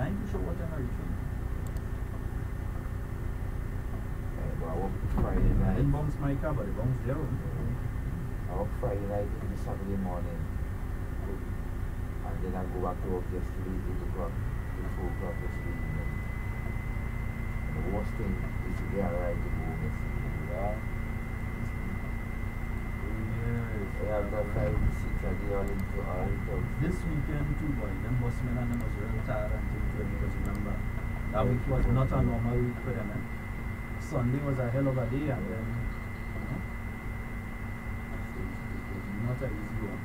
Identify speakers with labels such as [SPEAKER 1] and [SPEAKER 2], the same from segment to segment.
[SPEAKER 1] I ain't sure what time I reach home.
[SPEAKER 2] I work Friday
[SPEAKER 1] I
[SPEAKER 2] night.
[SPEAKER 1] didn't bounce my car, but it bounced their own.
[SPEAKER 2] I work Friday night into Saturday morning. And then I go back to work yesterday, 8 o'clock to 4 o'clock yesterday evening. And the worst thing is to get a ride to go home yesterday. Yeah. Yeah, I've got 5 to 6 a day all into
[SPEAKER 1] This weekend too, boy, them busmen and them was real tired and things because remember, that week was not a normal week for them. Sunday was a hell of a day and then, it was not an easy one.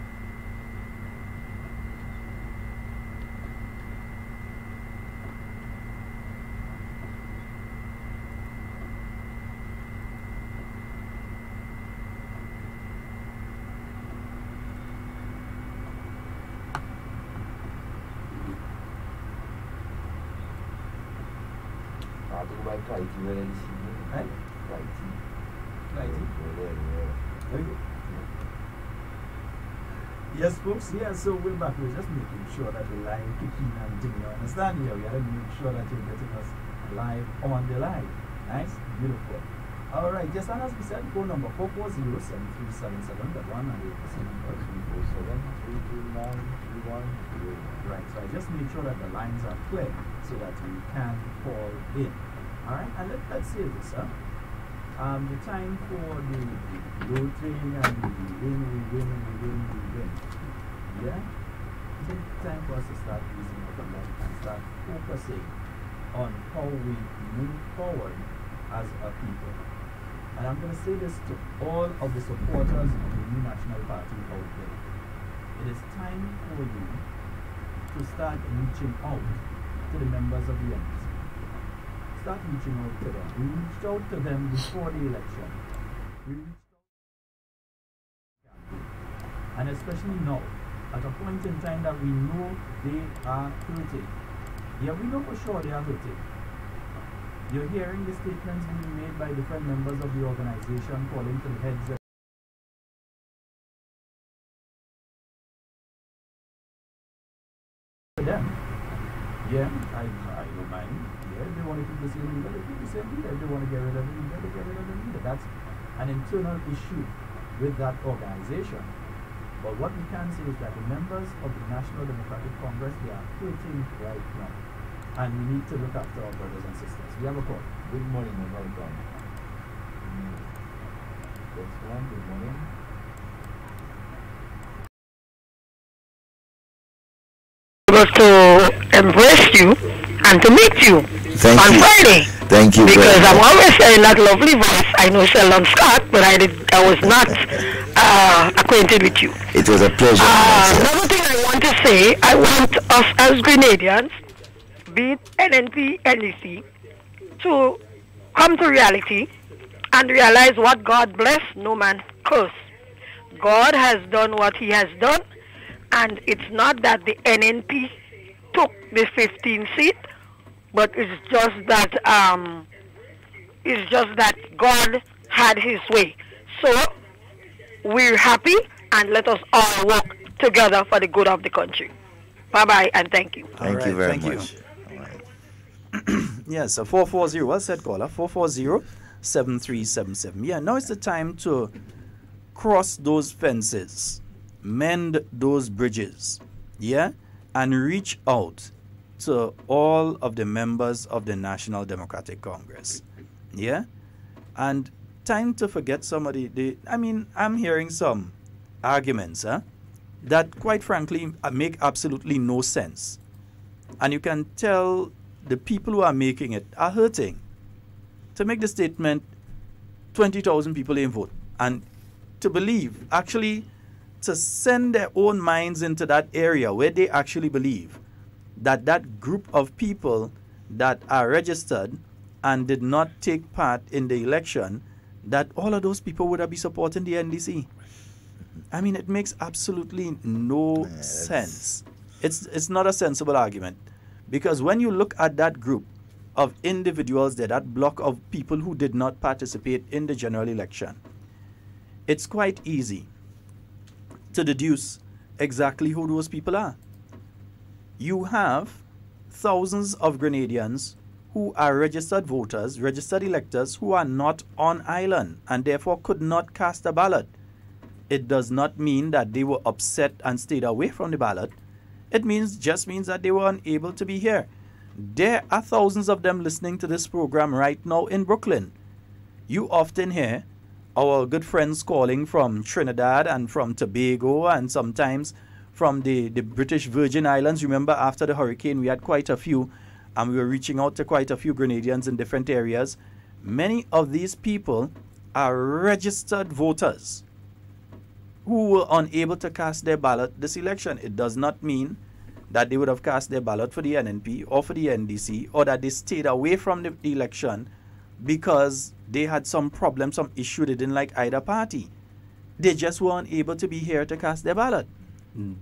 [SPEAKER 2] I have to go by Clytie earlier this evening.
[SPEAKER 1] Eh?
[SPEAKER 2] Clytie.
[SPEAKER 1] Right. Very good. Yes, folks, yeah, so we're back. We're just making sure that the line kicking and thing, you understand here? We have to make sure that you're getting us live on the line. Nice, beautiful. All right, just as we said, phone number 440-7377, the one and the number 347-329-31. Right, so I just make sure that the lines are clear so that we can call in. All right, and let's say this, the time for the voting and we win. Yeah? I think it's time for us to start using our intellect and start focusing on how we move forward as a people. And I'm going to say this to all of the supporters of the new National Party out there. It is time for you to start reaching out to the members of the NDC. Start reaching out to them. We reached out to them before the election. We reached out, and especially now, at a point in time that we know they are hurting. Yeah, we know for sure they are hurting. You're hearing the statements being made by different members of the organization calling to the heads of them. Yeah, I don't mind. Yeah, if they want to keep the same leader, they keep the same leader. If they want to get rid of the leader, they get rid of the leader. That's an internal issue with that organization. But what we can say is that the members of the National Democratic Congress, they are hurting right now. And we need to look after our brothers and sisters. We have a call.
[SPEAKER 2] Good morning and welcome. That's one, good morning.
[SPEAKER 3] To embrace you and to meet you on Friday.
[SPEAKER 4] Thank you.
[SPEAKER 3] Because I'm always saying that lovely voice. I know Sheldon Scott, but I was not acquainted with you.
[SPEAKER 4] It was a pleasure.
[SPEAKER 3] Another thing I want to say, I want us as Grenadians, be it NNP, NEC, to come to reality and realize what God bless, no man curse. God has done what he has done, and it's not that the NNP took the 15th seat, but it's just that God had his way. So we're happy, and let us all work together for the good of the country. Bye-bye, and thank you.
[SPEAKER 4] Thank you very much.
[SPEAKER 1] Yes, 440, well said, caller. 440-7377. Yeah, now it's the time to cross those fences, mend those bridges, yeah, and reach out to all of the members of the National Democratic Congress, yeah, and time to forget some of I'm hearing some arguments, that quite frankly make absolutely no sense, and you can tell the people who are making it are hurting. To make the statement, 20,000 people didn't vote, and to believe, actually, to send their own minds into that area where they actually believe that that group of people that are registered and did not take part in the election, that all of those people would have been supporting the NDC. I mean, it makes absolutely no sense. It's not a sensible argument, because when you look at that group of individuals there, that block of people who did not participate in the general election, it's quite easy to deduce exactly who those people are. You have thousands of Grenadians who are registered voters, registered electors, who are not on island and therefore could not cast a ballot. It does not mean that they were upset and stayed away from the ballot. It just means that they were unable to be here. There are thousands of them listening to this program right now in Brooklyn. You often hear our good friends calling from Trinidad and from Tobago and sometimes from the British Virgin Islands. Remember, after the hurricane, we had quite a few, and we were reaching out to quite a few Grenadians in different areas. Many of these people are registered voters who were unable to cast their ballot this election. It does not mean that they would have cast their ballot for the NNP or for the NDC, or that they stayed away from the election because they had some problem, some issue, they didn't like either party. They just weren't able to be here to cast their ballot.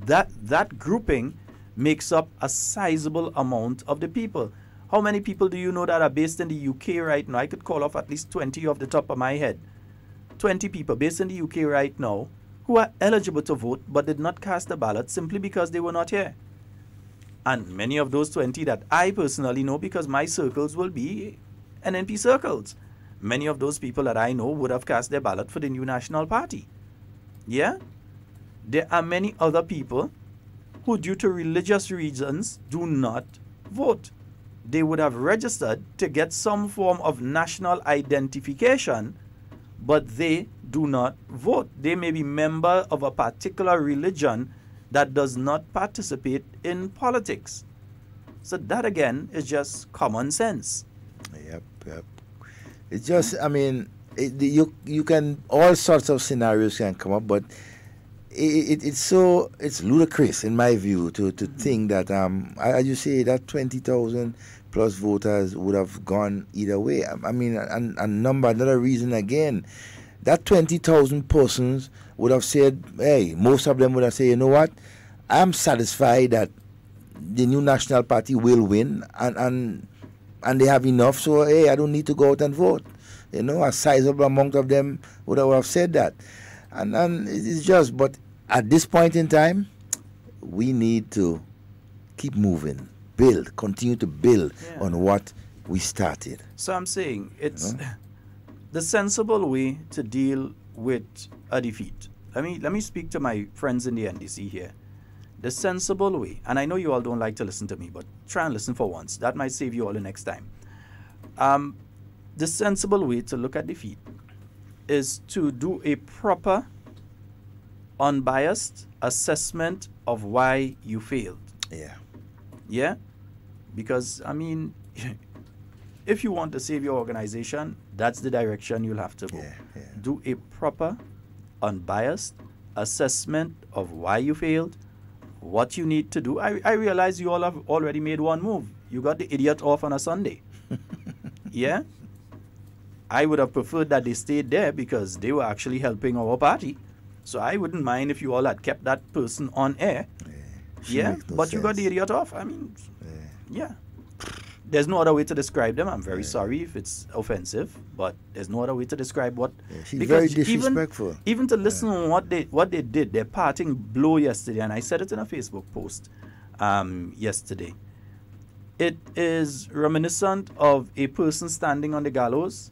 [SPEAKER 1] That grouping makes up a sizable amount of the people. How many people do you know that are based in the UK right now? I could call off at least 20 off the top of my head. 20 people based in the UK right now who are eligible to vote but did not cast a ballot simply because they were not here. And many of those 20 that I personally know, because my circles will be NNP circles, many of those people that I know would have cast their ballot for the new National Party. Yeah? There are many other people who, due to religious reasons, do not vote. They would have registered to get some form of national identification, but they do not vote. They may be member of a particular religion that does not participate in politics. So that, again, is just common sense.
[SPEAKER 4] Yep. It's just, I mean, you can, all sorts of scenarios can come up, but it's ludicrous in my view to think that, as you say, that 20,000 plus voters would have gone either way. I mean, another reason again, that 20,000 persons would have said, hey, most of them would have said, you know what, I'm satisfied that the new National Party will win, and they have enough, so hey, I don't need to go out and vote. You know, a sizable amount of them would have said that. And it's just, but at this point in time, we need to keep moving, continue to build on what we started.
[SPEAKER 1] So I'm saying it's the sensible way to deal with a defeat. Let me speak to my friends in the NDC here. The sensible way, and I know you all don't like to listen to me, but try and listen for once. That might save you all the next time. The sensible way to look at defeat is to do a proper, unbiased assessment of why you failed. Yeah? Because, I mean, if you want to save your organization, that's the direction you'll have to go. Do a proper, unbiased assessment of why you failed, what you need to do. I realize you all have already made one move. You got the idiot off on a Sunday. Yeah? I would have preferred that they stayed there because they were actually helping our party. So I wouldn't mind if you all had kept that person on air. Yeah? But you got the idiot off. I mean, yeah. There's no other way to describe them. I'm very sorry if it's offensive, but there's no other way to describe what.
[SPEAKER 4] She's very disrespectful.
[SPEAKER 1] Even to listen on what they did, their parting blow yesterday, and I said it in a Facebook post yesterday. It is reminiscent of a person standing on the gallows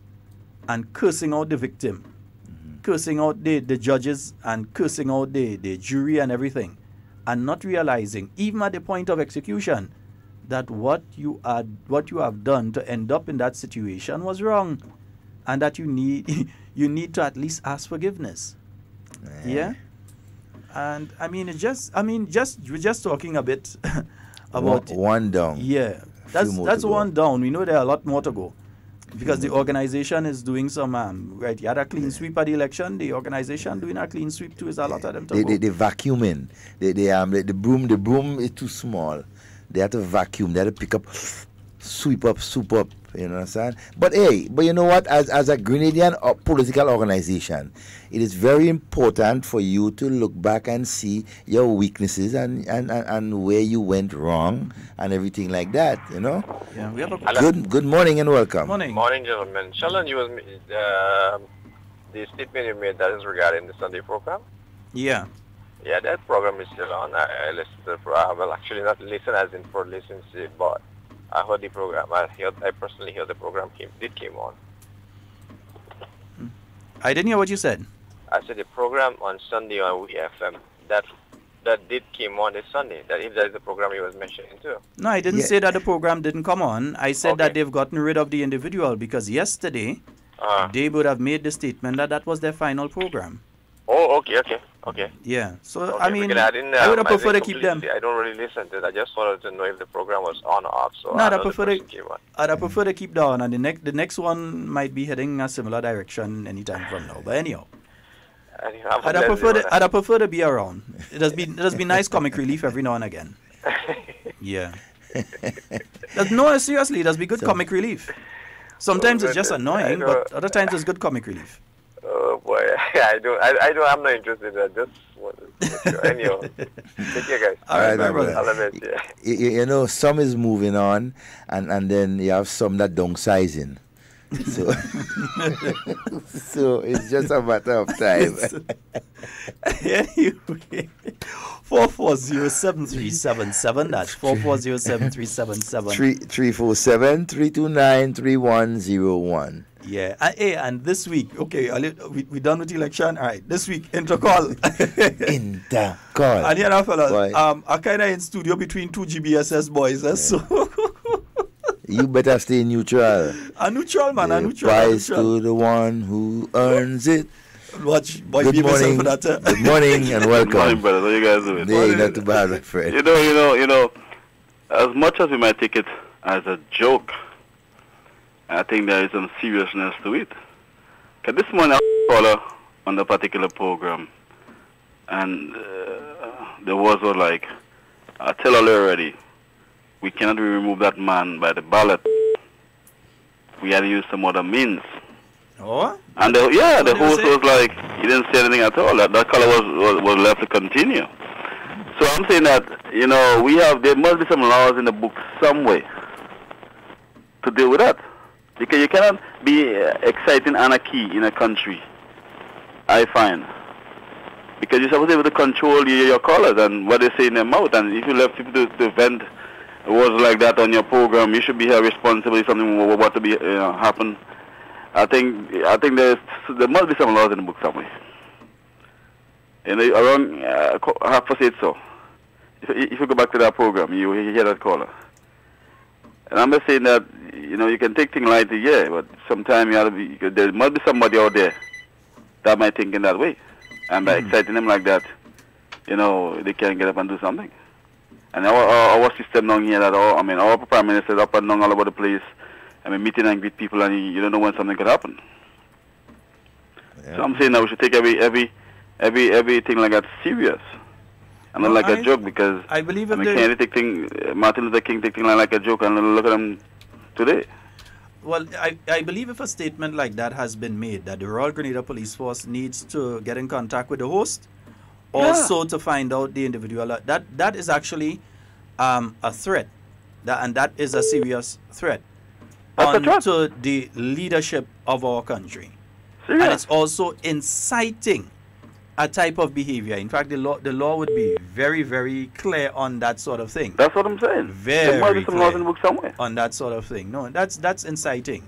[SPEAKER 1] and cursing out the victim, cursing out the judges and cursing out the jury and everything, and not realizing, even at the point of execution, that what you have done to end up in that situation was wrong, and that you need to at least ask forgiveness. Yeah. And we're just talking a bit about
[SPEAKER 4] one down.
[SPEAKER 1] Yeah, that's one down. We know there are a lot more to go, because the organization is doing some right. You had a clean sweep at the election. The organization doing a clean sweep too. Is a lot of them to go.
[SPEAKER 4] They vacuuming. The broom is too small. They have to vacuum. They have to pick up, sweep up, soup up. You understand? But you know what? As a Grenadian political organization, it is very important for you to look back and see your weaknesses and where you went wrong and everything like that. You know?
[SPEAKER 1] Yeah. We have a
[SPEAKER 4] good morning and welcome.
[SPEAKER 5] Morning, gentlemen. Sheldon, the statement you made, that is regarding the Sunday program.
[SPEAKER 1] Yeah.
[SPEAKER 5] Yeah, that program is still on. I listen to the program. Well, actually not listen as in for listen to, but I heard the program. I personally heard the program came on.
[SPEAKER 1] I didn't hear what you said.
[SPEAKER 5] I said the program on Sunday on WeFM that did came on this Sunday. That if that is the program he was mentioning too.
[SPEAKER 1] No, I didn't say that the program didn't come on. I said that
[SPEAKER 5] Okay.
[SPEAKER 1] they've gotten rid of the individual because yesterday they would have made the statement that that was their final program.
[SPEAKER 5] Oh, okay.
[SPEAKER 1] Yeah. So
[SPEAKER 5] Okay,
[SPEAKER 1] I mean,
[SPEAKER 5] because
[SPEAKER 1] I would have
[SPEAKER 5] I
[SPEAKER 1] preferred to
[SPEAKER 5] didn't
[SPEAKER 1] keep them.
[SPEAKER 5] completely- I don't really listen to it. I just wanted to know if the program was on or off. So
[SPEAKER 1] No,
[SPEAKER 5] I
[SPEAKER 1] I'd
[SPEAKER 5] know the
[SPEAKER 1] prefer
[SPEAKER 5] person came on.
[SPEAKER 1] I'd prefer to keep down, and the next one might be heading a similar direction anytime from now. But anyhow,
[SPEAKER 5] Anyway,
[SPEAKER 1] I'd prefer to be around. It does be nice comic relief every now and again. Yeah. No, seriously, it does be good comic relief. Sometimes it's just annoying, but other times it's good comic relief.
[SPEAKER 5] Oh boy, I'm not interested. I just want to anyhow. Take care, guys.
[SPEAKER 1] All right, my
[SPEAKER 4] brother.
[SPEAKER 1] brother.
[SPEAKER 5] I love it. Yeah.
[SPEAKER 4] You know, some is moving on, and then you have some that downsizing. So, so it's just a matter of time.
[SPEAKER 1] Anyway, 440-7377. That's 440-7377.
[SPEAKER 4] 347-329-3101.
[SPEAKER 1] Yeah. And this week, okay, we done with election. All right, this week, intercall.
[SPEAKER 4] Intercall.
[SPEAKER 1] And you know, fellas,
[SPEAKER 4] Boy.
[SPEAKER 1] I kind of in studio between two GBSS boys, so
[SPEAKER 4] You better stay neutral.
[SPEAKER 1] a neutral man, a
[SPEAKER 4] The
[SPEAKER 1] neutral.
[SPEAKER 4] prize to the one who earns it.
[SPEAKER 1] Watch, boy,
[SPEAKER 4] Good
[SPEAKER 1] behave yourself
[SPEAKER 4] morning.
[SPEAKER 1] for that.
[SPEAKER 4] Good morning and welcome.
[SPEAKER 6] Good morning, brothers. How you guys doing?
[SPEAKER 4] Hey, not too bad, my friend.
[SPEAKER 6] You know, as much as we might take it as a joke, I think there is some seriousness to it. Because this morning I caller on the particular program, and there was like, I tell her already, we cannot remove that man by the ballot. We had to use some other means.
[SPEAKER 1] Oh?
[SPEAKER 6] And the
[SPEAKER 1] What did you
[SPEAKER 6] host
[SPEAKER 1] say?
[SPEAKER 6] was like, he didn't say anything at all. That caller was left to continue. So I'm saying that, there must be some laws in the book somewhere to deal with that. Because you cannot be exciting anarchy in a country, I find. Because you're supposed to be able to control your callers and what they say in their mouth. And if you left people to vent words like that on your program, you should be held responsible if something were to be happen. I think there must be some laws in the book somewhere. Around half past 8 so. If you go back to that program, you hear that caller. And I'm just saying that, you can take things lightly, yeah, but sometimes there must be somebody out there that might think in that way. And by exciting them like that, they can get up and do something. And our system down here, our prime minister is up and down all over the place. Meeting and greet people, and you don't know when something could happen.
[SPEAKER 4] Yeah.
[SPEAKER 6] So I'm saying that we should take everything like that serious. And not like a joke, because
[SPEAKER 1] I believe if
[SPEAKER 6] Kennedy take Martin Luther King take things like a joke, and look at them today.
[SPEAKER 1] Well, I believe if a statement like that has been made, that the Royal Grenada Police Force needs to get in contact with the host, also to find out the individual. That is actually a threat, and that is a serious threat to the leadership of our country.
[SPEAKER 6] Serious.
[SPEAKER 1] And it's also inciting a type of behavior. In fact, the law would be very, very clear on that sort of thing.
[SPEAKER 6] That's what I'm saying. There must be some laws in the book somewhere.
[SPEAKER 1] On that sort of thing. No, that's inciting.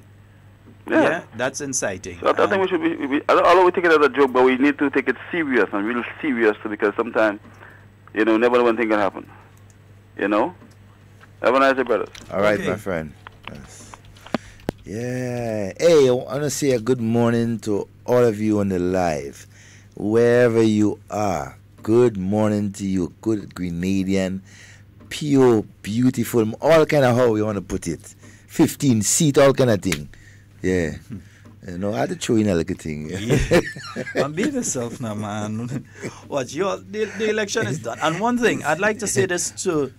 [SPEAKER 6] Yeah.
[SPEAKER 1] That's inciting.
[SPEAKER 6] So I think we should be. Although we take it as a joke, but we need to take it serious and real serious, because sometimes, never know when things can happen. Have a nice day, brothers.
[SPEAKER 4] All right,
[SPEAKER 1] Okay.
[SPEAKER 4] my friend. Yes. Yeah. Hey, I want to say a good morning to all of you on the live. Wherever you are, good morning to you. Good Grenadian, pure, beautiful, all kind of how you want to put it. 15 seat, all kind of thing. Yeah. I had to throw in a little thing.
[SPEAKER 1] And be yourself now, man. Watch, the election is done. And one thing, I'd like to say this to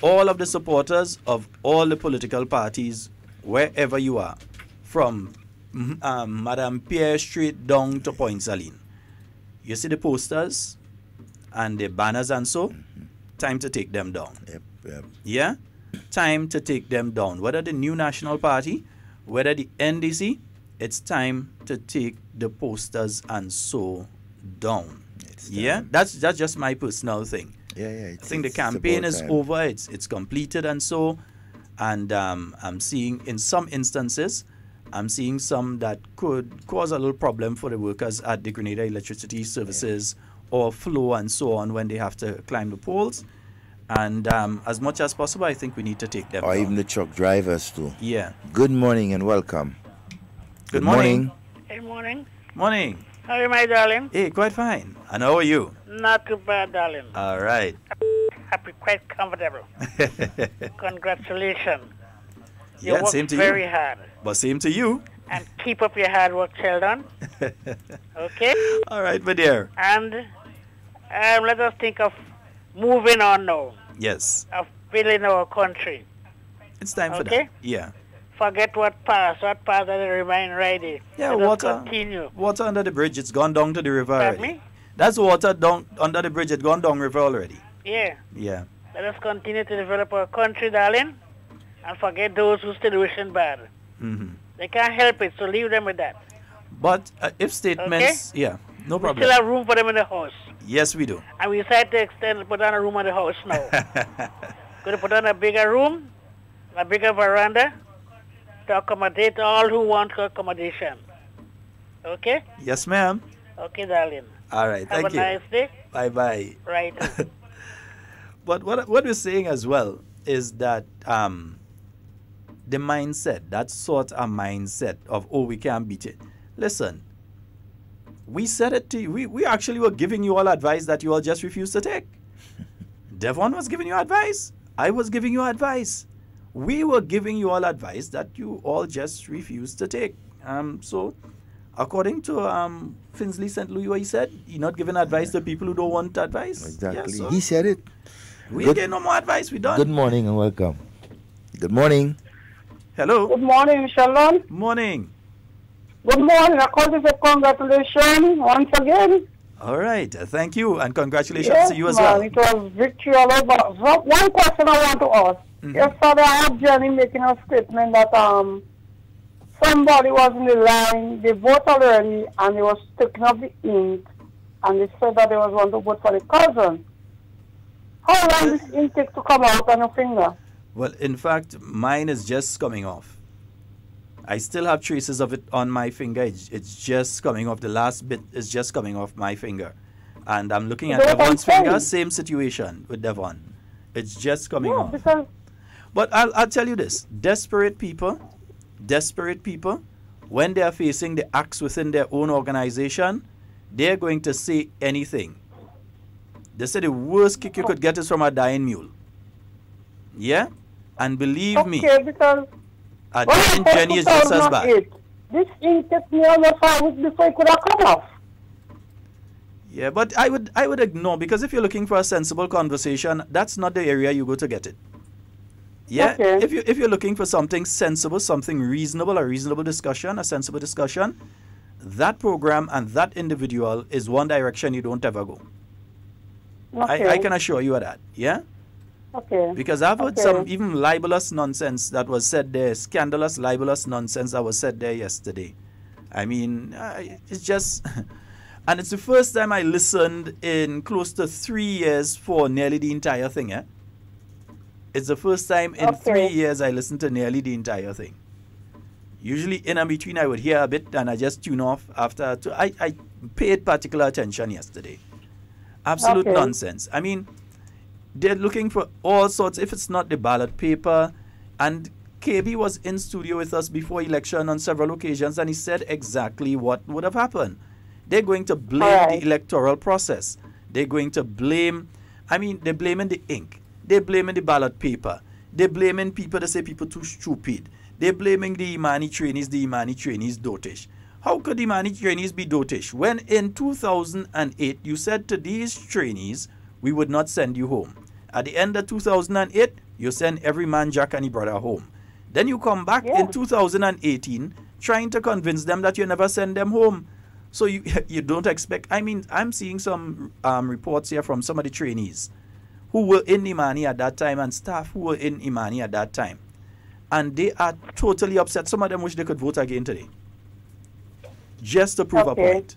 [SPEAKER 1] all of the supporters of all the political parties, wherever you are, from Madame Pierre Street down to Point Saline. You see the posters and the banners and so, time to take them down.
[SPEAKER 4] Yep.
[SPEAKER 1] Yeah? Time to take them down. Whether the New National Party, whether the NDC, it's time to take the posters and so down. Yeah? That's just my personal thing.
[SPEAKER 4] Yeah.
[SPEAKER 1] I think the campaign is over, it's completed and so. And I'm seeing in some instances, I'm seeing some that could cause a little problem for the workers at the Grenada Electricity Services or Flow and so on when they have to climb the poles. And as much as possible, I think we need to take them
[SPEAKER 4] Or
[SPEAKER 1] down.
[SPEAKER 4] even the truck drivers too.
[SPEAKER 1] Yeah.
[SPEAKER 4] Good morning and welcome.
[SPEAKER 1] Good morning.
[SPEAKER 3] Good morning.
[SPEAKER 1] Morning.
[SPEAKER 3] How are you, my darling?
[SPEAKER 1] Hey, quite fine. And how are you?
[SPEAKER 3] Not too bad, darling.
[SPEAKER 1] All right.
[SPEAKER 3] Happy, quite comfortable. Congratulations. You
[SPEAKER 1] Yeah,
[SPEAKER 3] worked
[SPEAKER 1] same to
[SPEAKER 3] very
[SPEAKER 1] you.
[SPEAKER 3] hard.
[SPEAKER 1] But same to you.
[SPEAKER 3] And keep up your hard work, Sheldon. Okay?
[SPEAKER 1] All right, my dear.
[SPEAKER 3] And let us think of moving on now,
[SPEAKER 1] Yes.
[SPEAKER 3] of building our country.
[SPEAKER 1] It's time for
[SPEAKER 3] Okay.
[SPEAKER 1] that. Yeah.
[SPEAKER 3] Forget what passed that remain ready.
[SPEAKER 1] Yeah,
[SPEAKER 3] Let us
[SPEAKER 1] water.
[SPEAKER 3] continue.
[SPEAKER 1] Water under the bridge. It's gone down to the river
[SPEAKER 3] Pardon
[SPEAKER 1] already.
[SPEAKER 3] me?
[SPEAKER 1] That's water down under the bridge. It's gone down river already.
[SPEAKER 3] Yeah.
[SPEAKER 1] Yeah.
[SPEAKER 3] Let us continue to develop our country, darling, and forget those who still wishing bad.
[SPEAKER 1] Hmm.
[SPEAKER 3] They can't help it, so leave them with that.
[SPEAKER 1] But if statements, yeah, no
[SPEAKER 3] We
[SPEAKER 1] problem.
[SPEAKER 3] still have room for them in the house.
[SPEAKER 1] Yes, we do.
[SPEAKER 3] And we decide to extend, put on a room in the house now. Going to put on a bigger room, a bigger veranda, to accommodate all who want accommodation. Okay?
[SPEAKER 1] Yes, ma'am.
[SPEAKER 3] Okay, darling.
[SPEAKER 1] All right.
[SPEAKER 3] Have
[SPEAKER 1] Thank
[SPEAKER 3] a
[SPEAKER 1] you.
[SPEAKER 3] nice day.
[SPEAKER 1] Bye-bye.
[SPEAKER 3] Right.
[SPEAKER 1] But what we're saying as well is that the mindset, that sort of mindset of, oh, we can't beat it. Listen, we said it to you. We actually were giving you all advice that you all just refused to take. Devon was giving you advice. I was giving you advice. We were giving you all advice that you all just refused to take. So, according to Finsley St. Louis, what he said, you're not giving advice to people who don't want advice.
[SPEAKER 4] Exactly.
[SPEAKER 1] Yeah, so
[SPEAKER 4] He said it.
[SPEAKER 1] we
[SPEAKER 4] Good-
[SPEAKER 1] get no more advice. We done.
[SPEAKER 4] Good morning and welcome. Good morning.
[SPEAKER 1] Hello.
[SPEAKER 7] Good morning, Sheldon.
[SPEAKER 1] Morning.
[SPEAKER 7] Good morning. I call you for congratulations once again.
[SPEAKER 1] All right. Thank you. And congratulations
[SPEAKER 7] Yes,
[SPEAKER 1] to you as
[SPEAKER 7] man,
[SPEAKER 1] well.
[SPEAKER 7] it was victory all over. So one question I want to ask.
[SPEAKER 1] Mhm.
[SPEAKER 7] Yesterday I had Jenny making a statement that somebody was in the line, they voted already, and they was taking up the ink, and they said that they was going to vote for the cousin. How long this ink take to come out on your finger?
[SPEAKER 1] Well, in fact, mine is just coming off. I still have traces of it on my finger. It's just coming off. The last bit is just coming off my finger. And I'm looking at
[SPEAKER 7] That's what I'm
[SPEAKER 1] Devon's finger.
[SPEAKER 7] saying.
[SPEAKER 1] Same situation with Devon. It's just coming
[SPEAKER 7] Yeah,
[SPEAKER 1] off.
[SPEAKER 7] because
[SPEAKER 1] But I'll tell you this. Desperate people, when they are facing the acts within their own organization, they're going to say anything. They say the worst kick you could get is from a dying mule. Yeah? And believe me,
[SPEAKER 7] okay, because
[SPEAKER 1] a
[SPEAKER 7] when
[SPEAKER 1] dying
[SPEAKER 7] I
[SPEAKER 1] Jenny is just as bad.
[SPEAKER 7] 2008, this ink took me almost 5 weeks before it could have come off.
[SPEAKER 1] Yeah, but I would ignore, because if you're looking for a sensible conversation, that's not the area you go to get it. Yeah,
[SPEAKER 7] Okay.
[SPEAKER 1] if you're looking for something sensible, something reasonable, a reasonable discussion, a sensible discussion, that program and that individual is one direction you don't ever go.
[SPEAKER 7] Okay.
[SPEAKER 1] I can assure you of that. Yeah,
[SPEAKER 7] Okay.
[SPEAKER 1] because I've heard
[SPEAKER 7] Okay.
[SPEAKER 1] some even libelous nonsense that was said there, scandalous libelous nonsense that was said there yesterday. I mean, it's just. And it's the first time I listened in close to 3 years for nearly the entire thing, eh? It's the first time in
[SPEAKER 7] Okay.
[SPEAKER 1] 3 years I listened to nearly the entire thing. Usually in and between I would hear a bit and I just tune off after. I paid particular attention yesterday. Absolute
[SPEAKER 7] Okay.
[SPEAKER 1] nonsense. I mean, they're looking for all sorts, if it's not the ballot paper. And KB was in studio with us before election on several occasions and he said exactly what would have happened. They're going to blame
[SPEAKER 7] Alright.
[SPEAKER 1] the electoral process. They're going to blame, they're blaming the ink. They're blaming the ballot paper. They're blaming people that say people too stupid. They're blaming the Imani trainees dotish. How could the Imani trainees be dotish when in 2008 you said to these trainees, we would not send you home. At the end of 2008, you send every man, Jack and his brother home. Then you come back
[SPEAKER 7] Yeah.
[SPEAKER 1] in 2018 trying to convince them that you never send them home. So you don't expect, I'm seeing some reports here from some of the trainees who were in Imani at that time and staff who were in Imani at that time. And they are totally upset. Some of them wish they could vote again today. Just to prove a
[SPEAKER 7] Okay.
[SPEAKER 1] point.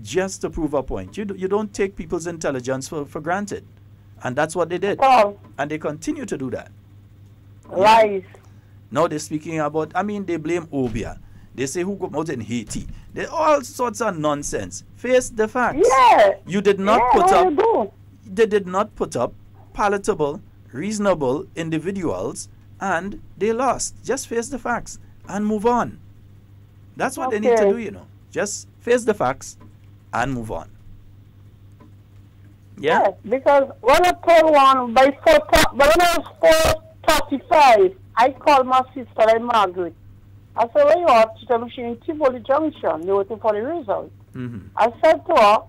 [SPEAKER 1] Just to prove a point. You don't take people's intelligence for granted. And that's what they did.
[SPEAKER 7] Oh,
[SPEAKER 1] And they continue to do that.
[SPEAKER 7] Lies.
[SPEAKER 1] Now they're speaking about, they blame Obia. They say who come out in Haiti. They all sorts of nonsense. Face the facts.
[SPEAKER 7] Yeah.
[SPEAKER 1] You did not they did not put up palatable, reasonable individuals, and they lost. Just face the facts and move on. That's what they need to do, Just face the facts and move on. Yeah?
[SPEAKER 7] Yes, because when I told one by when I was 4:35, I called my sister and Margaret. I said, where you are? She told me she in Tivoli Junction. They're waiting for the result.
[SPEAKER 1] Mm-hmm.
[SPEAKER 7] I said to her,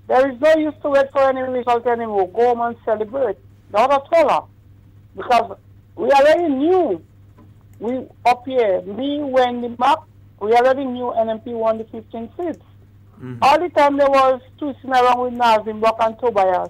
[SPEAKER 7] there is no use to wait for any result anymore. Go home and celebrate. That's what I told her. Because we already knew, we up here, me, Wendy, Mark, we already knew NMP won the 15 seats.
[SPEAKER 1] Mm-hmm.
[SPEAKER 7] All the time there was twisting around with Nazim, Buck and Tobias.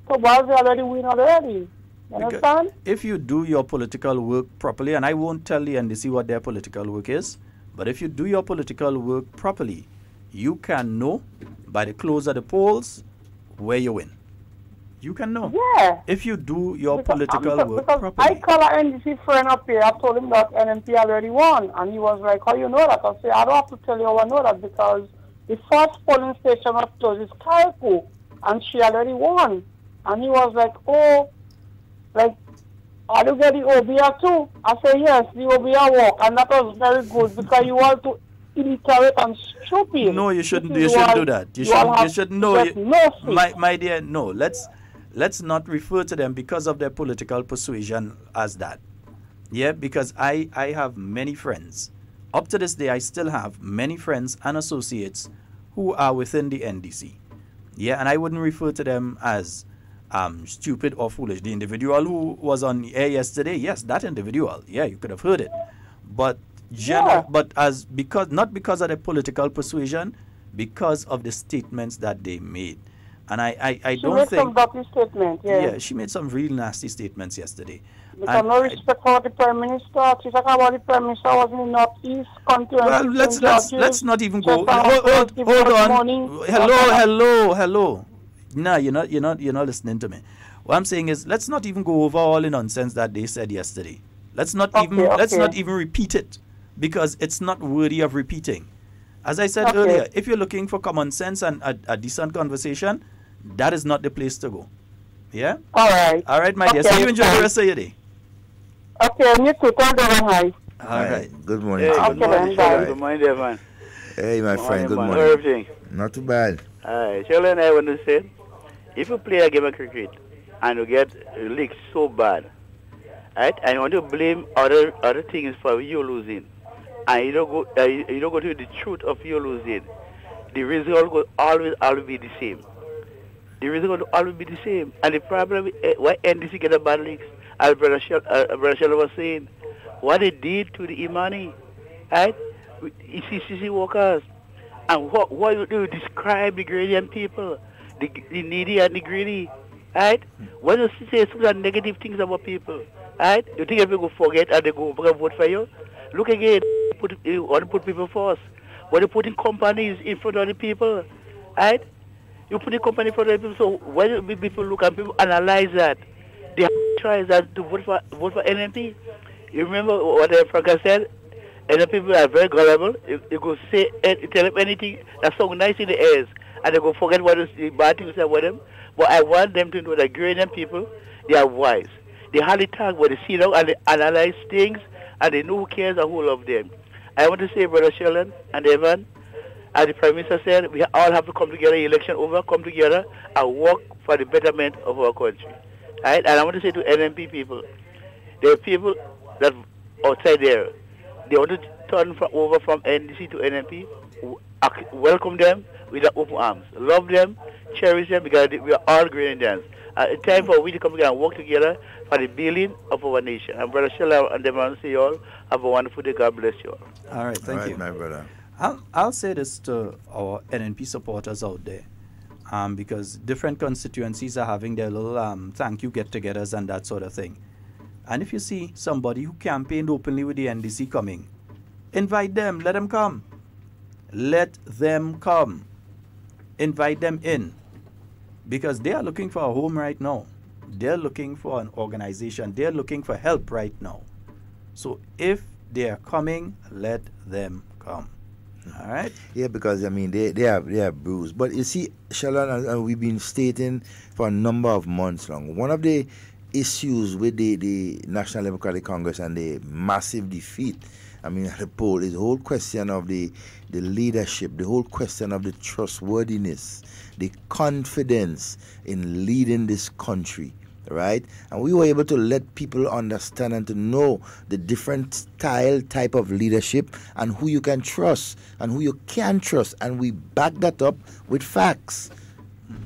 [SPEAKER 7] Tobias already win already. You understand?
[SPEAKER 1] If you do your political work properly, and I won't tell the NDC what their political work is, but if you do your political work properly, you can know by the close of the polls where you win. You can know.
[SPEAKER 7] Yeah.
[SPEAKER 1] If you do your political work properly.
[SPEAKER 7] I call an NDC friend up here. I told him that NMP already won. And he was like, how you know that? I said, I don't have to tell you how I know that because the first polling station I told is Carriacou. And she already won. And he was like, oh, like, are you getting OBR too? I said, yes, the OBR work. And that was very good because you want to illiterate and stupid.
[SPEAKER 1] No, you shouldn't do that. You shouldn't. No, my dear, no. Let's not refer to them because of their political persuasion as that. Yeah, because I have many friends. Up to this day, I still have many friends and associates who are within the NDC. Yeah, and I wouldn't refer to them as stupid or foolish. The individual who was on air yesterday, yes, that individual, yeah, you could have heard it. But not because of their political persuasion, because of the statements that they made. And I don't think... She made
[SPEAKER 7] some dirty statements, yeah.
[SPEAKER 1] Yeah, she made some real nasty statements yesterday.
[SPEAKER 7] Because no respect for the Prime Minister. She talking about the Prime Minister was in the Northeast country.
[SPEAKER 1] Well, let's not even go. Hold on. Hello. No, you're not listening to me. What I'm saying is, let's not even go over all the nonsense that they said yesterday. Let's not even repeat it because it's not worthy of repeating. As I said earlier, if you're looking for common sense and a decent conversation, that is not the place to go. Yeah?
[SPEAKER 7] All right,
[SPEAKER 1] my dear. So you enjoy the rest of your day.
[SPEAKER 7] Okay, me too. Tell them hi.
[SPEAKER 1] All right.
[SPEAKER 4] Good morning.
[SPEAKER 7] Hey,
[SPEAKER 4] good morning.
[SPEAKER 5] Good morning, Devon.
[SPEAKER 4] Hey, my friend. Good morning.
[SPEAKER 5] Everything.
[SPEAKER 4] Not too bad.
[SPEAKER 5] Sheldon, I want to say, if you play a game of cricket and you get leaked so bad, right, and you want to blame other things for you losing, and you don't go to the truth of you losing, the result will always be the same. The result will always be the same. And the problem is why NDC get a bad leaks, as Brother Sheldon was saying, what they did to the Imani, right? ECCC workers, and what you do, describe the gradient people, the needy and the greedy, right? When you say some negative things about people, right? You think if people forget and they go vote for you? Look again, you want to put people first. When you put in companies in front of the people, right? You put the company in front of the people, so when people look and people analyze that, they try that to vote for NMP. You remember what Franca said? And the people are very gullible. You go say, tell them anything that sounds nice in the ears, and they go forget what is the bad things about them. But I want them to know that Grenadian people, they are wise. They hardly talk, but they see now and they analyze things, and they know who cares and who love them. I want to say, Brother Sheldon and Evan, as the Prime Minister said, we all have to come together, election over, come together and work for the betterment of our country. Right? And I want to say to NMP people, there are people that outside there, they want to turn over from NDC to NMP. Welcome them with open arms. Love them, cherish them, because we are all Grenadians. It's time for we to come together and work together for the building of our nation. And Brother Sheldon and them, I want to say you all have a wonderful day. God bless you all.
[SPEAKER 1] All right, thank you.
[SPEAKER 4] My brother.
[SPEAKER 1] I'll say this to our NNP supporters out there, because different constituencies are having their little thank you get-togethers and that sort of thing. And if you see somebody who campaigned openly with the NDC coming, invite them, let them come. Let them come. Invite them in. Because they are looking for a home right now. They're looking for an organization. They're looking for help right now. So if they are coming, let them come. All right?
[SPEAKER 4] Yeah, because I mean they are bruised. But you see, Sheldon, and we've been stating for a number of months long. One of the issues with the National Democratic Congress and the massive defeat, I mean, at the poll, is the whole question of the leadership, the whole question of the trustworthiness, the confidence in leading this country, right? And we were able to let people understand and to know the different type of leadership and who you can trust and who you can trust. And we back that up with facts.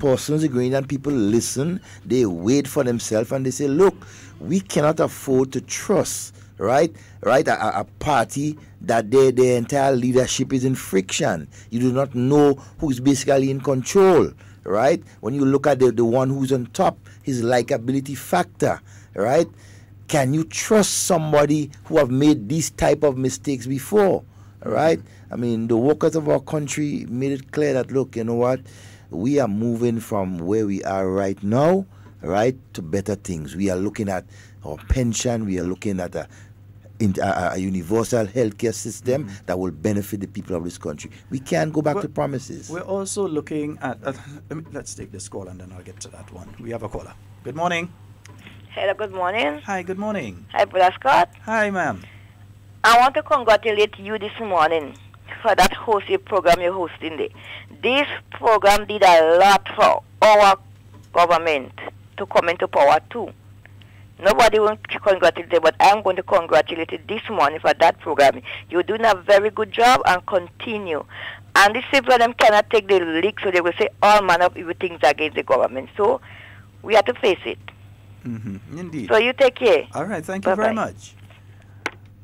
[SPEAKER 4] Persons agreeing, and people listen, they wait for themselves, and they say, look, we cannot afford to trust, right, a party that their entire leadership is in friction. You do not know who's basically in control, right? When you look at the one who's on top, his likability factor, right? Can you trust somebody who have made these type of mistakes before, right? I mean, the workers of our country made it clear that, look, you know what? We are moving from where we are right now, right, to better things. We are looking at our pension. We are looking at a universal healthcare system that will benefit the people of this country. We can't go back to promises.
[SPEAKER 1] We're also looking at... let's take this call and then I'll get to that one. We have a caller. Good morning.
[SPEAKER 8] Hello, good morning.
[SPEAKER 1] Hi, good morning.
[SPEAKER 8] Hi, Brother Scott.
[SPEAKER 1] Hi, ma'am.
[SPEAKER 8] I want to congratulate you this morning for that hosting program you're hosting there. This program did a lot for our government to come into power too. Nobody will congratulate you, but I'm going to congratulate you this morning for that program. You're doing a very good job and continue. And these people them cannot take the leak, so they will say all manner of evil things against the government. So we have to face it.
[SPEAKER 1] Indeed.
[SPEAKER 8] So you take care.
[SPEAKER 1] All right, thank you very much.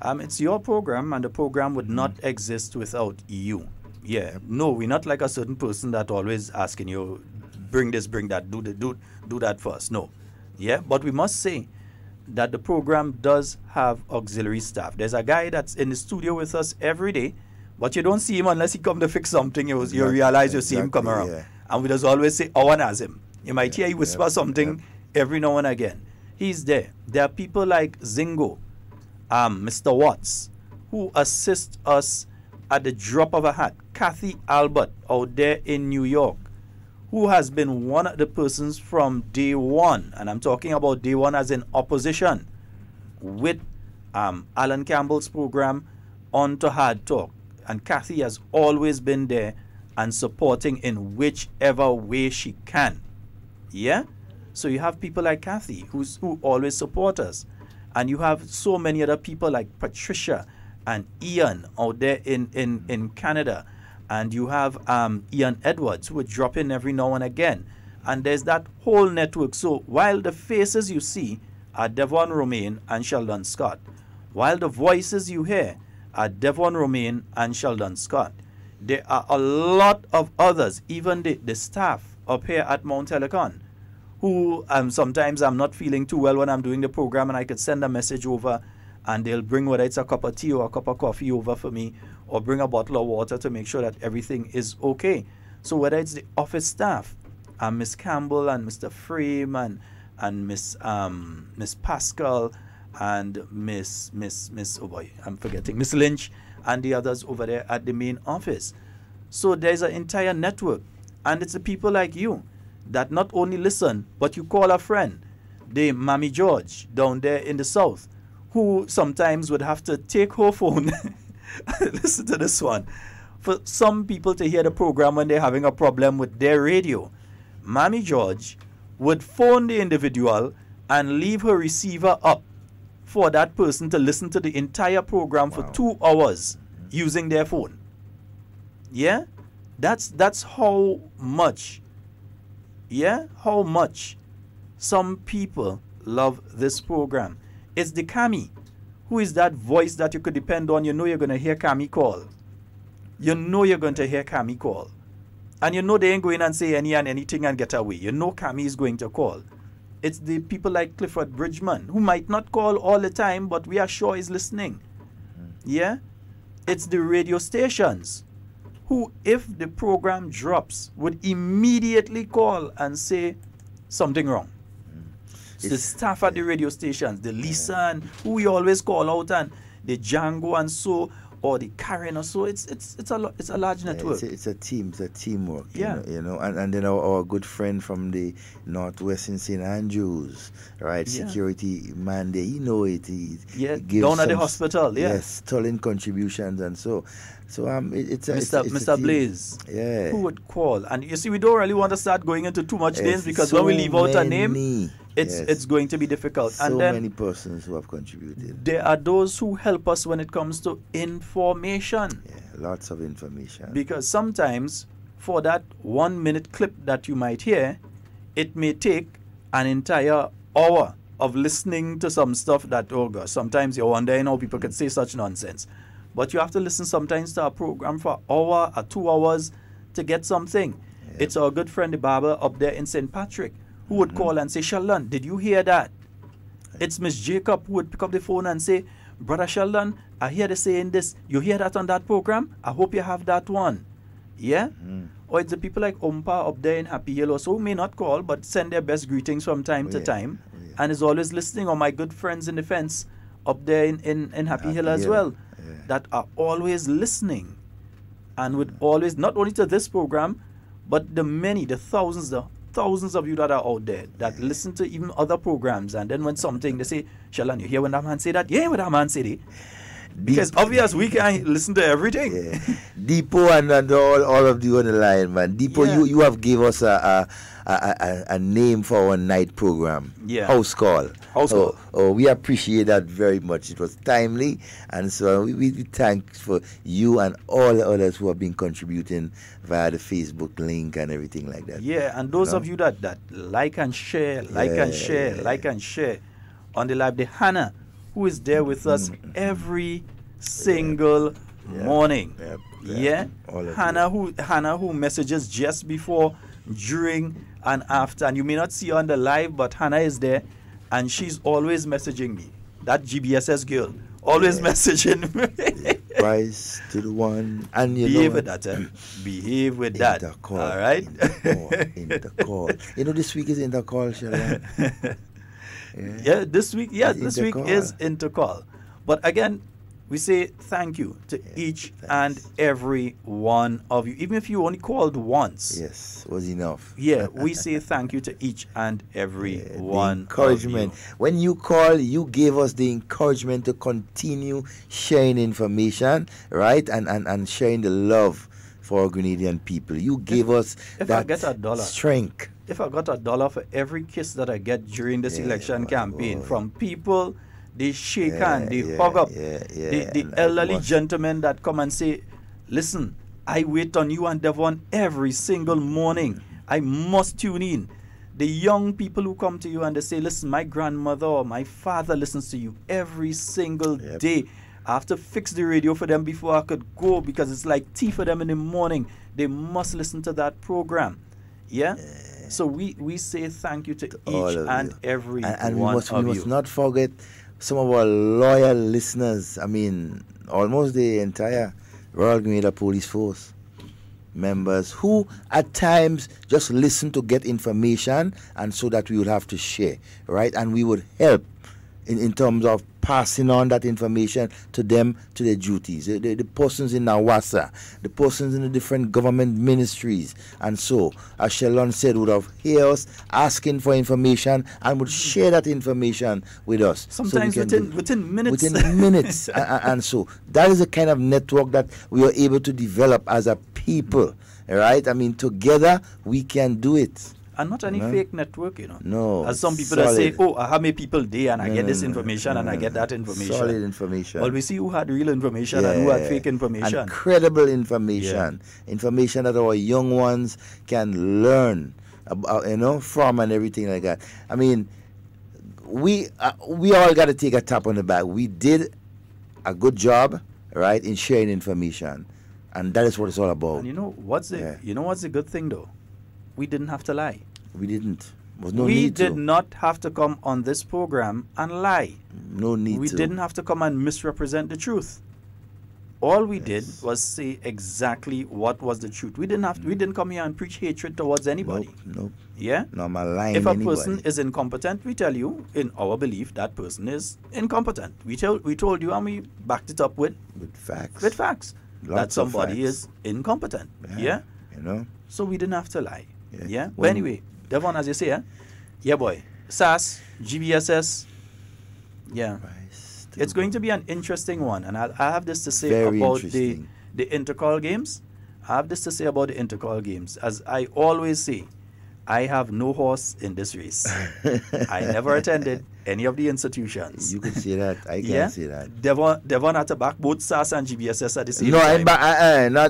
[SPEAKER 1] It's your program, and the program would not exist without you. Yeah, no, we're not like a certain person that always asking you, bring this, bring that, do that first. No. Yeah, but we must say that the program does have auxiliary staff. There's a guy that's in the studio with us every day, but you don't see him unless he come to fix something. You realize you see him come around. Yeah. And we just always say, oh, one has him. You might hear he whisper something every now and again. He's there. There are people like Zingo, Mr. Watts, who assist us at the drop of a hat. Kathy Albert out there in New York, who has been one of the persons from day one, and I'm talking about day one as in opposition, with Alan Campbell's program On to Hard Talk. And Kathy has always been there and supporting in whichever way she can. Yeah? So you have people like Kathy who always support us. And you have so many other people like Patricia and Ian out there in Canada. And you have Ian Edwards, who would drop in every now and again. And there's that whole network. So while the faces you see are Devon Romain and Sheldon Scott, while the voices you hear are Devon Romain and Sheldon Scott, there are a lot of others, even the staff up here at Mount Helicon, who sometimes I'm not feeling too well when I'm doing the program, and I could send a message over and they'll bring, whether it's a cup of tea or a cup of coffee over for me, or bring a bottle of water to make sure that everything is okay. So whether it's the office staff, Miss Campbell and Mr. Frame and Miss Pascal and Miss Miss Lynch and the others over there at the main office. So there's an entire network, and it's the people like you that not only listen, but you call a friend, the Mammy George down there in the south, who sometimes would have to take her phone. Listen to this one. For some people to hear the program when they're having a problem with their radio, Mammy George would phone the individual and leave her receiver up for that person to listen to the entire program for 2 hours using their phone. Yeah? That's how much, how much some people love this program. It's the Kami, who is that voice that you could depend on. You know you're going to hear Kami call. You know you're going to hear Kami call. And you know they ain't going and say anything and get away. You know Kami is going to call. It's the people like Clifford Bridgman, who might not call all the time, but we are sure is listening. Yeah? It's the radio stations, who, if the program drops, would immediately call and say something wrong. the staff at the radio stations, the Lisa and who we always call out, and the Django and so, or the Karen or so. It's a large network.
[SPEAKER 4] It's a team. It's a teamwork.
[SPEAKER 1] Yeah.
[SPEAKER 4] You know, and then our good friend from the Northwest in St. Andrews, right?
[SPEAKER 1] Yeah.
[SPEAKER 4] Security man there. You know it. He gives
[SPEAKER 1] down at the
[SPEAKER 4] some
[SPEAKER 1] hospital. Yeah.
[SPEAKER 4] Yes, sterling contributions and so. So it's
[SPEAKER 1] Mr.
[SPEAKER 4] a
[SPEAKER 1] Mr.
[SPEAKER 4] team.
[SPEAKER 1] Blaze.
[SPEAKER 4] Yeah.
[SPEAKER 1] Who would call? And you see, we don't really want to start going into too much names, because
[SPEAKER 4] so
[SPEAKER 1] when we leave out a name,
[SPEAKER 4] many.
[SPEAKER 1] it's going to be difficult.
[SPEAKER 4] So
[SPEAKER 1] and then
[SPEAKER 4] many persons who have contributed.
[SPEAKER 1] there are those who help us when it comes to information.
[SPEAKER 4] Yeah, lots of information.
[SPEAKER 1] Because sometimes for that 1 minute clip that you might hear, it may take an entire hour of listening to some stuff that, oh gosh, sometimes you're wondering how people could say such nonsense. But you have to listen sometimes to a program for an hour or 2 hours to get something.
[SPEAKER 4] Yep.
[SPEAKER 1] It's our good friend, the barber up there in St. Patrick, who would call and say, Sheldon, did you hear that? It's Miss Jacob who would pick up the phone and say, Brother Sheldon, I hear they saying this. You hear that on that program? I hope you have that one. Yeah? Or it's the people like Ompa up there in Happy Hill also, who may not call, but send their best greetings from time to time. And is always listening. Or my good friends in the fence up there in Happy Hill as well, that are always listening, and would always, not only to this program, but the thousands of you that are out there that listen to even other programs, and then when something they say, Sheldon, you hear when that man say that? Yeah, when that man say it. Because obvious we can't listen to everything.
[SPEAKER 4] Yeah. Depot and all of you on the line, man. Depot, you have gave us a name for our night program.
[SPEAKER 1] Yeah.
[SPEAKER 4] House Call.
[SPEAKER 1] House Call.
[SPEAKER 4] Oh, we appreciate that very much. It was timely, and so we thank for you and all the others who have been contributing via the Facebook link and everything like that.
[SPEAKER 1] Yeah, and those of you that like and share on the live, the Hannah, who is there with us every single morning. Hannah who messages just before, during, and after. And you may not see her on the live, but Hannah is there, and she's always messaging me. That GBSS girl, always messaging me.
[SPEAKER 4] Price to the one, and
[SPEAKER 1] behave with that. Behave with that.
[SPEAKER 4] Intercall,
[SPEAKER 1] all right.
[SPEAKER 4] Intercall. You know, this week is intercall, Sheldon.
[SPEAKER 1] This week is intercall. But again, we say thank you to each and every one of you. Even if you only called once.
[SPEAKER 4] Yes, was enough.
[SPEAKER 1] Yeah, we say thank you to each and every one
[SPEAKER 4] encouragement.
[SPEAKER 1] of you.
[SPEAKER 4] When you call, you gave us the encouragement to continue sharing information, right? And sharing the love for our Grenadian people. You gave us that
[SPEAKER 1] I get $1,
[SPEAKER 4] strength.
[SPEAKER 1] If I got $1 for every kiss that I get during this election campaign from people, they shake hand, they hug up, the elderly gentlemen that come and say, listen, I wait on you and Devon every single morning. I must tune in. The young people who come to you and they say, listen, my grandmother or my father listens to you every single day. I have to fix the radio for them before I could go, because it's like tea for them in the morning. They must listen to that program. Yeah? So we say thank you to each and every one of you.
[SPEAKER 4] And we must not forget some of our loyal listeners. I mean, almost the entire Royal Grenada Police Force members who at times just listen to get information, and so that we would have to share, right? And we would help in terms of passing on that information to them, to their duties. The persons in Nawasa, the persons in the different government ministries, and so, as Sheldon said, would have heard us asking for information and would share that information with us.
[SPEAKER 1] Sometimes
[SPEAKER 4] so
[SPEAKER 1] within minutes.
[SPEAKER 4] Within minutes. and so, that is the kind of network that we are able to develop as a people, right? I mean, together we can do it.
[SPEAKER 1] And not any fake network,
[SPEAKER 4] No.
[SPEAKER 1] As some people that say, oh, I have many people there and I get this information and I get that information.
[SPEAKER 4] Solid information.
[SPEAKER 1] Well, we see who had real information and who had fake information.
[SPEAKER 4] And credible information. Information that our young ones can learn about, from and everything like that. I mean, we all got to take a tap on the back. We did a good job, right, in sharing information. And that is what it's all about.
[SPEAKER 1] And what's the good thing though? We didn't have to lie.
[SPEAKER 4] We didn't. Was no
[SPEAKER 1] we
[SPEAKER 4] need
[SPEAKER 1] did
[SPEAKER 4] to.
[SPEAKER 1] not have to come on this program and lie.
[SPEAKER 4] No need
[SPEAKER 1] We
[SPEAKER 4] to.
[SPEAKER 1] didn't have to come and misrepresent the truth. All we did was say exactly what was the truth. We didn't come here and preach hatred towards anybody.
[SPEAKER 4] Nope.
[SPEAKER 1] Yeah?
[SPEAKER 4] No malign
[SPEAKER 1] If a
[SPEAKER 4] anybody.
[SPEAKER 1] person is incompetent, we tell you, in our belief, that person is incompetent. We told you and we backed it up with
[SPEAKER 4] facts.
[SPEAKER 1] That
[SPEAKER 4] Lots of
[SPEAKER 1] somebody
[SPEAKER 4] facts.
[SPEAKER 1] is incompetent. Yeah?
[SPEAKER 4] You know?
[SPEAKER 1] So we didn't have to lie. Yeah? But
[SPEAKER 4] When-
[SPEAKER 1] anyway, Devon, as you say, yeah, boy. SAS, GBSS. Yeah. It's going to be an interesting one. And I have this to say
[SPEAKER 4] Very
[SPEAKER 1] about
[SPEAKER 4] interesting.
[SPEAKER 1] the intercall games. I have this to say about the intercall games. As I always say, I have no horse in this race. I never attended any of the institutions.
[SPEAKER 4] You can say that. I can
[SPEAKER 1] Yeah?
[SPEAKER 4] say that.
[SPEAKER 1] Devon had to back both SAS and GBSS at the same
[SPEAKER 4] No,
[SPEAKER 1] time.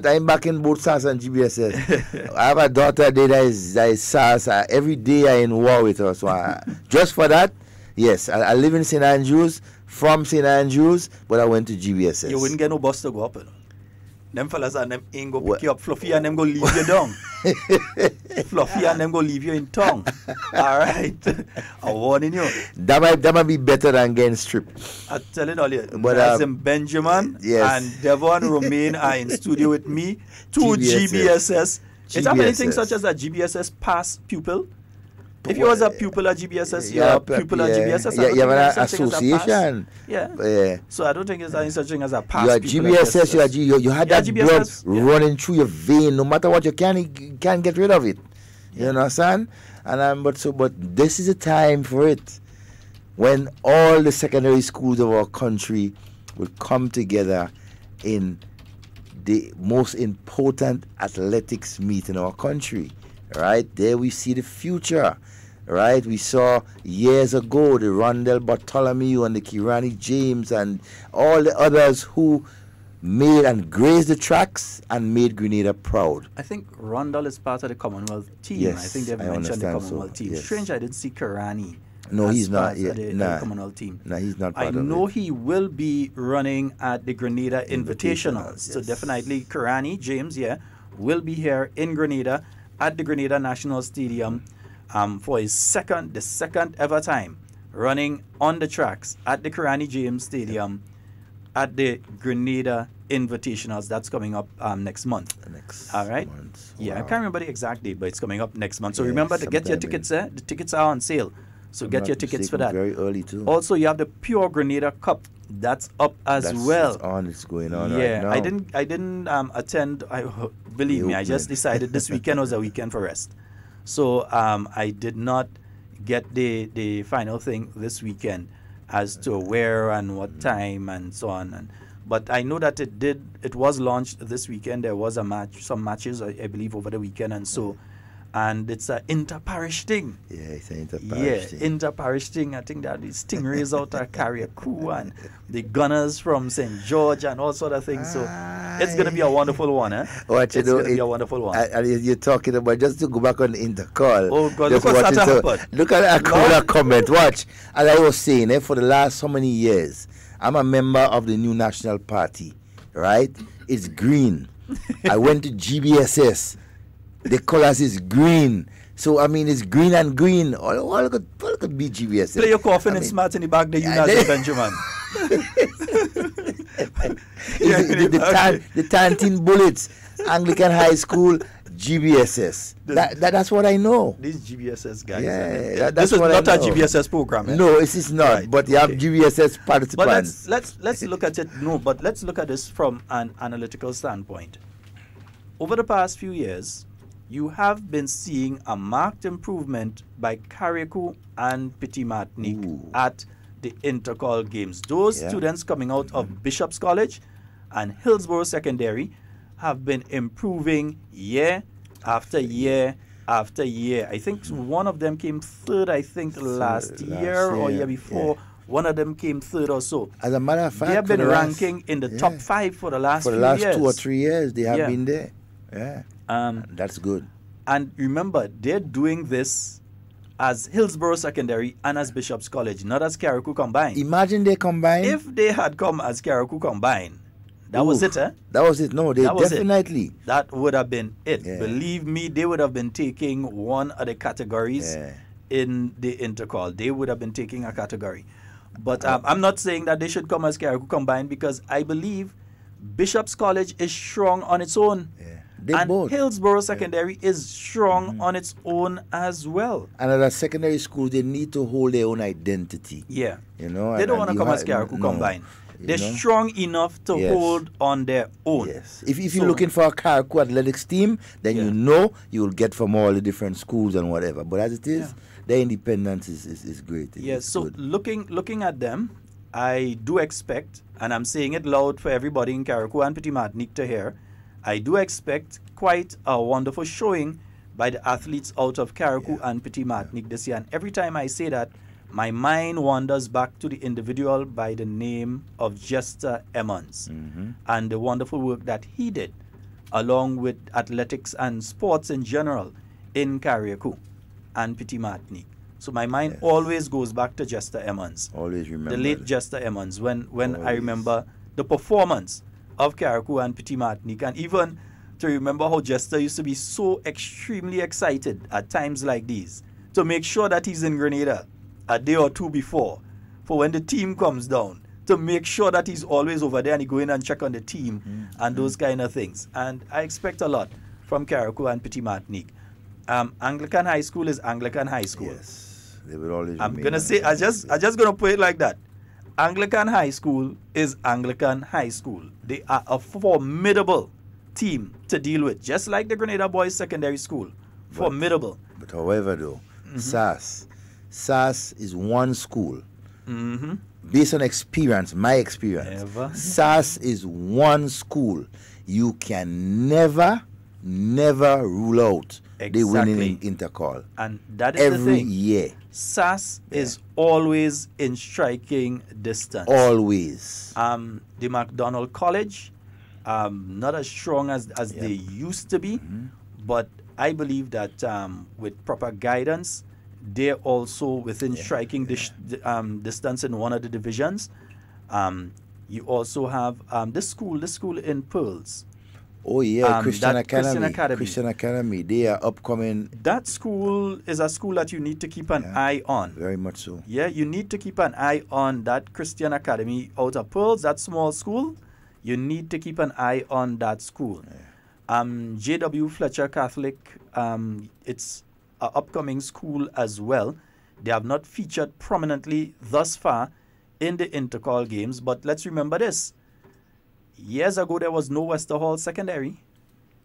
[SPEAKER 4] I'm back in both SAS and GBSS. I have a daughter there that is SAS. Every day I in war with her. So just for that, yes, I live in St. Andrews, from St. Andrews, but I went to GBSS.
[SPEAKER 1] You wouldn't get no bus to go up. You know. Them fellas and them ain't go pick you up. Fluffy and them go leave you down. Fluffy and them go leave you in tongue. All right. I'm warning you.
[SPEAKER 4] That might be better than getting stripped.
[SPEAKER 1] I tell it all you.
[SPEAKER 4] But,
[SPEAKER 1] Nazim Benjamin
[SPEAKER 4] yes.
[SPEAKER 1] and Devon Romain are in studio with me. Two
[SPEAKER 4] GBSS.
[SPEAKER 1] GBSS. Is that anything
[SPEAKER 4] GBSS.
[SPEAKER 1] such as a GBSS past pupil? If you was a pupil at GBSS, you're a pupil at GBSS. I don't
[SPEAKER 4] You
[SPEAKER 1] think
[SPEAKER 4] have
[SPEAKER 1] there's
[SPEAKER 4] an
[SPEAKER 1] such thing as a pass.
[SPEAKER 4] association.
[SPEAKER 1] Yeah. So I don't think there's any such thing as a pass.
[SPEAKER 4] You are
[SPEAKER 1] pupil at
[SPEAKER 4] GBSS, you had
[SPEAKER 1] Yeah,
[SPEAKER 4] that
[SPEAKER 1] GBSS,
[SPEAKER 4] blood running through your vein. No matter what, you can't get rid of it. You understand? And but this is a time for it, when all the secondary schools of our country will come together in the most important athletics meet in our country. Right there, we see the future. Right, we saw years ago the Rondell Bartholomew and the Kirani James and all the others who made and grazed the tracks and made Grenada proud.
[SPEAKER 1] I think Rondell is part of the Commonwealth team.
[SPEAKER 4] Yes,
[SPEAKER 1] I think they've
[SPEAKER 4] I
[SPEAKER 1] mentioned the
[SPEAKER 4] understand
[SPEAKER 1] Commonwealth
[SPEAKER 4] so,
[SPEAKER 1] team.
[SPEAKER 4] yes.
[SPEAKER 1] Strange, I didn't see Karani.
[SPEAKER 4] No,
[SPEAKER 1] as
[SPEAKER 4] he's not.
[SPEAKER 1] part
[SPEAKER 4] Yeah,
[SPEAKER 1] of the
[SPEAKER 4] nah,
[SPEAKER 1] Commonwealth team.
[SPEAKER 4] nah, he's not
[SPEAKER 1] I
[SPEAKER 4] part of
[SPEAKER 1] know
[SPEAKER 4] it.
[SPEAKER 1] he will be running at the Grenada Invitationals. So
[SPEAKER 4] yes.
[SPEAKER 1] definitely Karani James, will be here in Grenada at the Grenada National Stadium for his the second ever time running on the tracks at the Karani James Stadium at the Grenada Invitationals. That's coming up next month. All right. Yeah, I can't remember the exact date, but it's coming up next month. So
[SPEAKER 4] Yeah,
[SPEAKER 1] remember to get your
[SPEAKER 4] sometime
[SPEAKER 1] tickets there. The tickets are on sale. So
[SPEAKER 4] I'm
[SPEAKER 1] get
[SPEAKER 4] not
[SPEAKER 1] your tickets for
[SPEAKER 4] mistaken,
[SPEAKER 1] that.
[SPEAKER 4] very early too.
[SPEAKER 1] Also, you have the Pure Grenada Cup. That's up as well.
[SPEAKER 4] It's going on
[SPEAKER 1] Yeah,
[SPEAKER 4] right now.
[SPEAKER 1] I didn't attend. Believe me, I just
[SPEAKER 4] opening.
[SPEAKER 1] decided this weekend was a weekend for rest. So I did not get the final thing this weekend as to where and what time and so on. But I know that it was launched this weekend. There was some matches I believe over the weekend and so. And it's an inter-parish thing.
[SPEAKER 4] Yeah, it's an inter-parish thing.
[SPEAKER 1] Inter-parish thing. I think that the Stingrays out there carry a crew and the Gunners from St. George and all sort of things. So it's going to be a wonderful one, eh?
[SPEAKER 4] What you
[SPEAKER 1] It's
[SPEAKER 4] know,
[SPEAKER 1] going to be a wonderful one.
[SPEAKER 4] And you're talking about, just to go back on the intercall.
[SPEAKER 1] Oh, God,
[SPEAKER 4] just
[SPEAKER 1] look what's
[SPEAKER 4] watch it,
[SPEAKER 1] happened.
[SPEAKER 4] Look at that comment. Watch. As I was saying, for the last so many years, I'm a member of the New National Party, right? It's green. I went to GBSS. The colors is green. So, I mean, it's green and green. All could be GBSS.
[SPEAKER 1] Play your coffin and smart in the back there, you Nazim Benjamin.
[SPEAKER 4] The Tantin Bullets, Anglican High School, GBSS. That's what I know.
[SPEAKER 1] These GBSS guys.
[SPEAKER 4] Yeah,
[SPEAKER 1] this is not a GBSS program. Eh?
[SPEAKER 4] No, it is not.
[SPEAKER 1] Right,
[SPEAKER 4] but you have GBSS participants.
[SPEAKER 1] But let's look at it. No, but let's look at this from an analytical standpoint. Over the past few years, you have been seeing a marked improvement by Carriacou and Petit Martinique at the intercall games. Those students coming out of Bishop's College and Hillsborough Secondary have been improving year after year after year. I think one of them came third, last year or year before. Yeah. One of them came third or so.
[SPEAKER 4] As a matter of fact,
[SPEAKER 1] they have been ranking in the top 5 for the last few years.
[SPEAKER 4] 2 or 3 years, they have been there. Yeah. That's good.
[SPEAKER 1] And remember, they're doing this as Hillsborough Secondary and as Bishop's College, not as Carriacou combined.
[SPEAKER 4] Imagine they combined.
[SPEAKER 1] If they had come as Carriacou combined, that was it, eh?
[SPEAKER 4] That was it. No, definitely.
[SPEAKER 1] That would have been it.
[SPEAKER 4] Yeah.
[SPEAKER 1] Believe me, they would have been taking one of the categories in the intercall. They would have been taking a category. But I'm not saying that they should come as Carriacou combined, because I believe Bishop's College is strong on its own.
[SPEAKER 4] Yeah. They
[SPEAKER 1] And
[SPEAKER 4] both.
[SPEAKER 1] Hillsborough Secondary is strong on its own as well.
[SPEAKER 4] And at a secondary school, they need to hold their own identity.
[SPEAKER 1] Yeah.
[SPEAKER 4] You know,
[SPEAKER 1] They don't
[SPEAKER 4] and
[SPEAKER 1] want to
[SPEAKER 4] you
[SPEAKER 1] come as
[SPEAKER 4] have-
[SPEAKER 1] Carriacou
[SPEAKER 4] no,
[SPEAKER 1] combined.
[SPEAKER 4] you
[SPEAKER 1] They're
[SPEAKER 4] know.
[SPEAKER 1] strong enough to
[SPEAKER 4] Yes.
[SPEAKER 1] hold on their own.
[SPEAKER 4] Yes. If you're
[SPEAKER 1] So-
[SPEAKER 4] looking for a Carriacou athletics team, then
[SPEAKER 1] Yeah.
[SPEAKER 4] you know you will get from all the different schools and whatever. But as it is,
[SPEAKER 1] Yeah.
[SPEAKER 4] their independence is great.
[SPEAKER 1] Yes,
[SPEAKER 4] It's
[SPEAKER 1] so
[SPEAKER 4] good.
[SPEAKER 1] looking at them, I do expect, and I'm saying it loud for everybody in Carriacou and Petit Martinique to hear, I do expect quite a wonderful showing by the athletes out of Carriacou and Petit Martinique this year. And every time I say that, my mind wanders back to the individual by the name of Jester Emmons and the wonderful work that he did, along with athletics and sports in general in Carriacou and Petit Martinique. So my mind
[SPEAKER 4] Yes.
[SPEAKER 1] always goes back to Jester Emmons,
[SPEAKER 4] Always remember.
[SPEAKER 1] the late
[SPEAKER 4] that.
[SPEAKER 1] Jester Emmons, when I
[SPEAKER 4] Always.
[SPEAKER 1] remember the performance of Carriacou and Petit Martinique, and even to remember how Jester used to be so extremely excited at times like these to make sure that he's in Grenada a day or two before for when the team comes down, to make sure that he's always over there and he go in and check on the team and those kind of things. And I expect a lot from Carriacou and Petit Martinique. Anglican High School is Anglican High School.
[SPEAKER 4] Yes. They will always
[SPEAKER 1] I'm
[SPEAKER 4] remain
[SPEAKER 1] gonna say I just gonna put it like that. Anglican High School is Anglican High School. They are a formidable team to deal with, just like the Grenada Boys Secondary School. Formidable.
[SPEAKER 4] But however, though, SAS is one school. Based on experience, my experience,
[SPEAKER 1] Never.
[SPEAKER 4] SAS is one school. You can never rule out the winning
[SPEAKER 1] Exactly.
[SPEAKER 4] intercall.
[SPEAKER 1] And that is the
[SPEAKER 4] Every
[SPEAKER 1] thing.
[SPEAKER 4] year,
[SPEAKER 1] SAS is always in striking distance.
[SPEAKER 4] always.
[SPEAKER 1] The MacDonald College, not as strong as they used to be, but I believe that with proper guidance, they're also within striking distance in one of the divisions. You also have the school in Pearls.
[SPEAKER 4] Oh yeah,
[SPEAKER 1] that
[SPEAKER 4] Christian
[SPEAKER 1] Christian
[SPEAKER 4] Academy.
[SPEAKER 1] Academy.
[SPEAKER 4] Christian Academy. They are upcoming.
[SPEAKER 1] That school is a school that you need to keep an eye on.
[SPEAKER 4] Very much so.
[SPEAKER 1] Yeah, you need to keep an eye on that Christian Academy out of Pearls, that small school. You need to keep an eye on that school. J.W. Fletcher Catholic, it's an upcoming school as well. They have not featured prominently thus far in the intercall games, but let's remember this. Years ago, there was no Wester Hall Secondary.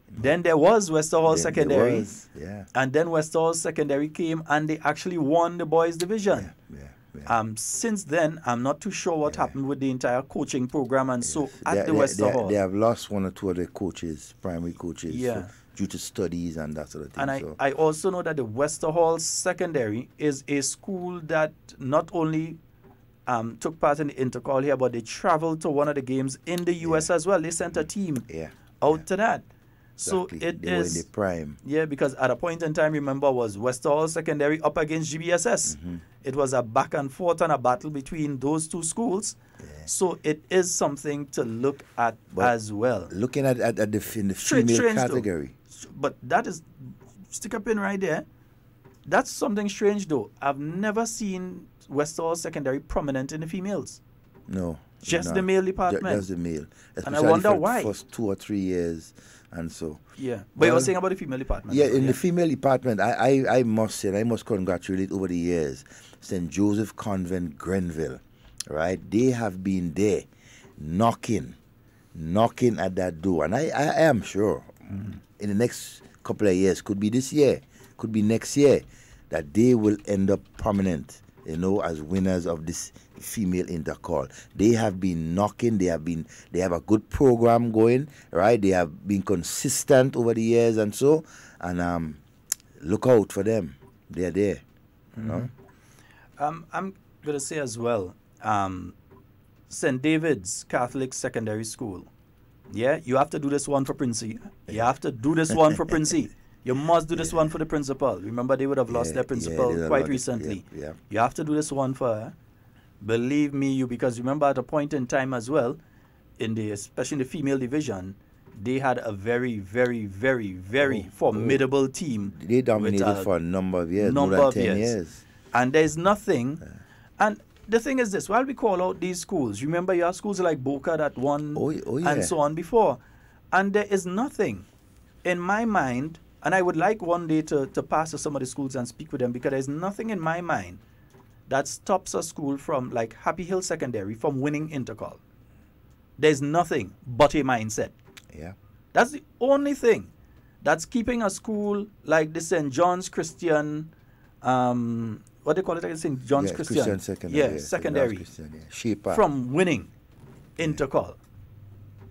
[SPEAKER 1] Then there was Wester Hall
[SPEAKER 4] There
[SPEAKER 1] Secondary.
[SPEAKER 4] was, yeah.
[SPEAKER 1] And then Wester Hall Secondary came and they actually won the boys division.
[SPEAKER 4] Yeah.
[SPEAKER 1] Since then, I'm not too sure what happened with the entire coaching program and so at the
[SPEAKER 4] They-
[SPEAKER 1] Wester Hall.
[SPEAKER 4] They have lost one or two of their coaches, primary coaches,
[SPEAKER 1] Yeah.
[SPEAKER 4] due to studies and that sort of thing.
[SPEAKER 1] And
[SPEAKER 4] so.
[SPEAKER 1] I also know that the Wester Hall Secondary is a school that not only took part in the intercall here, but they traveled to one of the games in the U.S. as well. They sent a team out to that. So
[SPEAKER 4] Exactly.
[SPEAKER 1] it
[SPEAKER 4] They were in
[SPEAKER 1] is...
[SPEAKER 4] the prime.
[SPEAKER 1] Yeah, because at a point in time, remember, was Wester Hall Secondary up against GBSS. It was a back and forth and a battle between those two schools. So it is something to look at as well.
[SPEAKER 4] Looking at in the female
[SPEAKER 1] Strange though.
[SPEAKER 4] category.
[SPEAKER 1] But that is, stick a pin right there. That's something strange though. I've never seen Wester Hall Secondary prominent in the females.
[SPEAKER 4] No.
[SPEAKER 1] Just
[SPEAKER 4] no.
[SPEAKER 1] the male department.
[SPEAKER 4] Just the male.
[SPEAKER 1] And I wonder
[SPEAKER 4] for
[SPEAKER 1] why.
[SPEAKER 4] the first 2 or 3 years. And so.
[SPEAKER 1] Yeah. But you were
[SPEAKER 4] Well,
[SPEAKER 1] saying about the female department.
[SPEAKER 4] Yeah,
[SPEAKER 1] though,
[SPEAKER 4] in the female department, I must say, I must congratulate over the years St. Joseph Convent, Grenville, right? They have been there knocking at that door. And I am sure in the next couple of years, could be this year, could be next year, that they will end up prominent, as winners of this female intercall. They have been knocking, they have a good program going, right? They have been consistent over the years and so, and look out for them. They're there. You know?
[SPEAKER 1] I'm going to say as well, St. David's Catholic Secondary School. Yeah, you have to do this one for Princey. You have to do this one for Princey. You must do this one for the principal. Remember, they would have lost their principal quite recently.
[SPEAKER 4] Yeah.
[SPEAKER 1] You have to do this one for her. Believe me, because remember at a point in time as well, especially in the female division, they had a very, very, very, very formidable team.
[SPEAKER 4] They dominated for a number of years, more than 10 years.
[SPEAKER 1] And there's nothing, and the thing is this, while we call out these schools, remember you have schools like Boca that won
[SPEAKER 4] yeah.
[SPEAKER 1] and so on before. And there is nothing in my mind, and I would like one day to pass to some of the schools and speak with them, because there's nothing in my mind that stops a school from, like Happy Hill Secondary, from winning intercall. There's nothing but a mindset.
[SPEAKER 4] Yeah.
[SPEAKER 1] That's the only thing that's keeping a school like the St. John's Christian, what they call it again? St. John's Christian.
[SPEAKER 4] Secondary.
[SPEAKER 1] Secondary.
[SPEAKER 4] Shaper.
[SPEAKER 1] From winning intercall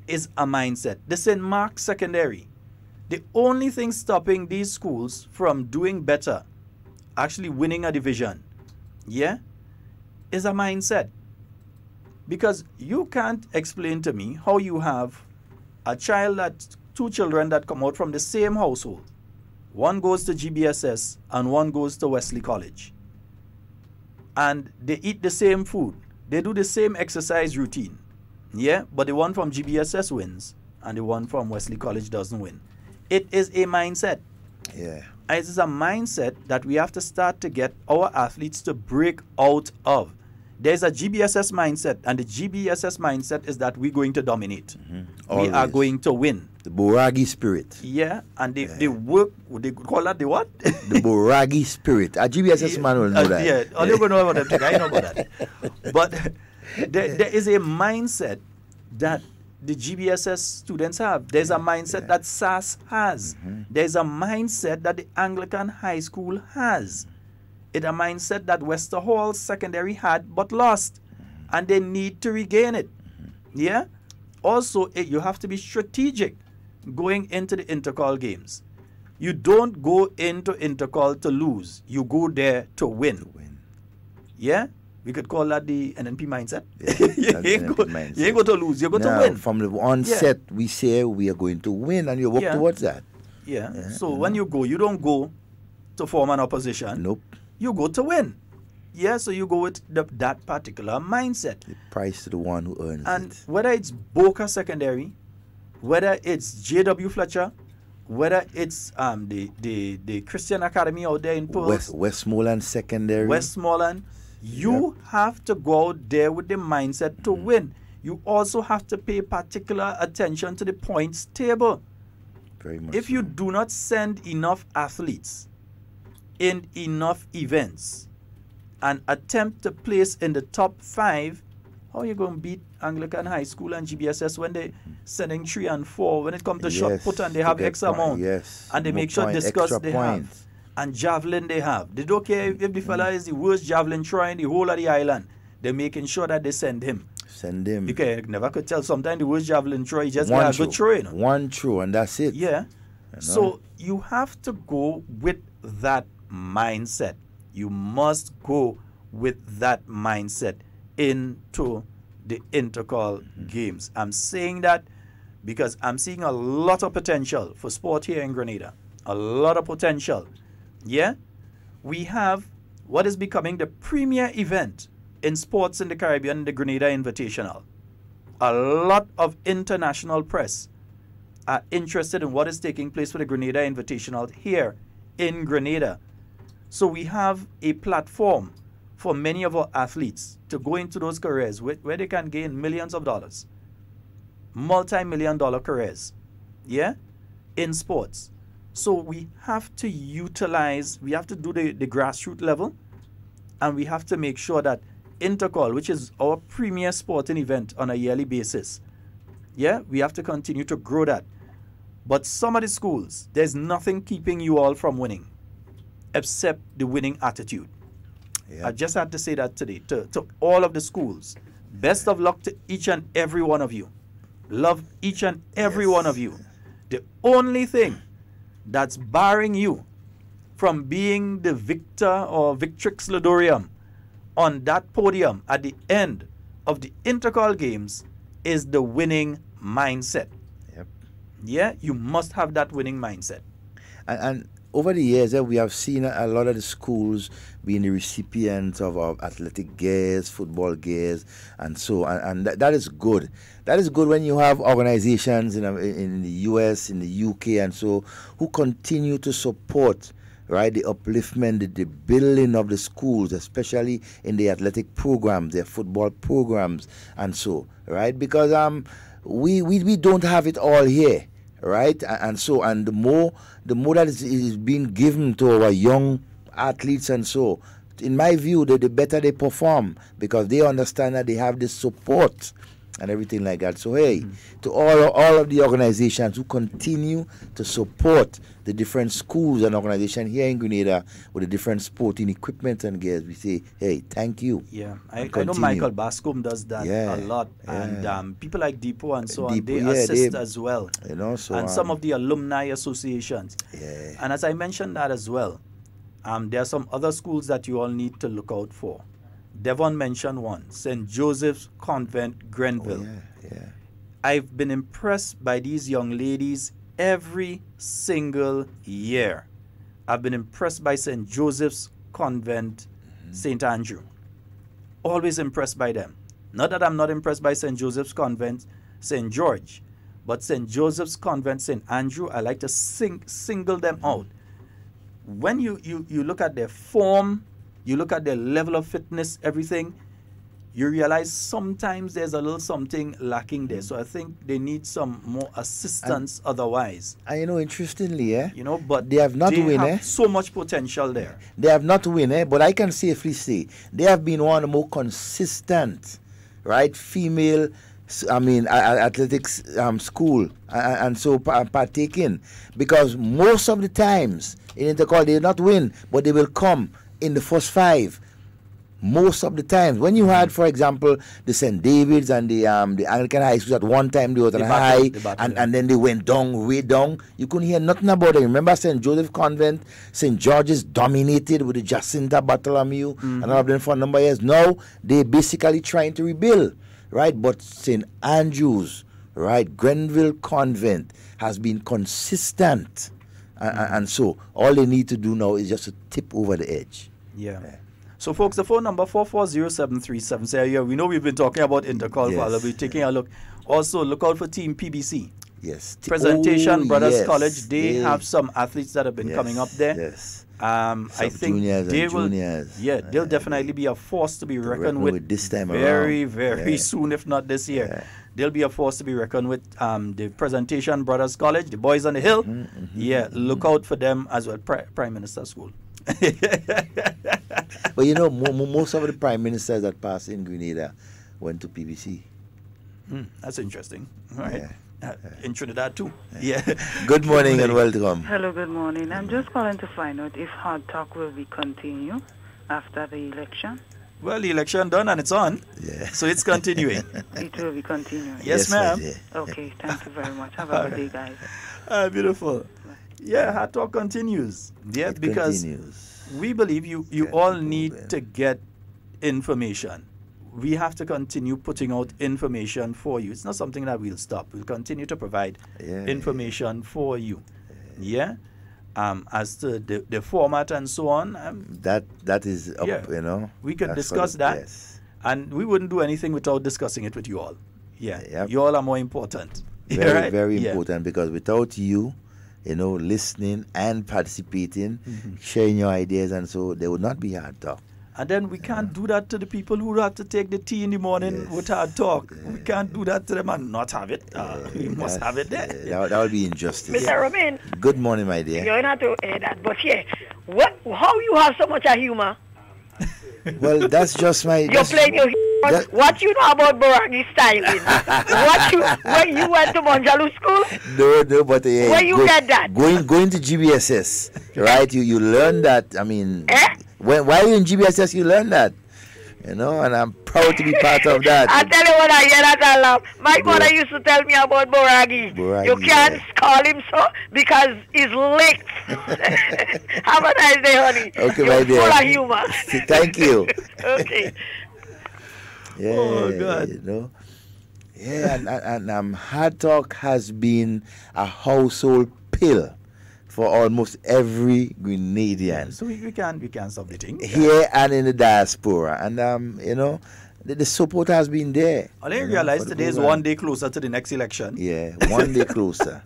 [SPEAKER 1] is a mindset. The St. Mark's Secondary, the only thing stopping these schools from doing better, actually winning a division, is a mindset. Because you can't explain to me how you have a child two children that come out from the same household. One goes to GBSS and one goes to Wesley College. And they eat the same food. They do the same exercise routine. But the one from GBSS wins and the one from Wesley College doesn't win. It is a mindset.
[SPEAKER 4] Yeah.
[SPEAKER 1] It is a mindset that we have to start to get our athletes to break out of. There's a GBSS mindset, and the GBSS mindset is that we're going to dominate. We are going to win.
[SPEAKER 4] The Boragi spirit.
[SPEAKER 1] Yeah, and they work, they call that the what?
[SPEAKER 4] The Boragi spirit. A GBSS man will know that.
[SPEAKER 1] Yeah, all you going to know about that. I know about that. But there is a mindset that the GBSS students have. There's a mindset that SAS has. There's a mindset that the Anglican High School has. It's a mindset that Wester Hall Secondary had but lost, and they need to regain it. Also, you have to be strategic going into the intercall games. You don't go into intercall to lose. You go there to win. We could call that the NNP mindset. You ain't go to lose, you go to win.
[SPEAKER 4] From the onset, we say we are going to win, and you work towards that.
[SPEAKER 1] So when you go, you don't go to form an opposition.
[SPEAKER 4] Nope.
[SPEAKER 1] You go to win. So you go with that particular mindset.
[SPEAKER 4] The price to the one who earns
[SPEAKER 1] and
[SPEAKER 4] it.
[SPEAKER 1] Whether it's Boca Secondary, whether it's J.W. Fletcher, whether it's the Christian Academy out there in Pearls,
[SPEAKER 4] Westmoreland Secondary,
[SPEAKER 1] Westmoreland, you have to go out there with the mindset to win. You also have to pay particular attention to the points table.
[SPEAKER 4] Very much.
[SPEAKER 1] If you do not send enough athletes in enough events and attempt to place in the top 5, how are you going to beat Anglican High School and GBSS when they sending 3 and 4? When it comes to shot put and they have X amount, and they make sure discuss they have, and javelin they have. They don't care if the fella is the worst javelin thrower in the whole of the island. They're making sure that they send him. Because you never could tell. Sometimes the worst javelin thrower, he just got a good throw.
[SPEAKER 4] One throw and that's it.
[SPEAKER 1] So you have to go with that mindset. You must go with that mindset into the intercall games. I'm saying that because I'm seeing a lot of potential for sport here in Grenada. A lot of potential. We have what is becoming the premier event in sports in the Caribbean, the Grenada Invitational. A lot of international press are interested in what is taking place with the Grenada Invitational here in Grenada. So we have a platform for many of our athletes to go into those careers where they can gain millions of dollars, multi-million-dollar careers, in sports. So we have to utilize, we have to do the grassroots level, and we have to make sure that Intercall, which is our premier sporting event on a yearly basis, we have to continue to grow that. But some of the schools, there's nothing keeping you all from winning except the winning attitude. I just had to say that today to all of the schools. Best of luck to each and every one of you. Love each and every one of you. The only thing that's barring you from being the victor or victrix ludorium on that podium at the end of the Intercall games is the winning mindset. You must have that winning mindset.
[SPEAKER 4] And over the years, we have seen a lot of the schools being the recipients of athletic gears, football gears, and so on. And that is good. That is good when you have organizations in the US, in the UK, and so, who continue to support right? The upliftment, the building of the schools, especially in the athletic programs, their football programs, and so, right? Because we don't have it all here, right? And so, and the more that is being given to our young athletes, and so, in my view, the better they perform, because they understand that they have the support and everything like that. So hey, to all of the organizations who continue to support the different schools and organizations here in Grenada with the different sporting equipment and gears, we say, hey, thank you.
[SPEAKER 1] Yeah, I know Michael Bascom does that a lot, and people like Depot and so on, they assist as well.
[SPEAKER 4] You know, so
[SPEAKER 1] and some of the alumni associations.
[SPEAKER 4] Yeah.
[SPEAKER 1] And as I mentioned that as well, there are some other schools that you all need to look out for. Devon mentioned one, St. Joseph's Convent, Grenville.
[SPEAKER 4] Oh, yeah.
[SPEAKER 1] I've been impressed by these young ladies every single year. I've been impressed by St. Joseph's Convent, St. Andrew. Always impressed by them. Not that I'm not impressed by St. Joseph's Convent, St. George, but St. Joseph's Convent, St. Andrew, I like to single them out. When you look at their form, you look at their level of fitness, everything, you realize sometimes there's a little something lacking there. So I think they need some more assistance otherwise.
[SPEAKER 4] And you know, interestingly,
[SPEAKER 1] but
[SPEAKER 4] they have not won,
[SPEAKER 1] so much potential there.
[SPEAKER 4] They have not won, but I can safely say they have been one of the more consistent, right, female, athletics school, and so partaking, because most of the times in intercall they not win, but they will come in the first 5. Most of the times, when you had, for example, the St. David's and the Anglican high schools at one time, they were high, and then they went down, way down. You couldn't hear nothing about it. Remember St. Joseph Convent, St. George's dominated with the Jacinta Bartholomew and all of them for a number of years. Now, they're basically trying to rebuild, right? But St. Andrew's, right, Grenville Convent has been consistent. And so, all they need to do now is just to tip over the edge.
[SPEAKER 1] Yeah. So, folks, the phone number 440-737. So, yeah, we know we've been talking about Intercall for a little bit. Taking a look. Also, look out for Team PBC.
[SPEAKER 4] Yes.
[SPEAKER 1] Presentation Brothers College. They have some athletes that have been coming up there.
[SPEAKER 4] Yes.
[SPEAKER 1] I think they will. Yeah, they'll definitely be a force to be reckoned with
[SPEAKER 4] this time
[SPEAKER 1] very, very soon, if not this year.
[SPEAKER 4] Yeah.
[SPEAKER 1] They'll be a force to be reckoned with. The Presentation Brothers College, the boys on the hill. Yeah, look out for them as well. Prime Minister School.
[SPEAKER 4] But you know, most of the prime ministers that passed in Grenada went to PBC.
[SPEAKER 1] That's interesting. All right. In Trinidad too. Yeah.
[SPEAKER 4] Good morning and welcome.
[SPEAKER 9] Hello, good morning. I'm just calling to find out if Hard Talk will be continued after the election.
[SPEAKER 1] Well, the election done and it's on.
[SPEAKER 4] Yeah.
[SPEAKER 1] So it's continuing.
[SPEAKER 9] It will be continuing.
[SPEAKER 1] Yes, ma'am.
[SPEAKER 9] Okay, thank you very much. Have a good day, guys.
[SPEAKER 1] Beautiful. Yeah, Hard Talk continues. Yeah, because we believe you all need to get information. We have to continue putting out information for you. It's not something that we'll stop. We'll continue to provide information for you. Yeah. As to the format and so on.
[SPEAKER 4] That is up, you know.
[SPEAKER 1] We could discuss that.
[SPEAKER 4] Yes.
[SPEAKER 1] And we wouldn't do anything without discussing it with you all. Yeah.
[SPEAKER 4] Yep.
[SPEAKER 1] You all are more important.
[SPEAKER 4] Very,
[SPEAKER 1] right?
[SPEAKER 4] very important, because without you, you know, listening and participating, sharing your ideas, and so there would not be Hard Talk.
[SPEAKER 1] And then we can't do that to the people who have to take the tea in the morning with Hard Talk. We can't do that to them and not have it. We must have it there.
[SPEAKER 4] That would be injustice.
[SPEAKER 3] Mr. Romain.
[SPEAKER 4] Good morning, my dear.
[SPEAKER 3] You're not to add that, but yeah, how you have so much of humor?
[SPEAKER 4] Well, that's just my...
[SPEAKER 3] You're playing your humor. What you know about Boragi styling? When you went to Monjalu school?
[SPEAKER 4] No, but...
[SPEAKER 3] Where you get that?
[SPEAKER 4] Going to GBSS, right? You learn that, I mean... While you're in GBSS, you learn that. You know, and I'm proud to be part of that.
[SPEAKER 3] I tell you what I hear that I love. My mother used to tell me about Boragi. You can't call him so because he's licked. Have a nice day, honey.
[SPEAKER 4] Okay,
[SPEAKER 3] you're
[SPEAKER 4] my dear.
[SPEAKER 3] Full of humor.
[SPEAKER 4] Thank you.
[SPEAKER 3] Okay.
[SPEAKER 4] Yeah,
[SPEAKER 1] oh, God.
[SPEAKER 4] You know. Yeah, and Hard Talk has been a household pill for almost every Grenadian.
[SPEAKER 1] So we can't stop the thing.
[SPEAKER 4] Here and in the diaspora. And, you know, the support has been there.
[SPEAKER 1] I didn't realize today is one day closer to the next election.
[SPEAKER 4] Yeah, one day closer.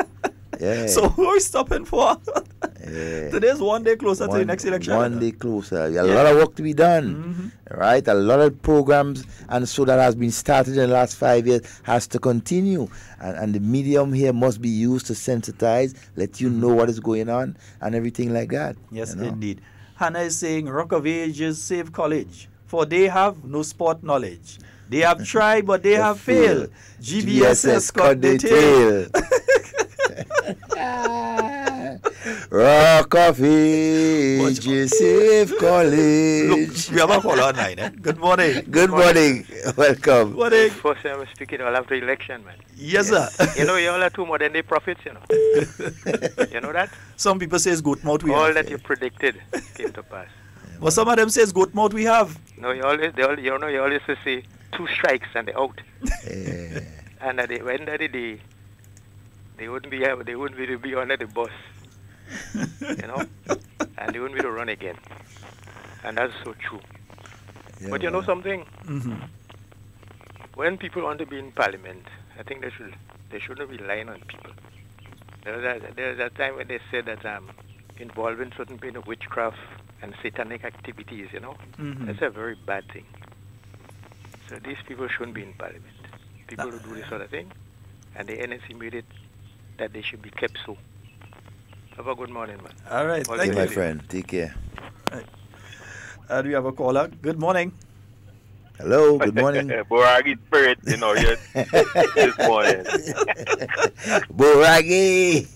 [SPEAKER 4] Yeah.
[SPEAKER 1] So who are we stopping for?
[SPEAKER 4] Yeah.
[SPEAKER 1] Today's one day closer to the next election.
[SPEAKER 4] One day closer. A lot of work to be done, right? A lot of programs, and so that has been started in the last 5 years has to continue. And the medium here must be used to sensitize, let you know what is going on, and everything like that.
[SPEAKER 1] Yes,
[SPEAKER 4] you know?
[SPEAKER 1] indeed. Hannah is saying, Rock of Ages save college, for they have no sport knowledge. They have tried, but they have failed. GBSS cut the tail.
[SPEAKER 4] Rock of Ages save college.
[SPEAKER 1] Look, we have a call online. Eh? Good morning.
[SPEAKER 4] Good morning. Welcome.
[SPEAKER 1] Morning.
[SPEAKER 10] First time I'm speaking all after election, man.
[SPEAKER 1] Yes, sir.
[SPEAKER 10] You know, you all are two modern day prophets, you know. You know that?
[SPEAKER 1] Some people say it's goat mouth we
[SPEAKER 10] all
[SPEAKER 1] have.
[SPEAKER 10] that you predicted came to pass.
[SPEAKER 1] But some of them say it's goat mouth we have.
[SPEAKER 10] No, you always say 2 strikes and they're out. And at the end of the day, they wouldn't be able to be under the bus, you know, and they wouldn't be able to run again. And that's so true.
[SPEAKER 4] Yeah,
[SPEAKER 10] but you know something?
[SPEAKER 1] Mm-hmm.
[SPEAKER 10] When people want to be in parliament, I think they shouldn't be relying on people. There's a time when they said that involving certain kind of witchcraft and satanic activities, you know, that's a very bad thing. So these people shouldn't be in parliament. People who do this sort of thing, and the NSC made it that they should be kept so. Have a good morning, man.
[SPEAKER 1] All right,
[SPEAKER 4] Thank you, my friend. Take care.
[SPEAKER 1] Do we have a caller? Good morning.
[SPEAKER 4] Hello, good morning.
[SPEAKER 11] Boragi spirit, you know, yes. This morning.
[SPEAKER 4] Boragi.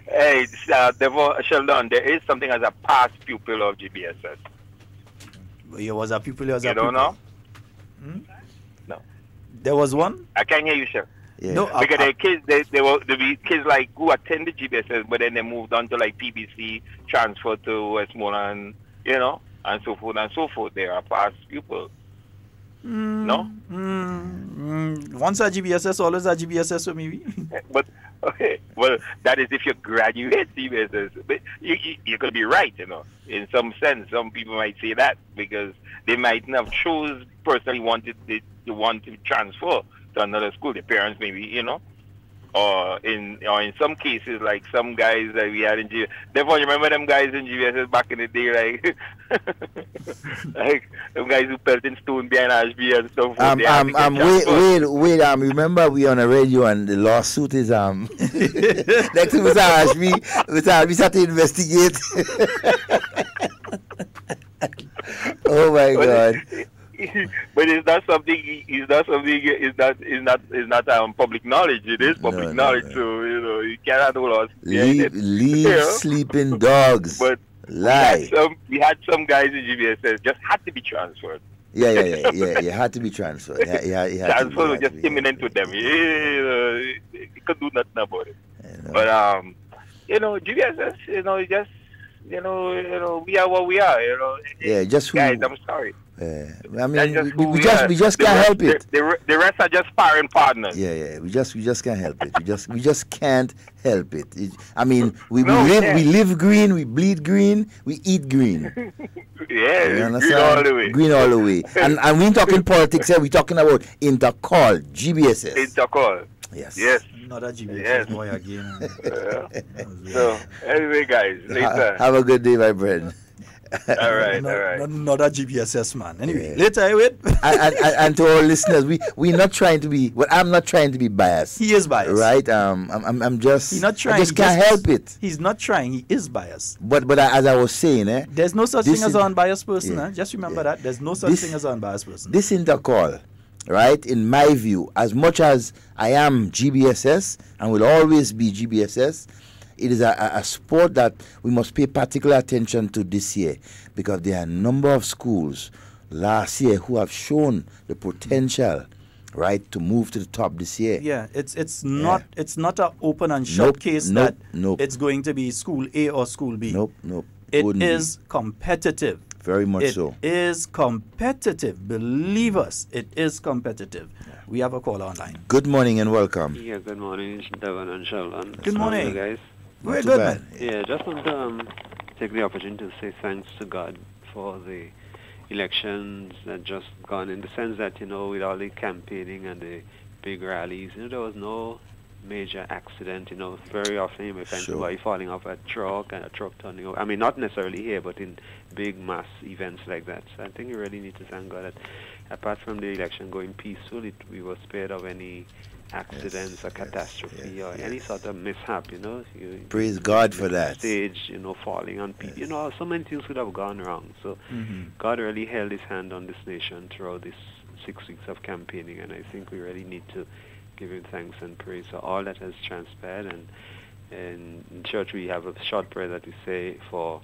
[SPEAKER 11] Hey, Sheldon, there is something as a past pupil of GBSS.
[SPEAKER 1] You was a pupil,
[SPEAKER 11] you don't know? No.
[SPEAKER 1] There was one?
[SPEAKER 11] I can't hear you, sir.
[SPEAKER 4] Yeah.
[SPEAKER 11] No, because the kids, there be kids like who attended GBSS, but then they moved on to like PBC, transferred to Westmoreland, you know, and so forth and so forth. They are past pupils. No?
[SPEAKER 1] Once a GBSS, always a GBSS for me.
[SPEAKER 11] But, okay, well, that is if you graduate GBSS. But you could be right, you know, in some sense. Some people might say that because they might not have chose personally wanted to want to transfer to another school. The parents maybe, you know, or in some cases like some guys that we had in GBSS. Therefore, you remember them guys in GBSS back in the day, like like them guys who pelting stone behind Ashby and stuff.
[SPEAKER 4] Wait, remember we on the radio and the lawsuit is next to Mr. Ashby, Mr. Ashby started to investigate. Oh my God.
[SPEAKER 11] But it's not something. It's not public knowledge. It is public knowledge.
[SPEAKER 4] No.
[SPEAKER 11] So you know you cannot hold us.
[SPEAKER 4] Leave sleeping dogs.
[SPEAKER 11] But
[SPEAKER 4] lie.
[SPEAKER 11] We had some guys in GBSS just had to be transferred.
[SPEAKER 4] Yeah. You had to be transferred.
[SPEAKER 11] Transfer was just imminent to them. You could do nothing about it. But you know, GBSS, you know, just you know, we are what we are. You know.
[SPEAKER 4] Yeah, just
[SPEAKER 11] guys. I'm sorry.
[SPEAKER 4] I mean, we just can't help it.
[SPEAKER 11] The rest are just sparring partners.
[SPEAKER 4] Yeah. We just can't help it. We just can't help it. I mean, we live green, we bleed green, we eat green.
[SPEAKER 11] Yeah, green all the way.
[SPEAKER 4] Green all the way. And we ain't talking politics here. We talking about intercall, GBSS.
[SPEAKER 11] Intercall.
[SPEAKER 4] Yes.
[SPEAKER 1] Not a GBSS boy again.
[SPEAKER 11] So anyway, guys, later.
[SPEAKER 4] Have a good day, my friend.
[SPEAKER 11] All right.
[SPEAKER 1] Not a GBSS man. Anyway, later I wait.
[SPEAKER 4] and to our listeners, we're not trying to be. Well, I'm not trying to be biased.
[SPEAKER 1] He is biased,
[SPEAKER 4] right? I'm just.
[SPEAKER 1] He's not trying.
[SPEAKER 4] I just can't help it.
[SPEAKER 1] He's not trying. He is biased.
[SPEAKER 4] But as I was saying,
[SPEAKER 1] there's no such thing as an unbiased person. Just remember that there's no such thing as an unbiased person.
[SPEAKER 4] This intercall, right? In my view, as much as I am GBSS and will always be GBSS. It is a sport that we must pay particular attention to this year because there are a number of schools last year who have shown the potential, right, to move to the top this year.
[SPEAKER 1] Yeah, it's not an open and shut case that it's going to be school A or school B.
[SPEAKER 4] Nope.
[SPEAKER 1] It is competitive.
[SPEAKER 4] Very much so.
[SPEAKER 1] It is competitive. Believe us, it is competitive. Yeah. We have a caller online.
[SPEAKER 4] Good morning and welcome.
[SPEAKER 12] Yeah, good morning, Devon and Sheldon.
[SPEAKER 1] Good morning,
[SPEAKER 12] guys.
[SPEAKER 1] Very good, man.
[SPEAKER 12] Yeah, just want to take the opportunity to say thanks to God for the elections that just gone, in the sense that, you know, with all the campaigning and the big rallies, you know, there was no major accident. You know, very often you may find
[SPEAKER 4] Sure.
[SPEAKER 12] somebody falling off a truck and a truck turning over. I mean, not necessarily here, but in big mass events like that. So I think we really need to thank God that apart from the election going peaceful, we were spared of any accidents or catastrophe or any sort of mishap, you know.
[SPEAKER 4] Praise God for that.
[SPEAKER 12] Stage, you know, falling on people. You know, so many things could have gone wrong. So God really held his hand on this nation throughout this 6 weeks of campaigning, and I think we really need to give him thanks and praise for all that has transpired. And in church we have a short prayer that we say, for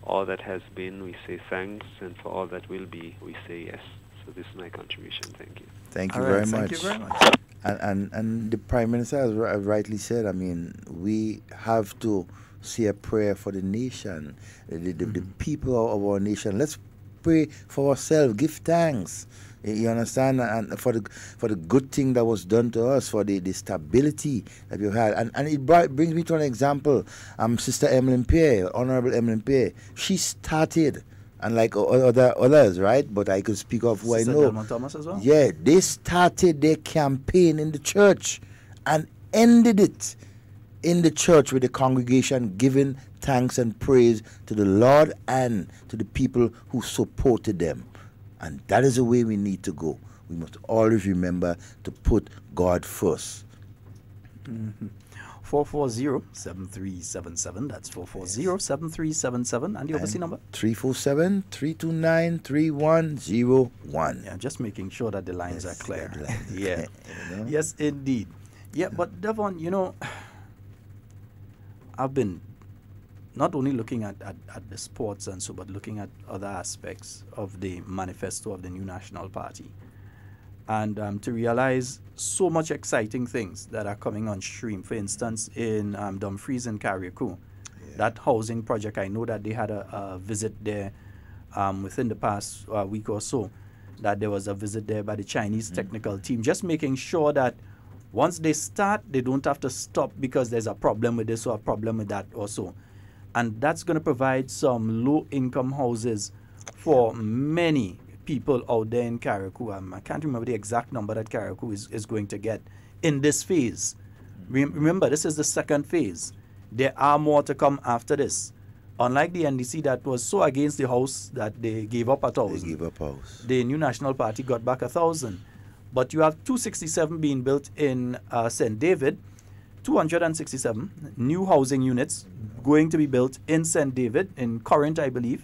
[SPEAKER 12] all that has been, we say thanks, and for all that will be, we say yes. So this is my contribution. Thank you.
[SPEAKER 4] Thank you
[SPEAKER 1] All
[SPEAKER 4] very
[SPEAKER 1] right,
[SPEAKER 4] much.
[SPEAKER 1] thank you very much.
[SPEAKER 4] And the Prime Minister has rightly said, I mean, we have to say a prayer for the nation, the people of our nation. Let's pray for ourselves, give thanks. You understand? And for the good thing that was done to us, for the stability that we had. And it brings me to an example. Sister Emmeline Pierre, Honorable Emmeline Pierre, she started, unlike others, right? But I could speak of who
[SPEAKER 1] Sister
[SPEAKER 4] I know.
[SPEAKER 1] Delmon Thomas as well?
[SPEAKER 4] Yeah, they started their campaign in the church and ended it in the church with the congregation giving thanks and praise to the Lord and to the people who supported them. And that is the way we need to go. We must always remember to put God first.
[SPEAKER 1] 440-7377. That's 440-7377. And the overseas number?
[SPEAKER 4] 347-329-3101.
[SPEAKER 1] Yeah, just making sure that the lines are clear.
[SPEAKER 4] Yeah. You know?
[SPEAKER 1] Yes, indeed. Yeah, but Devon, you know, I've been not only looking at the sports and so, but looking at other aspects of the manifesto of the new National Party. And to realize so much exciting things that are coming on stream. For instance, in Dumfries and Carriacou, that housing project, I know that they had a visit there within the past week or so, that there was a visit there by the Chinese technical team, just making sure that once they start, they don't have to stop because there's a problem with this or a problem with that or so. And that's going to provide some low-income houses for many people out there in Carriacou. I can't remember the exact number that Carriacou is going to get in this phase. Remember, this is the second phase. There are more to come after this. Unlike the NDC that was so against the house that they gave up 1,000.
[SPEAKER 4] They gave up house.
[SPEAKER 1] The New National Party got back 1,000. But you have 267 being built in St. David, 267 new housing units going to be built in St. David, in Corinth, I believe,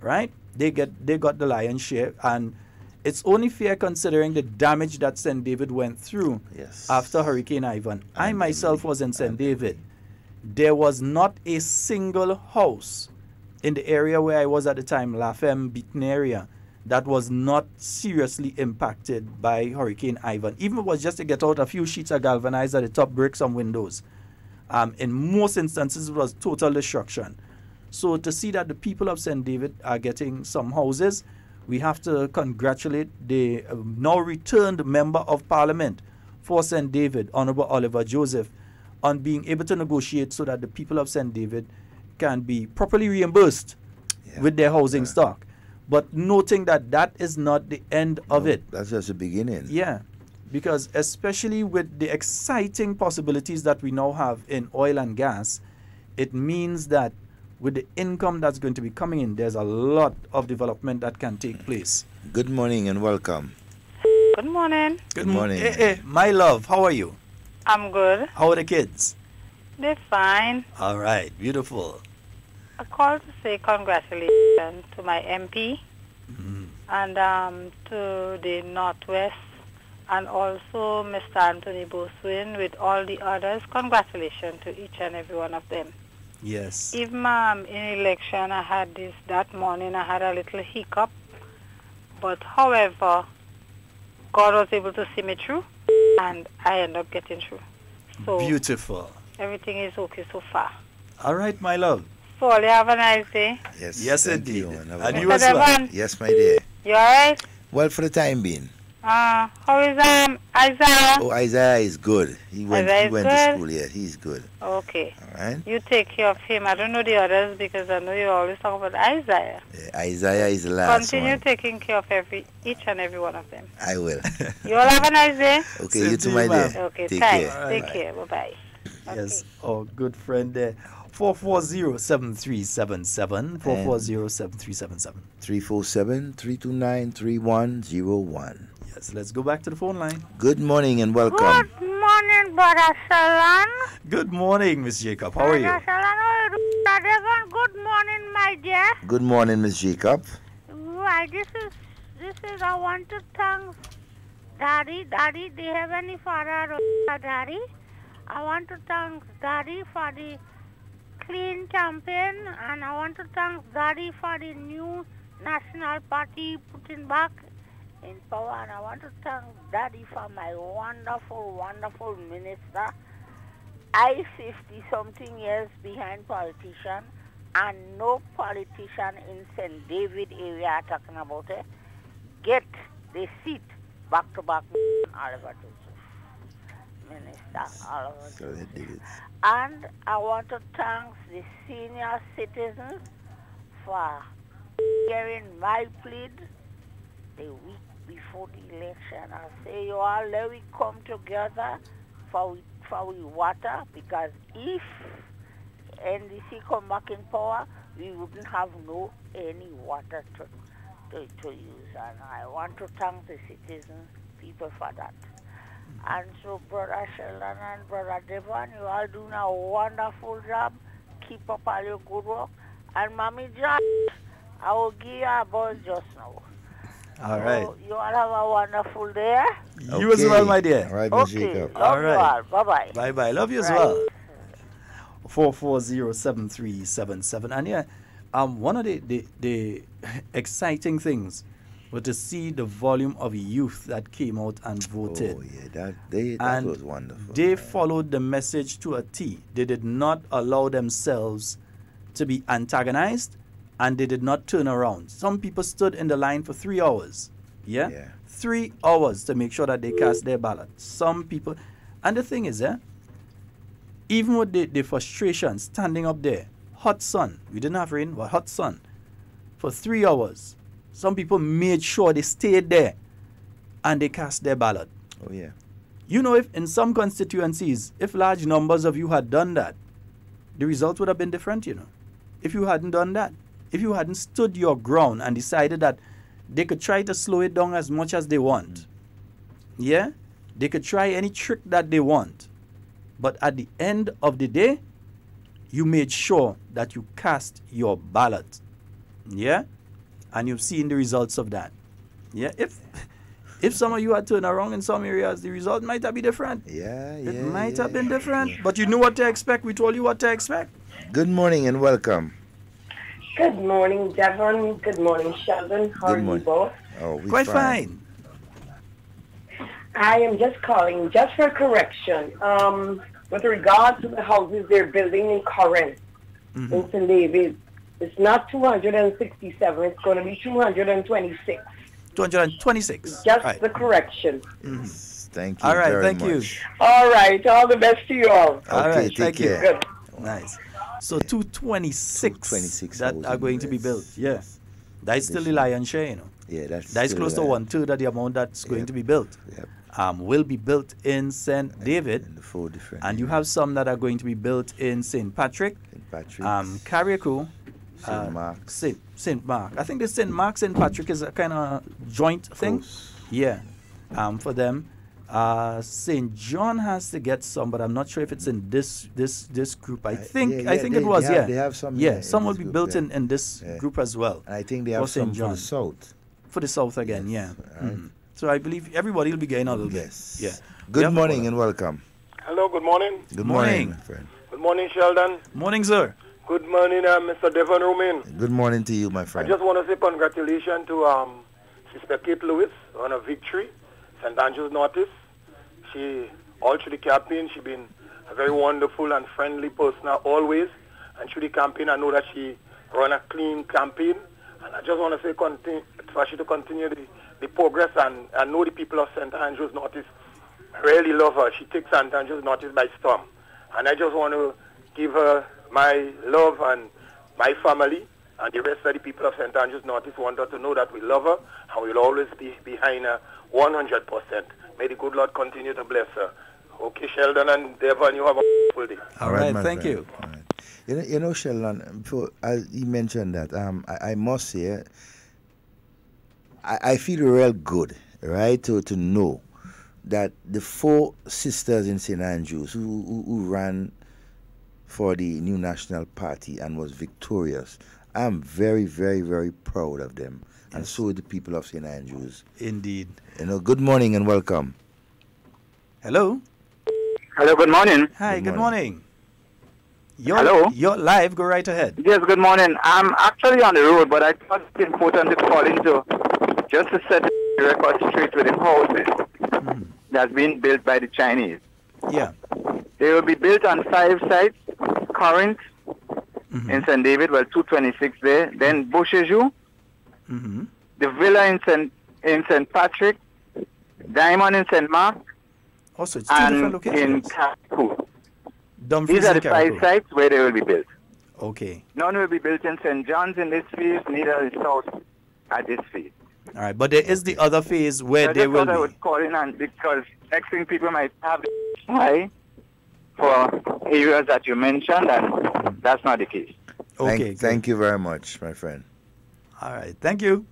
[SPEAKER 1] right? They got the lion's share, and it's only fair considering the damage that St. David went through after Hurricane Ivan. I myself was in St. David. There was not a single house in the area where I was at the time, La Femme Beaton area, that was not seriously impacted by Hurricane Ivan. Even if it was just to get out a few sheets of galvanized at the top, break some windows. In most instances, it was total destruction. So to see that the people of St. David are getting some houses, we have to congratulate the now returned Member of Parliament for St. David, Honorable Oliver Joseph, on being able to negotiate so that the people of St. David can be properly reimbursed with their housing stock. But noting that that is not the end of it.
[SPEAKER 4] That's just the beginning.
[SPEAKER 1] Yeah, because especially with the exciting possibilities that we now have in oil and gas, it means that with the income that's going to be coming in, there's a lot of development that can take place.
[SPEAKER 4] Good morning and welcome.
[SPEAKER 3] Good morning.
[SPEAKER 1] Good morning. Hey, my love, how are you?
[SPEAKER 3] I'm good.
[SPEAKER 1] How are the kids?
[SPEAKER 3] They're fine.
[SPEAKER 1] All right, beautiful.
[SPEAKER 3] I called to say congratulations to my MP and to the Northwest and also Mr. Anthony Boswin with all the others. Congratulations to each and every one of them.
[SPEAKER 1] Yes.
[SPEAKER 3] Even in election, that morning I had a little hiccup. But however, God was able to see me through and I ended up getting through. So
[SPEAKER 1] beautiful.
[SPEAKER 3] Everything is okay so far.
[SPEAKER 1] All right, my love.
[SPEAKER 3] So you have a nice day.
[SPEAKER 4] Yes,
[SPEAKER 1] yes,
[SPEAKER 4] thank
[SPEAKER 1] indeed.
[SPEAKER 4] you.
[SPEAKER 1] And you as well.
[SPEAKER 4] Yes, my dear.
[SPEAKER 3] You all right?
[SPEAKER 4] Well, for the time being.
[SPEAKER 9] How is Isaiah?
[SPEAKER 4] Oh, Isaiah is good. He went
[SPEAKER 9] Isaiah
[SPEAKER 4] to
[SPEAKER 9] good?
[SPEAKER 4] school, yeah. He's good.
[SPEAKER 9] Okay.
[SPEAKER 4] All right.
[SPEAKER 9] You take care of him. I don't know the others because I know you always talk about Isaiah.
[SPEAKER 4] Yeah, Isaiah is the last
[SPEAKER 9] Continue
[SPEAKER 4] one.
[SPEAKER 9] taking care of each and every one of them.
[SPEAKER 4] I will.
[SPEAKER 9] You all have a nice day.
[SPEAKER 4] Okay,
[SPEAKER 1] Same
[SPEAKER 4] you
[SPEAKER 1] to
[SPEAKER 4] too,
[SPEAKER 1] you,
[SPEAKER 4] my
[SPEAKER 1] ma'am.
[SPEAKER 4] dear.
[SPEAKER 9] Okay,
[SPEAKER 4] Take
[SPEAKER 9] thanks.
[SPEAKER 4] care.
[SPEAKER 9] Take care. Bye-bye.
[SPEAKER 1] Yes, our good friend there. 440-7377. 440-7377.
[SPEAKER 4] 347-329-3101.
[SPEAKER 1] Yes, let's go back to the phone line.
[SPEAKER 4] Good morning and welcome.
[SPEAKER 13] Good morning, Brother Sheldon.
[SPEAKER 1] Good morning, Miss Jacob. How are you?
[SPEAKER 13] Brother Sheldon, how are you doing, Brother Devon? Good morning, my dear.
[SPEAKER 4] Good morning, Miss Jacob.
[SPEAKER 13] Right, this is, I want to thank Daddy. Daddy, do you have any father, Daddy? I want to thank Daddy for the clean campaign, and I want to thank Daddy for the new national party putting back in power, and I want to thank Daddy for my wonderful, wonderful minister. I 50-something years behind politician, and no politician in St. David area talking about it. Get the seat back to back, Oliver Minister Oliver. And I want to thank the senior citizens for hearing my plea the week before the election. I say, you all, let we come together for water, because if NDC come back in power, we wouldn't have any water to use. And I want to thank the citizens, people for that. And so, Brother Sheldon and Brother Devon, you all doing a wonderful job. Keep up all your good work. And Mommy John, I will give you a buzz just now.
[SPEAKER 1] All right.
[SPEAKER 13] You all have a wonderful day.
[SPEAKER 1] You as well, my dear.
[SPEAKER 4] All right,
[SPEAKER 13] Okay.
[SPEAKER 4] Jacob.
[SPEAKER 13] Love you all. Bye-bye.
[SPEAKER 1] Bye-bye. Love you as
[SPEAKER 13] Right.
[SPEAKER 1] well. 440-7377. And yeah, one of the exciting things was to see the volume of youth that came out and voted.
[SPEAKER 4] Oh, yeah, that
[SPEAKER 1] And
[SPEAKER 4] was wonderful.
[SPEAKER 1] they followed the message to a T. They did not allow themselves to be antagonized, and they did not turn around. Some people stood in the line for 3 hours. Yeah? 3 hours to make sure that they cast their ballot. Some people, and the thing is, even with the frustration standing up there, hot sun, we didn't have rain, but hot sun, for 3 hours, some people made sure they stayed there and they cast their ballot.
[SPEAKER 4] Oh, yeah.
[SPEAKER 1] You know, if in some constituencies, if large numbers of you had done that, the result would have been different, you know. If you hadn't done that, if you hadn't stood your ground and decided that they could try to slow it down as much as they want, yeah, they could try any trick that they want, but at the end of the day, you made sure that you cast your ballot, yeah, and you've seen the results of that, yeah. If some of you had turned around in some areas, the result might have been different. It might have been different, but you knew what to expect. We told you what to expect.
[SPEAKER 4] Good morning and welcome.
[SPEAKER 14] Good morning, Devon. Good morning, Sheldon. How are you both?
[SPEAKER 4] Oh, we
[SPEAKER 1] Quite fine.
[SPEAKER 14] I am just calling just for correction. With regard to the houses they're building in Corinth, in St. David, it's not 267. It's going to be 226.
[SPEAKER 1] 226.
[SPEAKER 14] Just
[SPEAKER 1] right.
[SPEAKER 14] the correction.
[SPEAKER 4] Thank you.
[SPEAKER 1] All right,
[SPEAKER 4] very
[SPEAKER 1] thank
[SPEAKER 4] much.
[SPEAKER 1] you.
[SPEAKER 14] All right, all the best to you all.
[SPEAKER 1] All right,
[SPEAKER 4] take
[SPEAKER 1] thank
[SPEAKER 4] care.
[SPEAKER 1] you.
[SPEAKER 14] Good.
[SPEAKER 1] Nice. So 226 that are going to be built. Yeah. That's still the lion's share, you know.
[SPEAKER 4] Yeah, that's
[SPEAKER 1] close
[SPEAKER 4] still
[SPEAKER 1] to
[SPEAKER 4] that.
[SPEAKER 1] 1/3 of the amount that's going to be built. Will be built in St. David. And you have some that are going to be built in St. Patrick. Carriacou.
[SPEAKER 4] St. Mark.
[SPEAKER 1] St. Mark. I think the St. Mark, St. Patrick is a kind of joint thing. Yeah. For them. St. John has to get some, but I'm not sure if it's in this group. I think it was.
[SPEAKER 4] They have some.
[SPEAKER 1] Yeah, some
[SPEAKER 4] in
[SPEAKER 1] will
[SPEAKER 4] this
[SPEAKER 1] be
[SPEAKER 4] group,
[SPEAKER 1] built
[SPEAKER 4] yeah.
[SPEAKER 1] in this group as well.
[SPEAKER 4] And I think they
[SPEAKER 1] For
[SPEAKER 4] have
[SPEAKER 1] St.
[SPEAKER 4] some for
[SPEAKER 1] John.
[SPEAKER 4] the south.
[SPEAKER 1] For the south again, yeah.
[SPEAKER 4] Right.
[SPEAKER 1] So I believe everybody will be getting a little bit. Yeah.
[SPEAKER 4] Good morning and welcome.
[SPEAKER 15] Hello, good morning.
[SPEAKER 4] Good morning, my friend.
[SPEAKER 15] Good morning, Sheldon.
[SPEAKER 1] Morning, sir.
[SPEAKER 15] Good morning, Mr. Devon Romain.
[SPEAKER 4] Good morning to you, my
[SPEAKER 15] I
[SPEAKER 4] friend.
[SPEAKER 15] just want to say congratulations to Sister Kate Lewis on her victory, St. Andrew's Northeast. She, all through the campaign, she's been a very wonderful and friendly person always. And through the campaign, I know that she run a clean campaign. And I just want to say for she to continue the the progress and I know the people of St. Andrews Northeast really love her. She takes St. Andrews Northeast by storm. And I just want to give her my love and my family and the rest of the people of St. Andrews Northeast want her to know that we love her and we'll always be behind her 100%. May the good Lord continue to bless her. Okay, Sheldon and Devon, you have a wonderful day.
[SPEAKER 1] All right, thank you.
[SPEAKER 4] All right. You know, Sheldon, before you mentioned that, I must say, I feel real good, right, to know that the 4 sisters in St. Andrews who ran for the new National Party and was victorious, I'm very, very, very proud of them. Yes. And so are the people of St. Andrews.
[SPEAKER 1] Indeed.
[SPEAKER 4] You know, good morning and welcome.
[SPEAKER 1] Hello.
[SPEAKER 16] Hello, good morning.
[SPEAKER 1] Hi, good morning.
[SPEAKER 16] Hello?
[SPEAKER 1] You're live, go right ahead.
[SPEAKER 16] Yes, good morning. I'm actually on the road, but I thought it's important to call into just to set the record straight with the houses that's been built by the Chinese.
[SPEAKER 1] Yeah.
[SPEAKER 16] They will be built on 5 sites, Corinth in St. David, 226 there, then Beauchejou, the Villa in St. Patrick, Diamond in St. Mark,
[SPEAKER 1] also, it's 2 different locations.
[SPEAKER 16] In Carrefour.
[SPEAKER 1] Dumfries
[SPEAKER 16] These are the
[SPEAKER 1] Carrefour.
[SPEAKER 16] 5 sites where they will be built.
[SPEAKER 1] Okay.
[SPEAKER 16] None will be built in St. John's in this phase, neither in South at this phase.
[SPEAKER 1] All right, but there is the other phase where they will
[SPEAKER 16] I
[SPEAKER 1] be.
[SPEAKER 16] was calling on because next thing people might have the high for areas that you mentioned, and that's not the case.
[SPEAKER 1] Okay.
[SPEAKER 4] Thank you very much, my friend.
[SPEAKER 1] All right, thank you.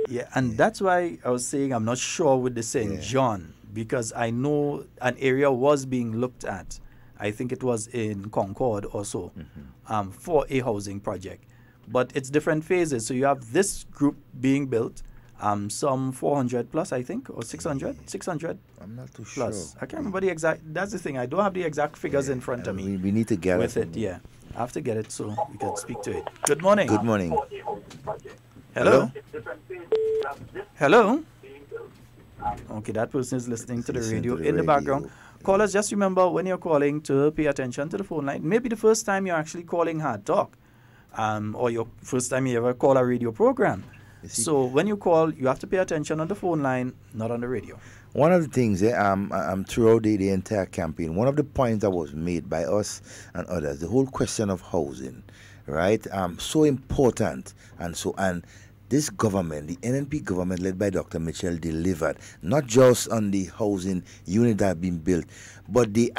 [SPEAKER 1] Yeah, and that's why I was saying I'm not sure with the St. John, because I know an area was being looked at. I think it was in Concord also, for a housing project. But it's different phases. So you have this group being built, some 400 plus, I think, or 600? 600
[SPEAKER 4] I'm not too
[SPEAKER 1] plus.
[SPEAKER 4] sure.
[SPEAKER 1] I can't remember the exact, that's the thing. I don't have the exact figures in front of me.
[SPEAKER 4] We need to get
[SPEAKER 1] with it. Yeah. I have to get it so we can speak to it. Good morning.
[SPEAKER 4] Good morning.
[SPEAKER 1] Hello? Hello? Okay, that person is listening to the radio in the background. Callers, just remember when you're calling to pay attention to the phone line. Maybe the first time you're actually calling Hard Talk, or your first time you ever call a radio program. So when you call, you have to pay attention on the phone line, not on the radio.
[SPEAKER 4] One of the things throughout the entire campaign, one of the points that was made by us and others, the whole question of housing, right? So important, and this government, the NNP government led by Dr. Mitchell, delivered not just on the housing unit that have been built, but the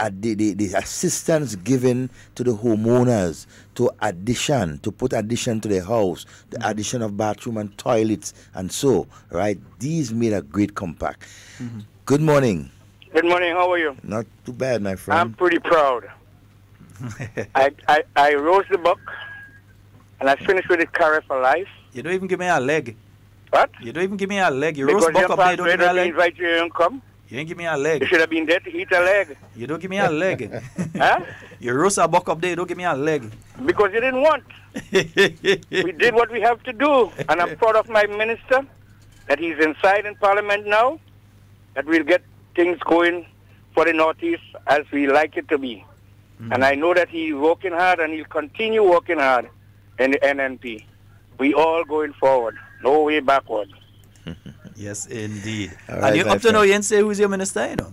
[SPEAKER 4] assistance given to the homeowners to put addition to their house, the addition of bathroom and toilets, and so, right? These made a great compact. Good morning.
[SPEAKER 16] Good morning, how are you?
[SPEAKER 4] Not too bad, my friend.
[SPEAKER 16] I'm pretty proud. I rose the book, and I finished with it Career for Life.
[SPEAKER 1] You don't even give me a leg.
[SPEAKER 16] What?
[SPEAKER 1] You don't even give me a leg. You
[SPEAKER 16] because
[SPEAKER 1] roast buck up there, you don't give me a leg.
[SPEAKER 16] Invite you, you don't come.
[SPEAKER 1] You ain't give me a leg.
[SPEAKER 16] You should have been there to eat a leg.
[SPEAKER 1] You don't give me a leg.
[SPEAKER 16] Huh?
[SPEAKER 1] You roast a buck up there, you don't give me a leg.
[SPEAKER 16] Because you didn't want. We did what we have to do. And I'm proud of my minister that he's inside in Parliament now, that we'll get things going for the Northeast as we like it to be. And I know that he's working hard and he'll continue working hard in the NNP. We all going forward, no way backward.
[SPEAKER 1] Yes, indeed.
[SPEAKER 4] Right,
[SPEAKER 1] and you up to now, you ain't say who's your minister, you know.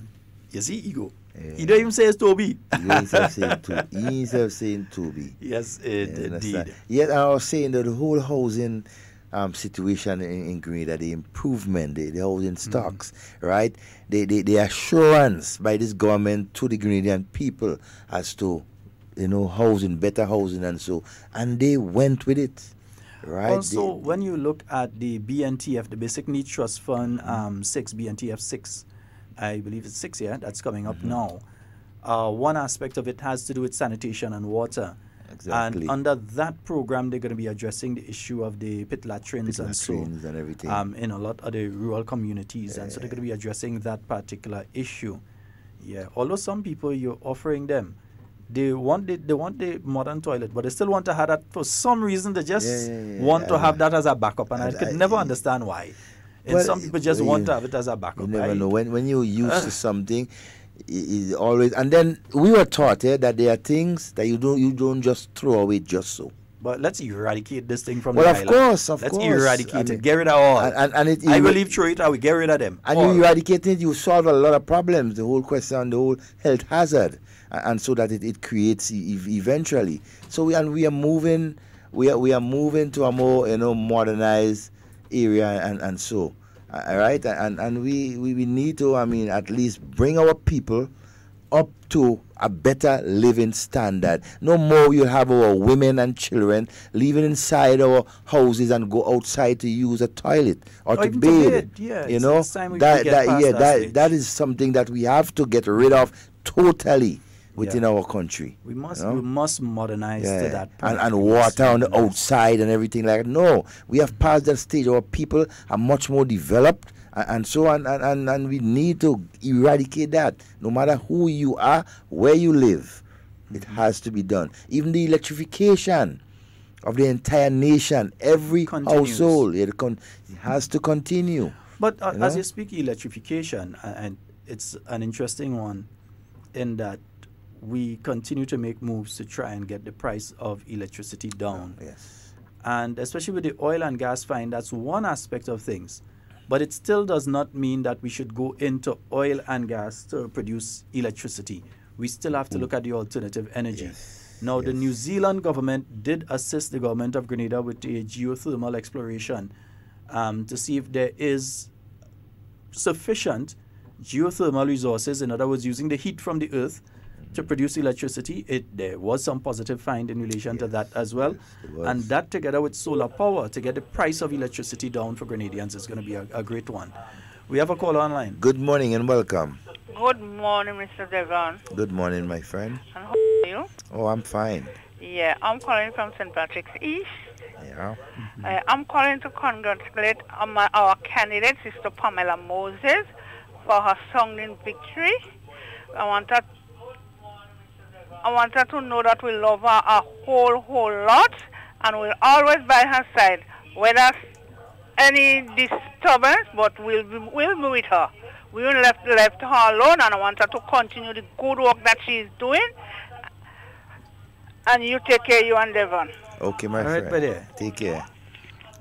[SPEAKER 1] You see, ego. You don't even say it's Toby.
[SPEAKER 4] You ain't have saying Toby.
[SPEAKER 1] Yes, indeed.
[SPEAKER 4] Yet I was saying that the whole housing situation in Grenada, the improvement, the housing stocks, right? The assurance by this government to the Grenadian people as to, housing, better housing and so, and they went with it. Right.
[SPEAKER 1] Also, when you look at the BNTF, the Basic Needs Trust Fund 6, BNTF 6, I believe it's 6, yeah, that's coming up now. One aspect of it has to do with sanitation and water.
[SPEAKER 4] Exactly.
[SPEAKER 1] And under that program, they're going to be addressing the issue of the pit latrines and so
[SPEAKER 4] and everything.
[SPEAKER 1] In a lot of the rural communities. And so they're going to be addressing that particular issue. Yeah. Although some people, you're offering them, they want the modern toilet, but they still want to have that for some reason. They just want to have that as a backup, and I could never understand why. And some people just want to have it as a backup.
[SPEAKER 4] You never know when you're used to something. It always, and then we were taught that there are things that you don't just throw away just so.
[SPEAKER 1] But let's eradicate this thing from
[SPEAKER 4] well,
[SPEAKER 1] the
[SPEAKER 4] of
[SPEAKER 1] island.
[SPEAKER 4] course,
[SPEAKER 1] Let's eradicate it. Get rid of all. I believe throw it out. We get rid of them.
[SPEAKER 4] And you eradicate it, you solve a lot of problems. The whole question, the whole health hazard, and so that it creates eventually. So we are moving. We are moving to a more modernized area and so. All right, and we need to, at least bring our people up to a better living standard. No more you have our women and children living inside our houses and go outside to use a toilet or to bathe.
[SPEAKER 1] Yeah,
[SPEAKER 4] it's time that is something that we have to get rid of totally within our country.
[SPEAKER 1] We must modernize to that point.
[SPEAKER 4] And water on the outside and everything like that. No, we have passed that stage. Our people are much more developed and so on, and we need to eradicate that. No matter who you are, where you live, it has to be done. Even the electrification of the entire nation, every household, it has to continue.
[SPEAKER 1] But as you speak electrification, and it's an interesting one in that we continue to make moves to try and get the price of electricity down.
[SPEAKER 4] Yes.
[SPEAKER 1] And especially with the oil and gas find, that's one aspect of things. But it still does not mean that we should go into oil and gas to produce electricity. We still have to look at the alternative energy.
[SPEAKER 4] Yes.
[SPEAKER 1] Now, the New Zealand government did assist the government of Grenada with a geothermal exploration to see if there is sufficient geothermal resources, in other words, using the heat from the earth to produce electricity. There was some positive find in relation to that as well. And that together with solar power to get the price of electricity down for Grenadians is going to be a great one. We have a call online.
[SPEAKER 4] Good morning and welcome.
[SPEAKER 17] Good morning, Mr. Devon.
[SPEAKER 4] Good morning, my friend.
[SPEAKER 17] And how are you?
[SPEAKER 4] Oh, I'm fine.
[SPEAKER 17] Yeah, I'm calling from St. Patrick's East.
[SPEAKER 4] Yeah.
[SPEAKER 17] I'm calling to congratulate our candidate, Sister Pamela Moses, for her sounding victory. I want her to know that we love her a whole lot and we'll always by her side, whether any disturbance, but we'll be with her. We won't left her alone, and I want her to continue the good work that she is doing. And you take care, you and Devon.
[SPEAKER 4] Okay, my friend.
[SPEAKER 1] All right, buddy.
[SPEAKER 4] Take care.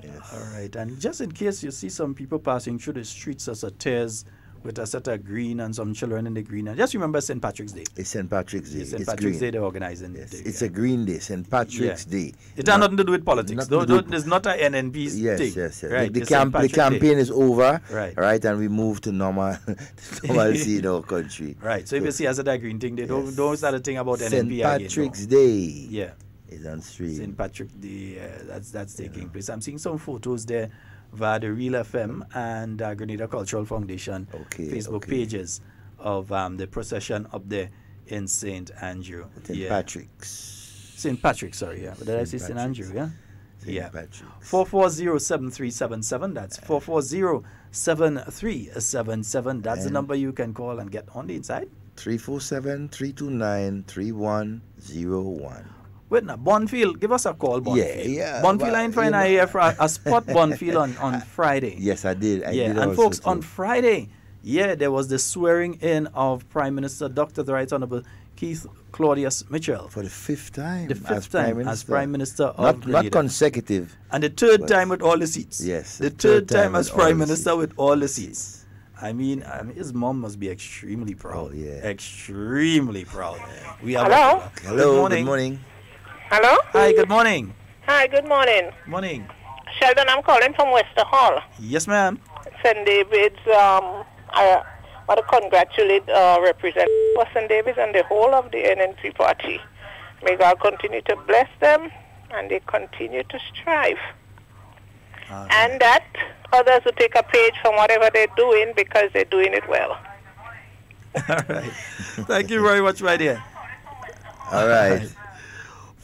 [SPEAKER 4] Yes.
[SPEAKER 1] All right, and just in case you see some people passing through the streets as a tears with a set of green and some children in the green. And just remember St. Patrick's Day.
[SPEAKER 4] It's St. Patrick's Day.
[SPEAKER 1] It's St. Patrick's Day they're organizing.
[SPEAKER 4] Yes. It's a green day, St. Patrick's Day.
[SPEAKER 1] It has nothing to do with politics. There's not an NNP thing.
[SPEAKER 4] Yes.
[SPEAKER 1] Right.
[SPEAKER 4] The campaign is over,
[SPEAKER 1] right,
[SPEAKER 4] and we move to normalcy in our country.
[SPEAKER 1] Right, so if you see as a green thing, they don't start to think about NNP
[SPEAKER 4] St. Patrick's Day.
[SPEAKER 1] Yeah.
[SPEAKER 4] Is on stream.
[SPEAKER 1] St. Patrick's Day, that's taking place. I'm seeing some photos there via the Real FM and Grenada Cultural Foundation Facebook pages of the procession up there in St. Andrew.
[SPEAKER 4] St. Patrick's.
[SPEAKER 1] St. Patrick's, sorry, yeah. But did I say St. Andrew, yeah?
[SPEAKER 4] St. Patrick's.
[SPEAKER 1] 440-7377. That's 440-7377. That's the number you can call and get on the inside.
[SPEAKER 4] 347-329-3101.
[SPEAKER 1] Wait now, Bonfield, give us a call, Bonfield.
[SPEAKER 4] Yeah.
[SPEAKER 1] Bonfield, I find I here for a spot Bonfield on Friday.
[SPEAKER 4] Yes, I did. I did
[SPEAKER 1] and folks, on Friday, there was the swearing in of Prime Minister Dr. the Right Honorable Keith Claudius Mitchell.
[SPEAKER 4] For the fifth time.
[SPEAKER 1] The fifth time as Prime Minister of Grenada.
[SPEAKER 4] Not consecutive.
[SPEAKER 1] And the third time with all the seats.
[SPEAKER 4] Yes.
[SPEAKER 1] The third time as Prime Minister with all the seats. I mean, his mom must be extremely proud.
[SPEAKER 4] Oh, yeah.
[SPEAKER 1] Extremely proud. We have
[SPEAKER 17] Hello?
[SPEAKER 4] Hello, good morning.
[SPEAKER 17] Hello?
[SPEAKER 1] Hi, good morning.
[SPEAKER 17] Hi, good morning.
[SPEAKER 1] Morning.
[SPEAKER 17] Sheldon, I'm calling from Wester Hall.
[SPEAKER 1] Yes, ma'am.
[SPEAKER 17] St. David's, I want to congratulate Representative for St. David's and the whole of the NNP party. May God continue to bless them and they continue to strive. And that others will take a page from whatever they're doing because they're doing it well.
[SPEAKER 1] All right. Thank you very much, my dear.
[SPEAKER 4] All right.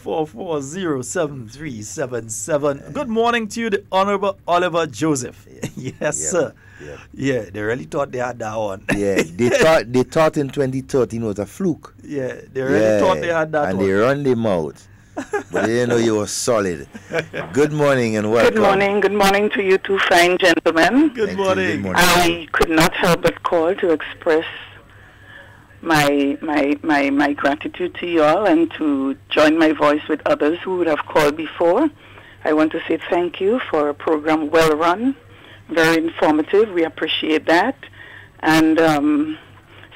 [SPEAKER 1] 440-7377. Good morning to you, the Honorable Oliver Joseph. Yes, sir.
[SPEAKER 4] Yep.
[SPEAKER 1] Yeah, they really thought they had that one.
[SPEAKER 4] Yeah, they thought in 2013 was a fluke.
[SPEAKER 1] Yeah, they really thought they had that
[SPEAKER 4] and
[SPEAKER 1] one.
[SPEAKER 4] And they run them out. But they didn't know you were solid. Good morning and welcome.
[SPEAKER 9] Good morning to you two fine gentlemen.
[SPEAKER 1] Good morning.
[SPEAKER 9] I could not help but call to express my gratitude to you all and to join my voice with others who would have called before. I want to say thank you for a program well run, very informative. We appreciate that. And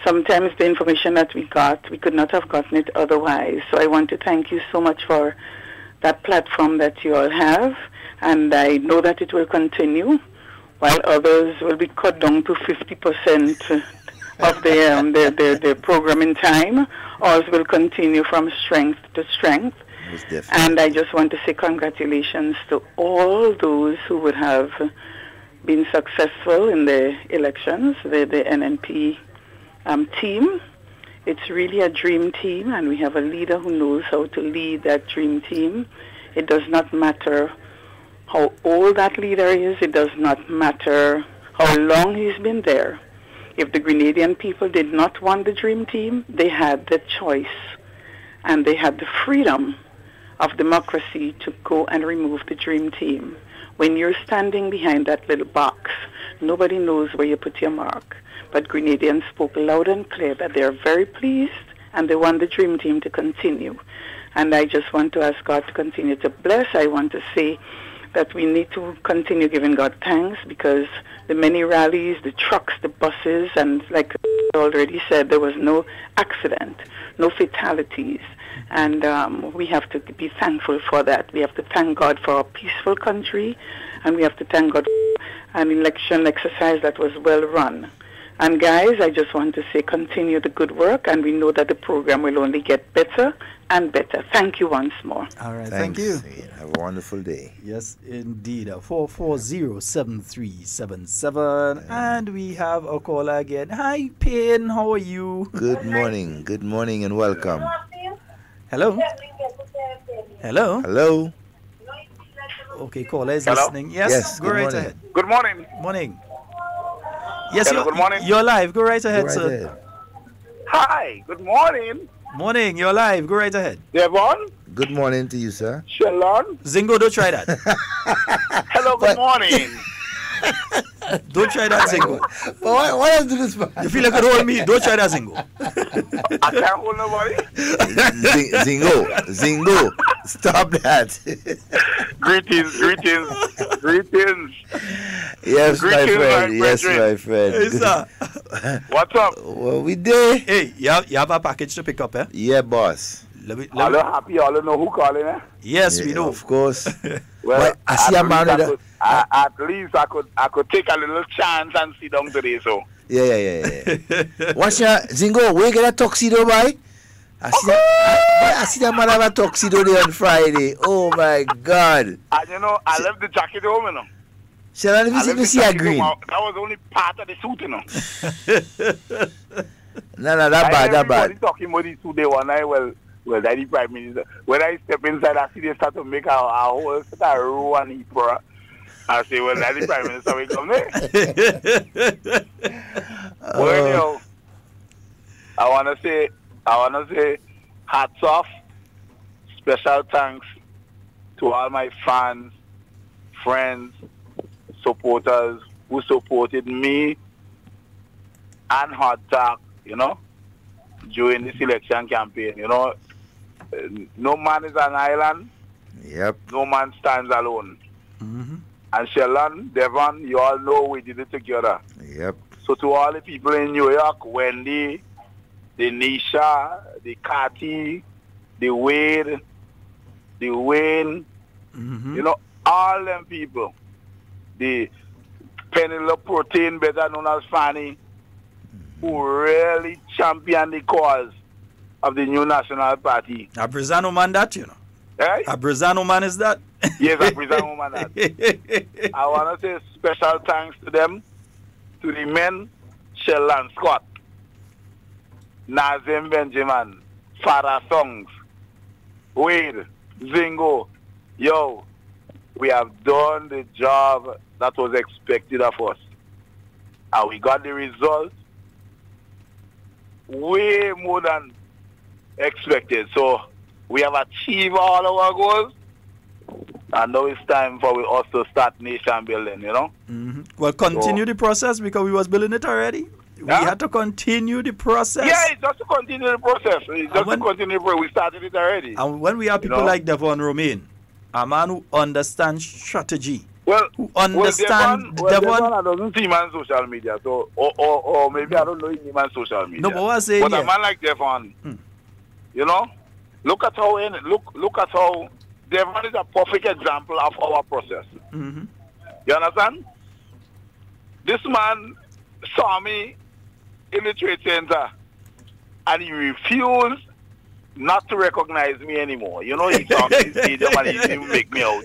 [SPEAKER 9] sometimes the information that we got, we could not have gotten it otherwise. So I want to thank you so much for that platform that you all have. And I know that it will continue, while others will be cut down to 50% of their programming time. Ours will continue from strength to strength. And I just want to say congratulations to all those who would have been successful in the elections, the NNP team. It's really a dream team, and we have a leader who knows how to lead that dream team. It does not matter how old that leader is. It does not matter how long he's been there. If the Grenadian people did not want the dream team, they had the choice, and they had the freedom of democracy to go and remove the dream team. When you're standing behind that little box, nobody knows where you put your mark. But Grenadians spoke loud and clear that they are very pleased and they want the dream team to continue. And I just want to ask God to continue to bless. I want to say that we need to continue giving God thanks, because the many rallies, the trucks, the buses, and like I already said, there was no accident, no fatalities. And we have to be thankful for that. We have to thank God for a peaceful country, and we have to thank God for an election exercise that was well run. And guys, I just want to say continue the good work, and we know that the program will only get better and better. Thank you once more.
[SPEAKER 1] All right,
[SPEAKER 4] Thanks.
[SPEAKER 1] thank you.
[SPEAKER 4] Have a wonderful day.
[SPEAKER 1] Yes, indeed. 440-7377. And we have a caller again. Hi, Payne. How are you?
[SPEAKER 4] Good morning, and welcome.
[SPEAKER 1] Hello? Hello?
[SPEAKER 4] Hello?
[SPEAKER 1] Okay, caller is
[SPEAKER 11] Hello?
[SPEAKER 1] listening. Yes, go right
[SPEAKER 4] morning.
[SPEAKER 1] ahead.
[SPEAKER 11] Good morning.
[SPEAKER 1] Morning. Yes,
[SPEAKER 11] Hello, good morning.
[SPEAKER 1] You're live. Go right ahead,
[SPEAKER 4] Go right
[SPEAKER 1] sir.
[SPEAKER 4] ahead.
[SPEAKER 11] Hi, good morning.
[SPEAKER 1] Morning, you're live. Go right ahead.
[SPEAKER 11] Devon,
[SPEAKER 4] Good morning to you, sir.
[SPEAKER 11] Sheldon.
[SPEAKER 1] Zingo, don't try that.
[SPEAKER 11] Hello, good morning.
[SPEAKER 1] Don't try that, Zingo.
[SPEAKER 4] Why else do this?
[SPEAKER 1] You feel like you hold me? Don't try that, Zingo.
[SPEAKER 11] I can't hold nobody.
[SPEAKER 4] Zingo, stop that.
[SPEAKER 11] Greetings.
[SPEAKER 4] Yes, my
[SPEAKER 11] Greetings,
[SPEAKER 4] friend.
[SPEAKER 11] my
[SPEAKER 4] Yes,
[SPEAKER 11] brethren.
[SPEAKER 4] my friend.
[SPEAKER 1] Hey, sir.
[SPEAKER 11] What's up?
[SPEAKER 4] Well, we did.
[SPEAKER 1] Hey, you have a package to pick up, eh?
[SPEAKER 4] Yeah, boss.
[SPEAKER 11] All happy, all know who calling, eh?
[SPEAKER 1] Yes,
[SPEAKER 4] Yeah,
[SPEAKER 1] we know.
[SPEAKER 4] Of course.
[SPEAKER 11] Well,
[SPEAKER 4] I see a man with a...
[SPEAKER 11] at least I could take a little chance and sit down today, so.
[SPEAKER 4] Yeah. What's your... Zingo, where you get a tuxedo, boy? I see that man have a tuxedo there on Friday. Oh, my God.
[SPEAKER 11] And you know, I left the jacket home, you know.
[SPEAKER 4] Shall I see a green?
[SPEAKER 11] That was only part of the suit, you know.
[SPEAKER 4] No, that bad.
[SPEAKER 11] Everybody talking about the suit, they one night, well, Daddy Prime Minister. When I step inside, I see they start to make a whole set of row and heap for her. I say, well, Daddy Prime Minister will come there. Well, anyhow, I wanna say hats off, special thanks to all my fans, friends, supporters who supported me and Hot Talk, you know, during this election campaign. You know, no man is an island.
[SPEAKER 4] Yep.
[SPEAKER 11] No man stands alone.
[SPEAKER 1] Mm-hmm.
[SPEAKER 11] And Sheldon, Devon, you all know we did it together.
[SPEAKER 4] Yep.
[SPEAKER 11] So to all the people in New York, Wendy, the Nisha, the Cathy, the Wade, the Wayne, you know, all them people, the Penelope Protein, better known as Fanny, who really championed the cause of the new National Party.
[SPEAKER 1] A Brazano man that, you know.
[SPEAKER 11] Eh?
[SPEAKER 1] A Brazano man is that?
[SPEAKER 11] Yes, a Brazano man that. I want to say special thanks to them, to the men, Sheldon Scott, Nazim Benjamin, Farah Songs, Wade, Zingo. Yo, we have done the job that was expected of us. And we got the result way more than expected. So we have achieved all our goals. And now it's time for us to start nation building, you know?
[SPEAKER 1] Well, continue the process because we was building it already. We had to continue the process.
[SPEAKER 11] Yeah, it's just to continue the process. It's just to continue the process. We started it already.
[SPEAKER 1] And when we have people like Devon Romain, a man who understands strategy, who understands
[SPEAKER 11] Devon doesn't see him on social media, so or maybe I don't know him on social media.
[SPEAKER 1] No, but what I say,
[SPEAKER 11] a man like Devon, you know, look at how Devon is a perfect example of our process.
[SPEAKER 1] Mm-hmm.
[SPEAKER 11] You understand? This man saw me in the trade center and he refused not to recognize me anymore. You know, he saw me in the stadium and he didn't make me out.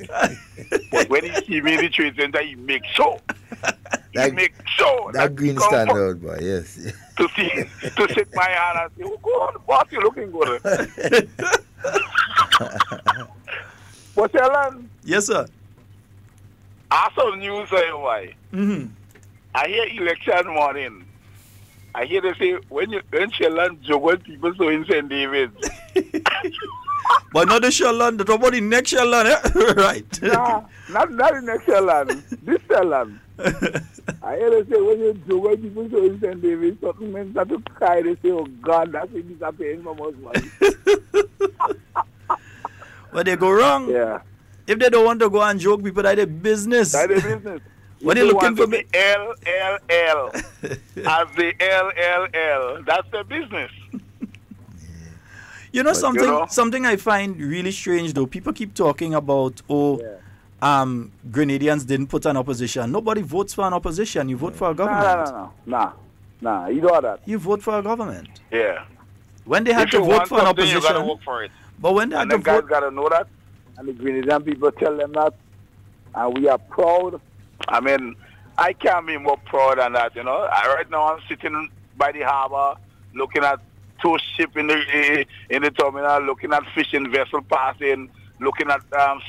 [SPEAKER 11] But when he see me in the trade center, he makes sure.
[SPEAKER 4] That green standard, boy, yes.
[SPEAKER 11] To shake my hand and say, oh, God, boss, you're looking good. But Sheldon.
[SPEAKER 1] Yes, sir.
[SPEAKER 11] I saw news why.
[SPEAKER 1] Mm-hmm.
[SPEAKER 11] I hear election morning. I hear they say when Sheldon joke when people so in St. David.
[SPEAKER 1] But not the Sheldon, the about the next Sheldon, eh? Right.
[SPEAKER 11] Nah, not the next Sheldon. This Sheldon. I hear they say when you joke when people so in St. David, something men start to cry. They say, oh God, that's it disappearing from us, man.
[SPEAKER 1] But they go wrong.
[SPEAKER 11] Yeah.
[SPEAKER 1] If they don't want to go and joke people, that's their business.
[SPEAKER 11] That's their business.
[SPEAKER 1] When they're looking for me,
[SPEAKER 11] LLL as the LLL, that's their business.
[SPEAKER 1] You know something I find really strange though. People keep talking about Grenadians didn't put an opposition. Nobody votes for an opposition. You vote for a government.
[SPEAKER 11] Nah. You know that.
[SPEAKER 1] You vote for a government.
[SPEAKER 11] Yeah.
[SPEAKER 1] When they had to vote for an opposition,
[SPEAKER 11] you gotta work for it.
[SPEAKER 1] But when they had to
[SPEAKER 11] guys
[SPEAKER 1] vote,
[SPEAKER 11] gotta know that, and the Grenadian people tell them that, and we are proud. I mean, I can't be more proud than that, you know. Right now I'm sitting by the harbor, looking at two ships in the terminal, looking at fishing vessel passing, looking at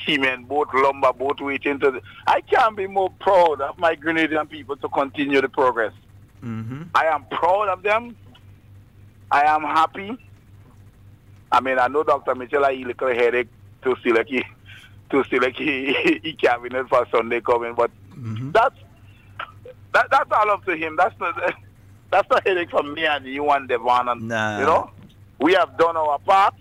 [SPEAKER 11] cement boat, lumber boat waiting to. I can't be more proud of my Grenadian people to continue the progress.
[SPEAKER 1] Mm-hmm.
[SPEAKER 11] I am proud of them. I am happy. I mean, I know Dr. Mitchell had a little headache to see like he cabinet for Sunday coming, but that's all up to him. That's the headache for me and you and Devon. And, you know, we have done our part,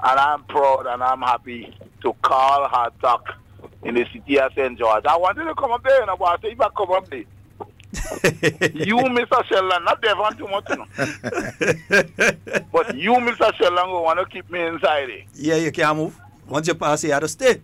[SPEAKER 11] and I'm proud and I'm happy to call her talk in the city of St. George. I wanted to come up there, but I said, if I come up there, you, Mr. Sheldon, not Devon too much, you know. But you, Mr. Sheldon, will want to keep me inside it.
[SPEAKER 1] Yeah, you can't move. Once you pass, you have to stay.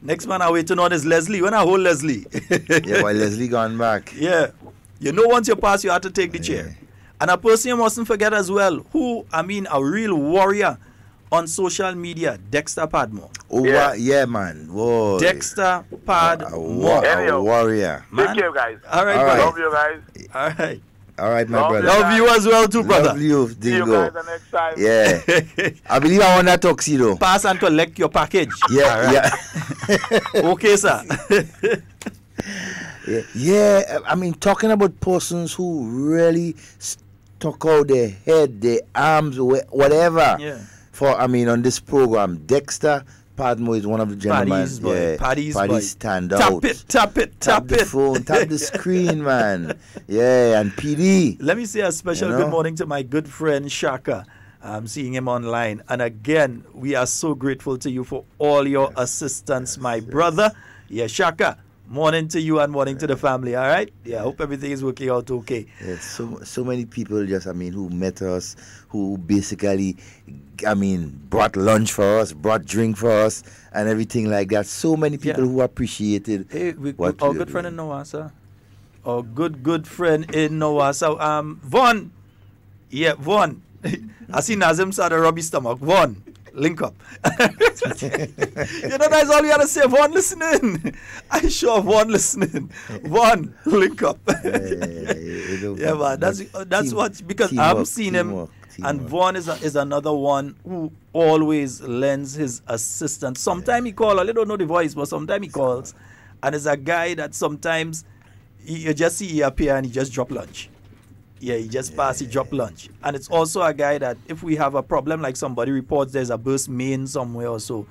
[SPEAKER 1] Next man I waiting on is Leslie. When I hold Leslie.
[SPEAKER 4] Yeah, but Leslie gone back.
[SPEAKER 1] Yeah. You know once you pass, you have to take the chair. And a person you mustn't forget as well, a real warrior on social media, Dexter Padmore.
[SPEAKER 4] Oh, yeah, man. Whoa.
[SPEAKER 1] Dexter Padmore.
[SPEAKER 4] A warrior.
[SPEAKER 11] Man. Take care, guys.
[SPEAKER 1] All right.
[SPEAKER 11] Love you guys.
[SPEAKER 1] All right.
[SPEAKER 4] All right, my brother.
[SPEAKER 1] Love you as well, too, brother.
[SPEAKER 4] Love you, Dingo.
[SPEAKER 11] See you guys the next time.
[SPEAKER 4] Yeah. I believe I want that tuxedo.
[SPEAKER 1] Pass and collect your package.
[SPEAKER 4] Yeah,
[SPEAKER 1] yeah. Okay, sir.
[SPEAKER 4] Yeah, I mean, talking about persons who really stuck out their head, their arms, whatever.
[SPEAKER 1] Yeah.
[SPEAKER 4] On this program, Dexter Padmore is one of the gentlemen.
[SPEAKER 1] Paddy's
[SPEAKER 4] stand
[SPEAKER 1] tap
[SPEAKER 4] out.
[SPEAKER 1] Tap
[SPEAKER 4] the phone, tap the screen, man. Yeah, and PD.
[SPEAKER 1] Let me say a special good morning to my good friend Shaka. I'm seeing him online. And again, we are so grateful to you for all your assistance, my brother. Yeah, Shaka. Morning to you and morning to the family, all right? Yeah, I hope everything is working out okay.
[SPEAKER 4] Yeah, so many people who met us, who basically, brought lunch for us, brought drink for us, and everything like that. So many people who appreciated
[SPEAKER 1] our good friend in Nowassa. Our good friend in Nowassa. Vaughn. Yeah, Vaughn. I see Nazim saw the rubby stomach. Vaughn. Link up. That's all you gotta say. Vaughn listening. I sure Vaughn listening. Vaughn, link up. Yeah, man. That's what, because I've seen him, and Vaughn is another one who always lends his assistance. Sometimes he calls. I don't know the voice, but sometimes he calls, and it's a guy that sometimes you just see he appear and he just drop lunch. Yeah, he just pass, he drop lunch. And it's also a guy that if we have a problem, like somebody reports there's a burst main somewhere or so,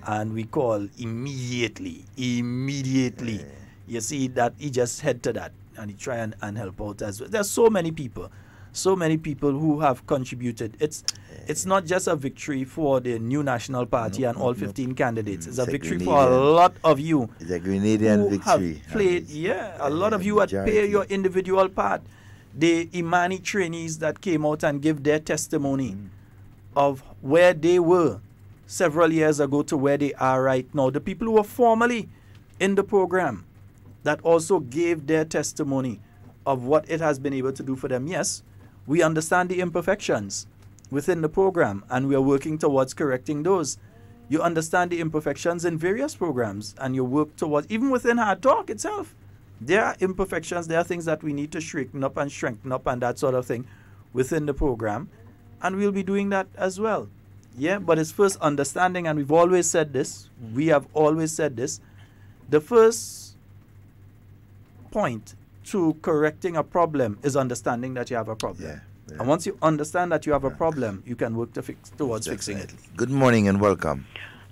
[SPEAKER 1] and we call immediately. You see that he just head to that. and try and help out as well. There's so many people who have contributed. It's not just a victory for the new National Party and all 15 candidates. It's a victory for a lot of you.
[SPEAKER 4] It's a Grenadian victory.
[SPEAKER 1] Have played, a lot of you had played your individual part. The Imani trainees that came out and gave their testimony of where they were several years ago to where they are right now. The people who were formerly in the program that also gave their testimony of what it has been able to do for them. Yes, we understand the imperfections within the program, and we are working towards correcting those. You understand the imperfections in various programs, and you work towards, even within Hard Talk itself, there are imperfections, there are things that we need to straighten up and that sort of thing within the program, and we'll be doing that as well. Yeah, but it's first understanding, and we've always said this, we have always said this, the first point to correcting a problem is understanding that you have a problem.
[SPEAKER 4] Yeah.
[SPEAKER 1] And once you understand that you have a problem, you can work towards fixing it.
[SPEAKER 4] Good morning and welcome.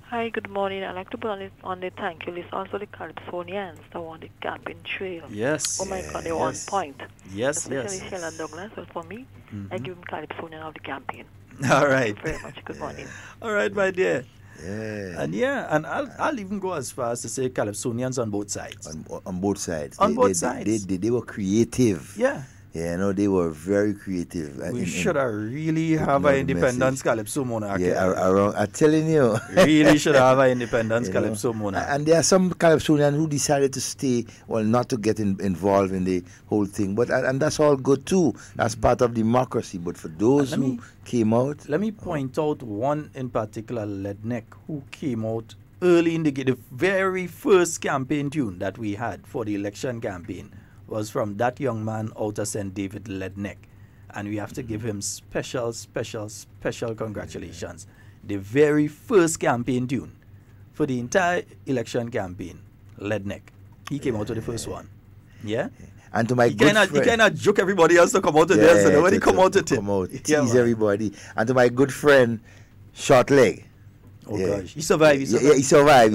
[SPEAKER 18] Hi, good morning. I'd like to put on the thank you list also the Calypsonians that won the camping trail.
[SPEAKER 1] Yes.
[SPEAKER 18] Oh my God, they were on point.
[SPEAKER 1] Yes,
[SPEAKER 18] especially Sheldon Douglas. Well, for me, I give him Calypsonian of the campaign.
[SPEAKER 1] All right.
[SPEAKER 18] Thank you very much. Good morning.
[SPEAKER 1] All right, my dear.
[SPEAKER 4] Yeah.
[SPEAKER 1] And I'll even go as far as to say Calypsonians on both sides.
[SPEAKER 4] On both sides.
[SPEAKER 1] On both sides.
[SPEAKER 4] They were creative.
[SPEAKER 1] Yeah.
[SPEAKER 4] Yeah, they were very creative.
[SPEAKER 1] We should have really have an independence Calypso monarchy.
[SPEAKER 4] Yeah, I'm telling you.
[SPEAKER 1] Really should have an independence Calypso monarchy.
[SPEAKER 4] And there are some Calypsonians who decided to stay, not to get involved in the whole thing. And that's all good too. That's part of democracy. But for those who came out...
[SPEAKER 1] Let me point out one in particular, Ledneck, who came out early in the very first campaign tune that we had for the election campaign was from that young man out of St. David, Ledneck. And we have to give him special congratulations. The very first campaign tune for the entire election campaign, Ledneck. He came out with the first one. Yeah?
[SPEAKER 4] And to my good friend...
[SPEAKER 1] You cannot joke everybody else to come out to this, so nobody come out to it.
[SPEAKER 4] Tease everybody. And to my good friend, Short Leg.
[SPEAKER 1] Oh gosh, he survived.
[SPEAKER 4] He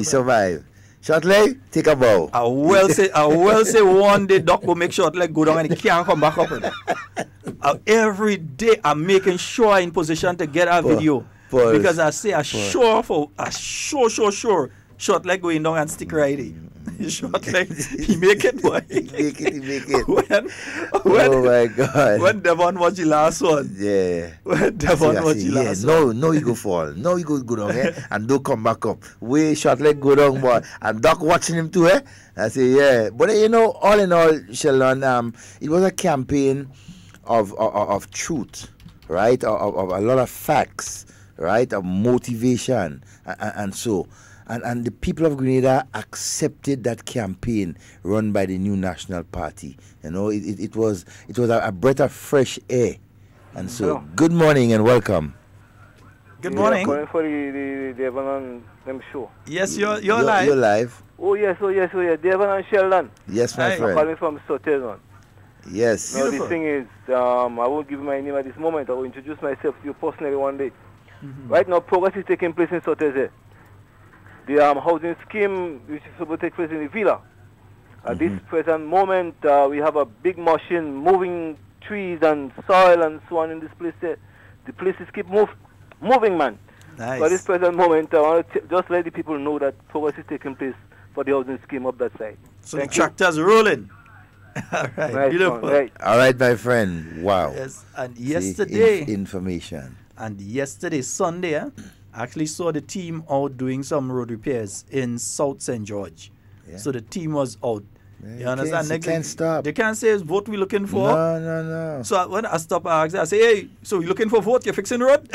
[SPEAKER 4] survived. Short Leg, take a bow.
[SPEAKER 1] I will say one day Doc will make Short Leg go down and he can't come back up with it. Every day I'm making sure I'm in position to get a video. Because I say sure Short Leg going down and stick right in. Short Leg, he make it, boy.
[SPEAKER 4] He make it.
[SPEAKER 1] Oh
[SPEAKER 4] my God.
[SPEAKER 1] When Devon watched the last one.
[SPEAKER 4] Yeah.
[SPEAKER 1] When Devon watched the last one.
[SPEAKER 4] No, you go fall. No, you go down, and don't come back up. Way Short Leg go down, boy. And Doc watching him too, I say, yeah. But all in all, Sheldon, it was a campaign of truth, right? Of a lot of facts, right? Of motivation, and so. And the people of Grenada accepted that campaign run by the new National Party. It was a breath of fresh air. And so, good morning and welcome.
[SPEAKER 1] Good morning.
[SPEAKER 19] Calling for the Devon and them show.
[SPEAKER 1] Yes, you're live.
[SPEAKER 4] You're live.
[SPEAKER 19] Oh yes. Devon and Sheldon.
[SPEAKER 4] Yes, my friend.
[SPEAKER 19] I'm calling from Sotezon.
[SPEAKER 4] Yes.
[SPEAKER 19] Now the thing is, I won't give my name at this moment. I will introduce myself to you personally one day. Right now, progress is taking place in Soteze. The housing scheme which is supposed to take place in the villa. At this present moment, we have a big machine moving trees and soil and so on in this place. The places keep moving, man.
[SPEAKER 1] Nice.
[SPEAKER 19] So at this present moment, I want to just let the people know that progress is taking place for the housing scheme up that side.
[SPEAKER 1] So the tractor's rolling. All right,
[SPEAKER 19] nice
[SPEAKER 1] beautiful.
[SPEAKER 19] One, right.
[SPEAKER 4] All right, my friend. Wow.
[SPEAKER 1] Yes, and yesterday...
[SPEAKER 4] information.
[SPEAKER 1] And yesterday, Sunday, I actually saw the team out doing some road repairs in South St. George. Yeah. So the team was out.
[SPEAKER 4] Yeah,
[SPEAKER 1] you understand?
[SPEAKER 4] They can't stop.
[SPEAKER 1] They can't say it's vote we're looking for.
[SPEAKER 4] No.
[SPEAKER 1] So when I stop, I ask, I say, hey, so you're looking for vote? You're fixing the road?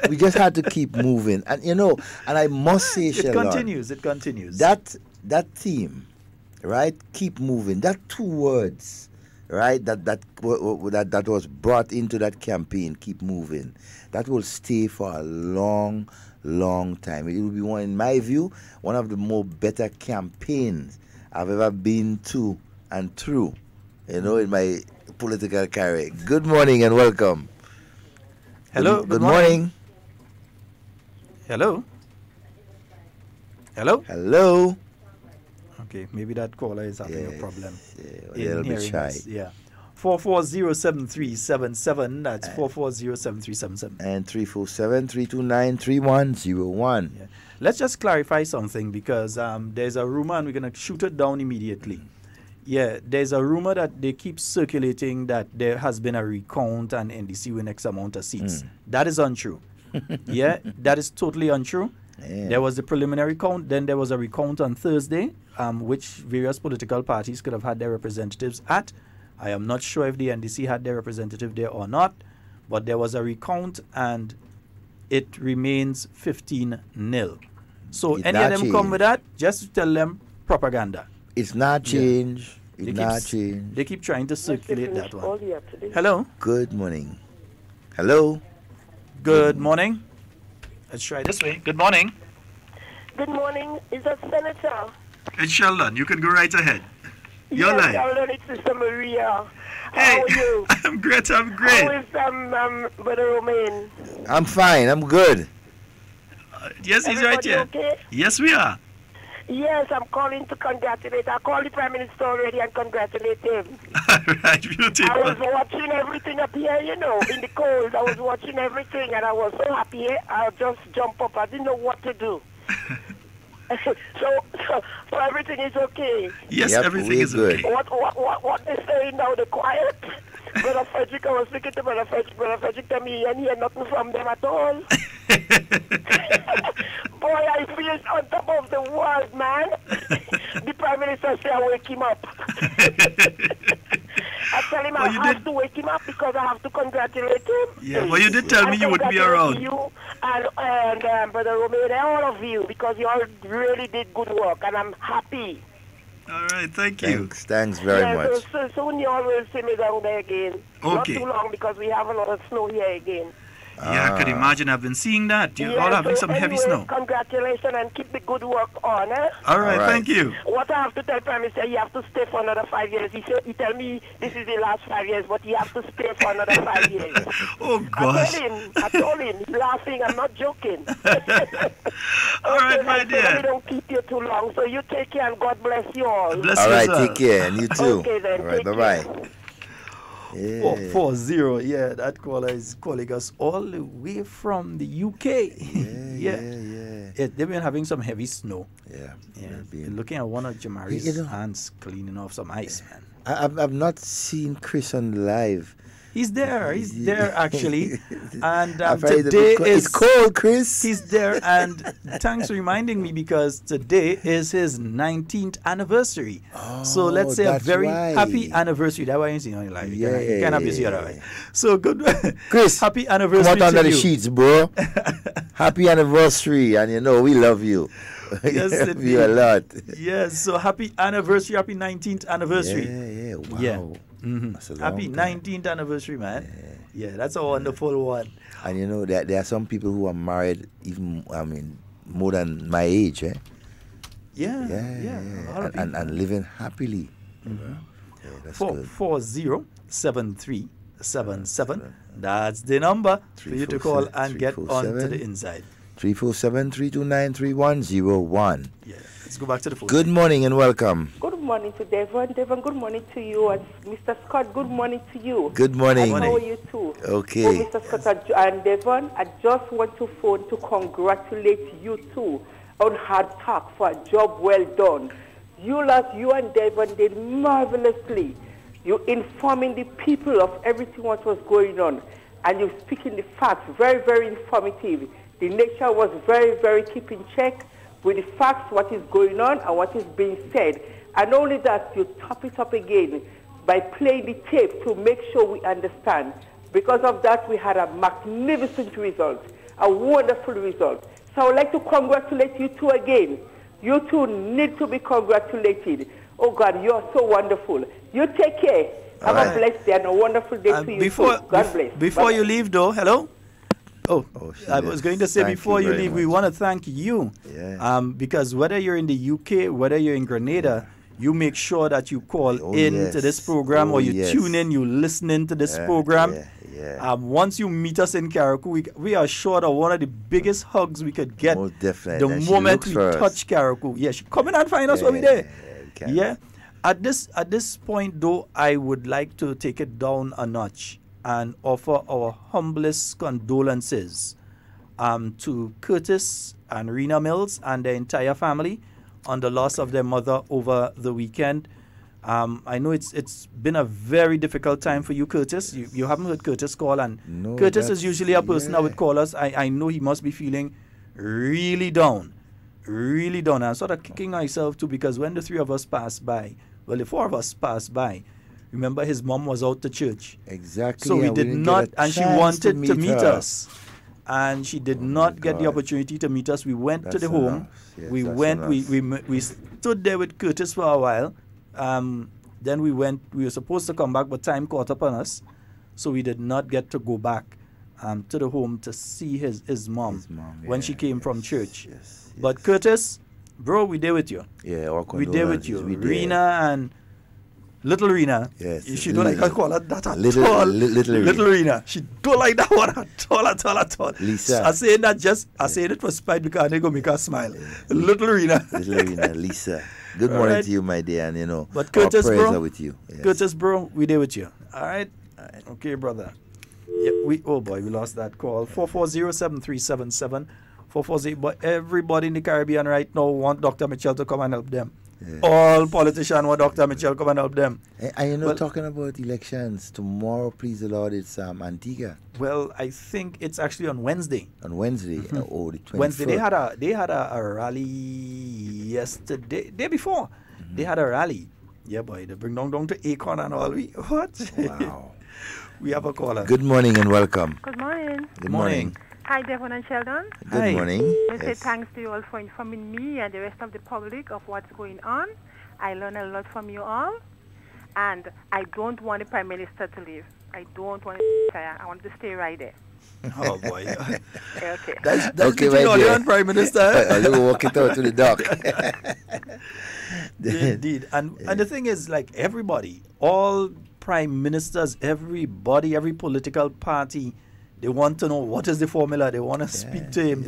[SPEAKER 4] We just had to keep moving. And, and I must say, Sheldon,
[SPEAKER 1] it continues.
[SPEAKER 4] That theme, right? Keep moving. That 2 words, right? That was brought into that campaign, keep moving. That will stay for a long time. It will be one, in my view, one of the more better campaigns I've ever been to and through, in my political career. Good morning and welcome.
[SPEAKER 1] Hello.
[SPEAKER 4] Good morning.
[SPEAKER 1] Hello.
[SPEAKER 4] Hello.
[SPEAKER 1] Okay, maybe that caller is having a problem.
[SPEAKER 4] A little bit shy.
[SPEAKER 1] Us. Yeah. 440-7377. That's 440-7377.
[SPEAKER 4] And 347-329-3101.
[SPEAKER 1] Yeah. Let's just clarify something because there's a rumor and we're going to shoot it down immediately. Yeah, there's a rumor that they keep circulating that there has been a recount and NDC win X amount of seats. That is untrue. Yeah, that is totally untrue. Yeah. There was the preliminary count, then there was a recount on Thursday, which various political parties could have had their representatives at. I am not sure if the NDC had their representative there or not, but there was a recount and it remains 15-0. So any of them come with that, just tell them propaganda.
[SPEAKER 4] It's not change. Yeah. It's not change.
[SPEAKER 1] They keep trying to circulate that one. Hello.
[SPEAKER 4] Good morning. Hello.
[SPEAKER 1] Good morning. Let's try this way. Good morning.
[SPEAKER 20] Good morning. Is that Senator?
[SPEAKER 1] It's Sheldon. You can go right ahead. You're live.
[SPEAKER 20] Sheldon, it's Sister Maria.
[SPEAKER 1] Hey,
[SPEAKER 20] how are you?
[SPEAKER 1] I'm great. I'm great.
[SPEAKER 20] How is Brother Romain?
[SPEAKER 4] I'm fine. I'm good.
[SPEAKER 1] Yes, he's right here.
[SPEAKER 20] Okay?
[SPEAKER 1] Yes, we are.
[SPEAKER 20] Yes, I'm calling to congratulate. I called the Prime Minister already and congratulate him.
[SPEAKER 1] Right, beautiful.
[SPEAKER 20] I was watching everything up here, in the cold. I was watching everything and I was so happy. I just jump up. I didn't know what to do. So everything is okay.
[SPEAKER 1] Yes, everything is okay.
[SPEAKER 20] What they saying now? The quiet. Brother Frederick, I was speaking to Brother Frederick. Brother Frederick tell me and hear nothing from them at all. Boy, I feel on top of the world, man. The Prime Minister say I wake him up. I tell him I have to wake him up because I have to congratulate him.
[SPEAKER 1] Yeah, well, you did tell me you would be around.
[SPEAKER 20] You and Brother Romain, all of you, because you all really did good work, and I'm happy.
[SPEAKER 1] All right, thank you.
[SPEAKER 4] Thanks very much.
[SPEAKER 20] So soon you all will see me down there again.
[SPEAKER 1] Okay.
[SPEAKER 20] Not too long because we have a lot of snow here again.
[SPEAKER 1] Yeah, I could imagine. I've been seeing that. You're all having some heavy snow.
[SPEAKER 20] Congratulations and keep the good work on.
[SPEAKER 1] All right, thank you.
[SPEAKER 20] What I have to tell Prime Minister, you have to stay for another 5 years. He tell me this is the last 5 years, but you have to stay for another 5 years.
[SPEAKER 1] Oh, gosh.
[SPEAKER 20] I told him. He's laughing. I'm not joking.
[SPEAKER 1] All right, my dear.
[SPEAKER 20] We don't keep you too long, so you take care and God bless you all.
[SPEAKER 4] All right, take care, and you too.
[SPEAKER 20] Okay, then.
[SPEAKER 4] All right, bye-bye.
[SPEAKER 1] Yeah. 440, yeah, that caller is calling us all the way from the UK. Yeah. They've been having some heavy snow.
[SPEAKER 4] Yeah.
[SPEAKER 1] Been looking at one of Jamari's hands cleaning off some ice, man.
[SPEAKER 4] I've not seen Chris on live.
[SPEAKER 1] He's there actually. And
[SPEAKER 4] today it's cold, Chris.
[SPEAKER 1] He's there, and thanks for reminding me because today is his 19th anniversary. So let's say a very happy anniversary. That's why you're seeing on your live. You cannot be here, right? So good,
[SPEAKER 4] Chris.
[SPEAKER 1] Happy anniversary.
[SPEAKER 4] Come out under the sheets, bro. Happy anniversary, and we love you.
[SPEAKER 1] Yes,
[SPEAKER 4] we love you a lot.
[SPEAKER 1] Yes, so happy anniversary, happy 19th anniversary.
[SPEAKER 4] Wow.
[SPEAKER 1] Yeah. Happy 19th anniversary, man. Yeah, that's a wonderful one.
[SPEAKER 4] And there are some people who are married even, more than my age, eh?
[SPEAKER 1] Yeah.
[SPEAKER 4] And living happily. That's good.
[SPEAKER 1] 440-7377. That's the number for you to call and get on to the inside.
[SPEAKER 4] 347-329-3101.
[SPEAKER 1] Yeah. Let's go back to the phone.
[SPEAKER 4] Good morning and welcome.
[SPEAKER 21] Good morning to Devon. Devon, good morning to you. And Mr. Scott, good morning to you.
[SPEAKER 4] Good morning.
[SPEAKER 21] And how are you too?
[SPEAKER 4] Okay.
[SPEAKER 21] So, Mr. Scott and Devon, I just want to phone to congratulate you two on hard talk for a job well done. You and Devon did marvelously. You informing the people of everything what was going on. And you speaking the facts, very, very informative. The nation was very, very keep in check with the facts, what is going on and what is being said. And only that, you top it up again by playing the tape to make sure we understand. Because of that, we had a magnificent result, a wonderful result. So I would like to congratulate you two again. You two need to be congratulated. Oh God, you are so wonderful. You take care. Have a blessed day and a wonderful day to you too. God bless.
[SPEAKER 1] Before you leave though, hello? I was going to say before you leave, we want to thank you. Because whether you're in the UK, whether you're in Grenada, you make sure that you call to this program or you tune in, you listen into this program. Once you meet us in Carriacou, we are sure that one of the biggest hugs we could get the moment we touch Carriacou. Yeah, come in and find us when we're there.
[SPEAKER 4] cans.
[SPEAKER 1] Yeah. At this point, though, I would like to take it down a notch and offer our humblest condolences to Curtis and Rena Mills and their entire family on the loss of their mother over the weekend. I know it's been a very difficult time for you, Curtis. You haven't heard Curtis call, and
[SPEAKER 4] No,
[SPEAKER 1] Curtis is usually a person that would call us. I know he must be feeling really down. Really down. I'm sort of kicking myself too, because when the three of us passed by, well, the four of us passed by, remember his mom was out to church.
[SPEAKER 4] Exactly.
[SPEAKER 1] So we did
[SPEAKER 4] didn't
[SPEAKER 1] not,
[SPEAKER 4] get a
[SPEAKER 1] and she
[SPEAKER 4] chance
[SPEAKER 1] wanted to meet
[SPEAKER 4] her.
[SPEAKER 1] us. And she did not get the opportunity to meet us. We went to the home.
[SPEAKER 4] Yes,
[SPEAKER 1] we
[SPEAKER 4] that's
[SPEAKER 1] went,
[SPEAKER 4] enough.
[SPEAKER 1] we stood there with Curtis for a while. Then we went, we were supposed to come back, but time caught up on us. So we did not get to go back to the home to see his mom, when she came from church. But Curtis, bro, we there with you.
[SPEAKER 4] Yeah, our
[SPEAKER 1] we there with you.
[SPEAKER 4] condolences, we there.
[SPEAKER 1] Rena and little Rena.
[SPEAKER 4] Yes.
[SPEAKER 1] She don't like I call her that at
[SPEAKER 4] Little-
[SPEAKER 1] all.
[SPEAKER 4] little
[SPEAKER 1] Rena. She don't like that one at all.
[SPEAKER 4] Lisa.
[SPEAKER 1] I saying that I saying it for spite because they go make her smile. Little Rena.
[SPEAKER 4] Little Rena, Lisa. Good
[SPEAKER 1] All
[SPEAKER 4] morning
[SPEAKER 1] right.
[SPEAKER 4] to you, my dear, and
[SPEAKER 1] But
[SPEAKER 4] our
[SPEAKER 1] Curtis,
[SPEAKER 4] prayers
[SPEAKER 1] bro.
[SPEAKER 4] are with you. Yes.
[SPEAKER 1] Curtis, bro, we there with you. All right. Okay, brother. Yeah, oh boy, we lost that call. 440-7377. 440. But everybody in the Caribbean right now want Dr. Mitchell to come and help them.
[SPEAKER 4] Yes.
[SPEAKER 1] All politicians want Dr. Mitchell come and help them.
[SPEAKER 4] And
[SPEAKER 1] Well,
[SPEAKER 4] talking about elections, tomorrow, please the Lord, it's Antigua.
[SPEAKER 1] Well, I think it's actually on Wednesday.
[SPEAKER 4] On Wednesday, the 21st.
[SPEAKER 1] Wednesday they had a rally yesterday, day before. They had a rally. Yeah, boy, they bring down to Acorn and all. What?
[SPEAKER 4] Wow.
[SPEAKER 1] We have a caller.
[SPEAKER 4] Good morning and welcome.
[SPEAKER 2] Good morning.
[SPEAKER 4] Good morning.
[SPEAKER 2] Hi, Devon and Sheldon.
[SPEAKER 4] Good morning.
[SPEAKER 2] I say
[SPEAKER 4] Yes.
[SPEAKER 2] thanks to you all for informing me and the rest of the public of what's going on. I learn a lot from you all. And I don't want the Prime Minister to leave. I don't want to retire. I want to stay right there.
[SPEAKER 1] Oh, boy.
[SPEAKER 2] Okay.
[SPEAKER 1] That's
[SPEAKER 4] Okay,
[SPEAKER 1] between
[SPEAKER 4] my
[SPEAKER 1] all you
[SPEAKER 4] dear.
[SPEAKER 1] and Prime Minister.
[SPEAKER 4] I'll go walk it out to the dock.
[SPEAKER 1] Indeed. And the thing is, like, everybody, all prime ministers, everybody, every political party, they want to know what is the formula. They want to speak to him.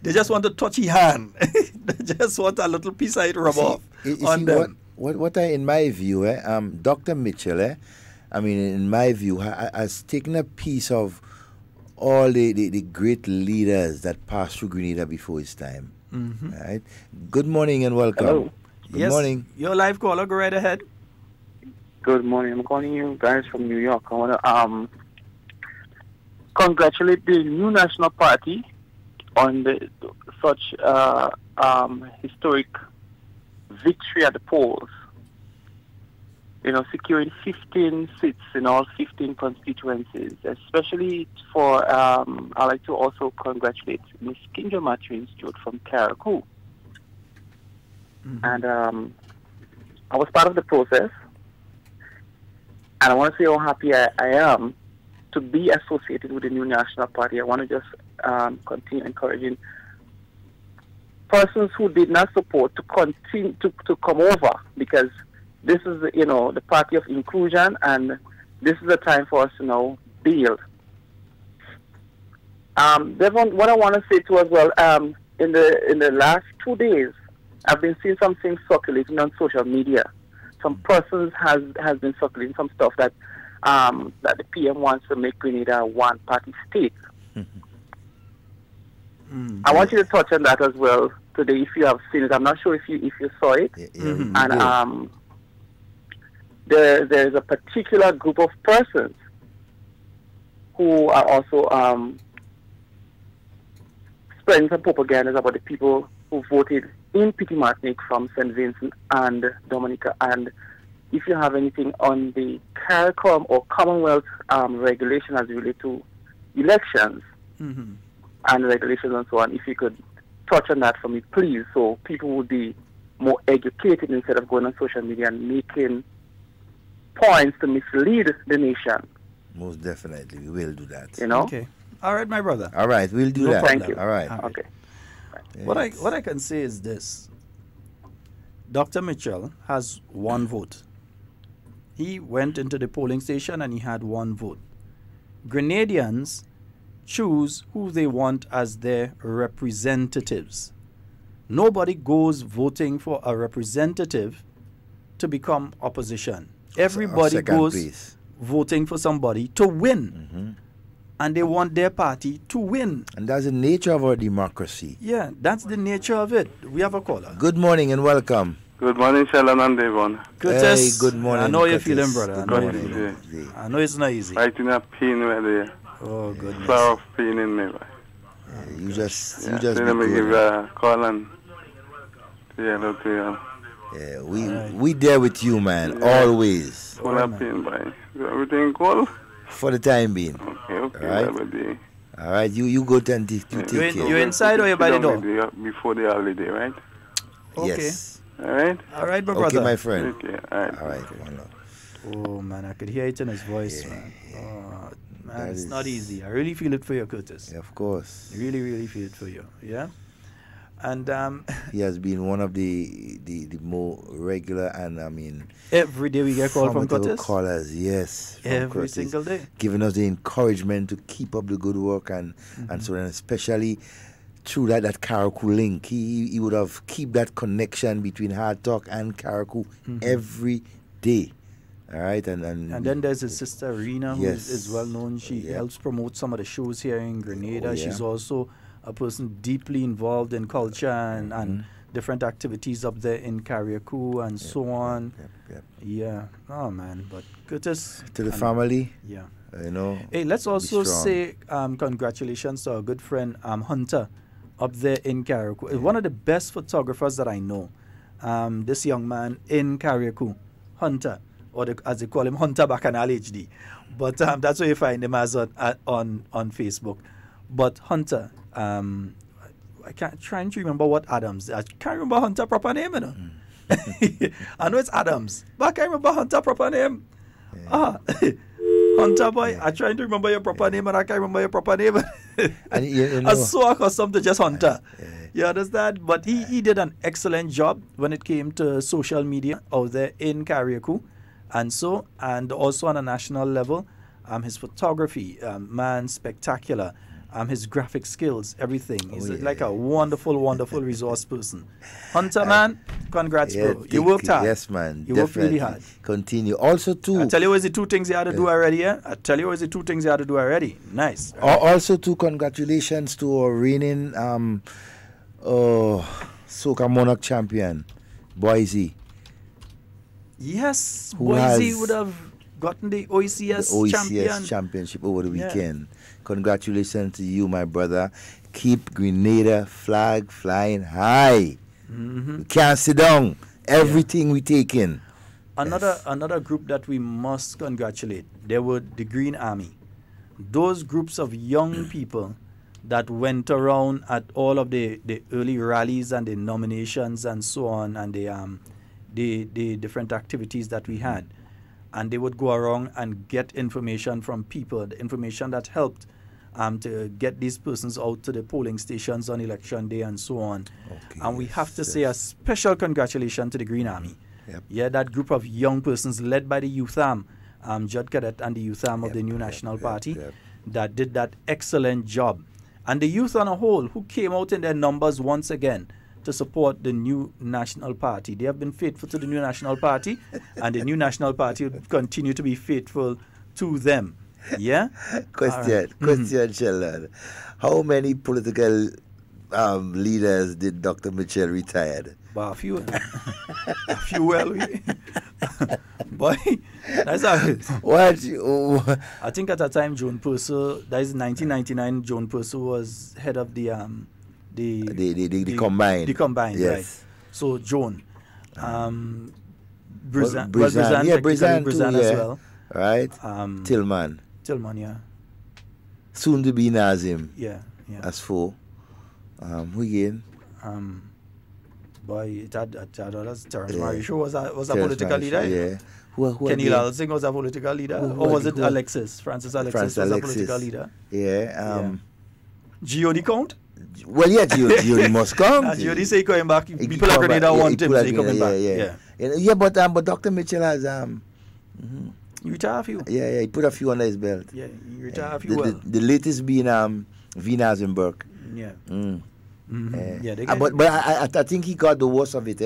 [SPEAKER 1] They just want a touchy hand. They just want a little piece of it rub off on them.
[SPEAKER 4] What in my view, Dr. Mitchell, I mean, in my view, has taken a piece of all the great leaders that passed through Grenada before his time.
[SPEAKER 1] Mhm.
[SPEAKER 4] Right? Good morning and welcome.
[SPEAKER 22] Hello.
[SPEAKER 4] Good
[SPEAKER 1] Yes,
[SPEAKER 4] morning.
[SPEAKER 1] your live caller, go right ahead.
[SPEAKER 22] Good morning. I'm calling you guys from New York. I want to congratulate the new National Party on such historic victory at the polls. You know, securing 15 seats in all 15 constituencies, especially for, I'd like to also congratulate Ms. Kinjo Matthew Stewart from Carriacou. And I was part of the process. And I want to say how happy I am to be associated with the new National Party. I want to just continue encouraging persons who did not support to continue to come over, because this is, the party of inclusion, and this is the time for us to now build. Devon, what I want to say too as well, in the last 2 days, I've been seeing some things circulating on social media. Some persons has been circulating some stuff that the PM wants to make Grenada a one-party state. I want you to touch on that as well today, if you have seen it. I'm not sure if you saw it. And there's a particular group of persons who are also spreading some propaganda about the people who voted in Petit Martinique from St. Vincent and Dominica. And if you have anything on the CARICOM or Commonwealth regulation as related to elections and regulations and so on, if you could touch on that for me, please, so people would be more educated instead of going on social media and making points to mislead the nation.
[SPEAKER 4] Most definitely, we will do that.
[SPEAKER 1] Okay. All right, my brother.
[SPEAKER 4] All right, we'll do
[SPEAKER 1] No
[SPEAKER 4] that.
[SPEAKER 1] problem.
[SPEAKER 4] All right.
[SPEAKER 22] Okay.
[SPEAKER 1] What I can say is this. Dr. Mitchell has one vote. He went into the polling station and he had one vote. Grenadians choose who they want as their representatives. Nobody goes voting for a representative to become opposition. Everybody
[SPEAKER 4] second
[SPEAKER 1] goes
[SPEAKER 4] place.
[SPEAKER 1] voting for somebody to win. And they want their party to win.
[SPEAKER 4] And that's the nature of our democracy.
[SPEAKER 1] Yeah, that's the nature of it. We have a caller.
[SPEAKER 4] Good morning and welcome.
[SPEAKER 6] Good morning, Sheldon and Devon.
[SPEAKER 1] Curtis,
[SPEAKER 4] Hey, good morning.
[SPEAKER 1] I know you're
[SPEAKER 4] Curtis.
[SPEAKER 1] feeling, brother. I know you're
[SPEAKER 6] Good
[SPEAKER 1] feeling. I know it's not easy.
[SPEAKER 6] Right in a pain right there.
[SPEAKER 1] Oh, goodness.
[SPEAKER 6] Flower of pain in me.
[SPEAKER 4] You just
[SPEAKER 6] Yeah,
[SPEAKER 4] be
[SPEAKER 6] so let me
[SPEAKER 4] good.
[SPEAKER 6] give a call and say hello to you.
[SPEAKER 4] Yeah, we there with you, man. Always.
[SPEAKER 6] Full of pain, boy. Is everything cool?
[SPEAKER 4] For the time being.
[SPEAKER 6] Okay,
[SPEAKER 4] All right.
[SPEAKER 6] well, day.
[SPEAKER 4] All right, you go and take care.
[SPEAKER 1] You inside or you by the door?
[SPEAKER 6] Before the holiday, right?
[SPEAKER 1] Okay.
[SPEAKER 4] Yes.
[SPEAKER 6] All right?
[SPEAKER 1] All right, my brother.
[SPEAKER 4] Okay, my friend.
[SPEAKER 6] Okay, all right.
[SPEAKER 4] All right, one love.
[SPEAKER 1] Oh, man, I could hear it in his voice, man. Oh, man,
[SPEAKER 4] That
[SPEAKER 1] it's
[SPEAKER 4] is-
[SPEAKER 1] not easy. I really feel it for you, Curtis.
[SPEAKER 4] Yeah, of course.
[SPEAKER 1] Really, really feel it for you. Yeah? And
[SPEAKER 4] He has been one of the more regular and
[SPEAKER 1] every day we get called from
[SPEAKER 4] formidable
[SPEAKER 1] Curtis?
[SPEAKER 4] callers, yes. from
[SPEAKER 1] Every
[SPEAKER 4] Curtis,
[SPEAKER 1] single day.
[SPEAKER 4] Giving us the encouragement to keep up the good work and so on, especially through that Karaku link. He would have keep that connection between Hard Talk and Karaku every day. All right, and
[SPEAKER 1] then there's his sister Rena, who
[SPEAKER 4] Yes.
[SPEAKER 1] is well known. She helps promote some of the shows here in Grenada.
[SPEAKER 4] Oh, yeah.
[SPEAKER 1] She's also a person deeply involved in culture and different activities up there in Carriacou and so on. Yeah. Oh man, but Curtis
[SPEAKER 4] to the family.
[SPEAKER 1] Yeah.
[SPEAKER 4] You know.
[SPEAKER 1] Hey, let's
[SPEAKER 4] be
[SPEAKER 1] also
[SPEAKER 4] strong.
[SPEAKER 1] say congratulations to our good friend Hunter up there in Carriacou. One of the best photographers that I know. This young man in Carriacou, Hunter, or as they call him, Hunter Bacchanal HD. But that's where you find him as on Facebook. But Hunter, I can't trying to remember what Adams. I can't remember Hunter proper name, you know. I know it's Adams, but I can't remember Hunter proper name. Hunter boy, I'm trying to remember your proper name and I can't remember your proper name.
[SPEAKER 4] And you know,
[SPEAKER 1] I'm so accustomed to just Hunter. You understand? But he did an excellent job when it came to social media out there in Carriacou. And also on a national level, his photography, man, spectacular. His graphic skills, everything. He's like a wonderful, wonderful resource person. Hunter, man, congrats, bro. You worked hard.
[SPEAKER 4] Yes, man.
[SPEAKER 1] You worked really hard.
[SPEAKER 4] Continue. Also, too.
[SPEAKER 1] I tell you, what is the two things you had to do already, yeah? I tell you, what is the two things you had to do already. Nice.
[SPEAKER 4] Also, too, congratulations to our reigning Soca Monarch champion, Boise.
[SPEAKER 1] Yes,
[SPEAKER 4] Who
[SPEAKER 1] Boise
[SPEAKER 4] has
[SPEAKER 1] would have gotten the OECS,
[SPEAKER 4] championship over the
[SPEAKER 1] Yeah.
[SPEAKER 4] weekend. Congratulations to you, my brother. Keep Grenada flag flying high. We can't sit down. Everything we take in.
[SPEAKER 1] Another group that we must congratulate, they were the Green Army. Those groups of young people that went around at all of the early rallies and the nominations and so on, and the different activities that we had. And they would go around and get information from people, the information that helped to get these persons out to the polling stations on election day and so on. And we have to say a special congratulations to the Green Army. Yeah, that group of young persons led by the youth arm, Judd Cadet and the youth arm of the New National Party, that did that excellent job. And the youth on a whole, who came out in their numbers once again to support the New National Party. They have been faithful to the New National Party, and the New National Party will continue to be faithful to them. Yeah?
[SPEAKER 4] Question, Sheldon. How many political leaders did Dr. Mitchell retired?
[SPEAKER 1] Well, a few. A few, well. Boy, that's how
[SPEAKER 4] What?
[SPEAKER 1] I think at that time, Joan Purcell, that is 1999, Joan Purcell was head of the
[SPEAKER 4] combined.
[SPEAKER 1] The combined,
[SPEAKER 4] Yes.
[SPEAKER 1] right. So, Joan. Brizan,
[SPEAKER 4] Brizan too,
[SPEAKER 1] Brizan as well.
[SPEAKER 4] Right? Tillman,
[SPEAKER 1] yeah.
[SPEAKER 4] soon to be Nazim.
[SPEAKER 1] Yeah.
[SPEAKER 4] As for who again?
[SPEAKER 1] Boy, it had others. Terrence Marisho was a
[SPEAKER 4] Terrence
[SPEAKER 1] political
[SPEAKER 4] Marisho,
[SPEAKER 1] leader.
[SPEAKER 4] yeah. Who
[SPEAKER 1] Kenny
[SPEAKER 4] again?
[SPEAKER 1] Lalsing was a political leader.
[SPEAKER 4] Who
[SPEAKER 1] Or was it
[SPEAKER 4] who-
[SPEAKER 1] Alexis? Francis Alexis was a political leader.
[SPEAKER 4] Yeah.
[SPEAKER 1] G.O.D. count?
[SPEAKER 4] Well, yeah, G.O.D. must come.
[SPEAKER 1] G.O.D. say he coming back.
[SPEAKER 4] He
[SPEAKER 1] People at
[SPEAKER 4] come
[SPEAKER 1] Grenada
[SPEAKER 4] back.
[SPEAKER 1] want him,
[SPEAKER 4] people
[SPEAKER 1] so
[SPEAKER 4] at
[SPEAKER 1] he coming
[SPEAKER 4] Grenada,
[SPEAKER 1] back.
[SPEAKER 4] Yeah, but Dr. Mitchell has
[SPEAKER 1] You retire a few.
[SPEAKER 4] Yeah, he put a few under his belt.
[SPEAKER 1] Yeah, you retire a few well.
[SPEAKER 4] The latest being V. Nazenberg.
[SPEAKER 1] Yeah.
[SPEAKER 4] Mm.
[SPEAKER 1] Yeah, they
[SPEAKER 4] but I think he got the worst of it.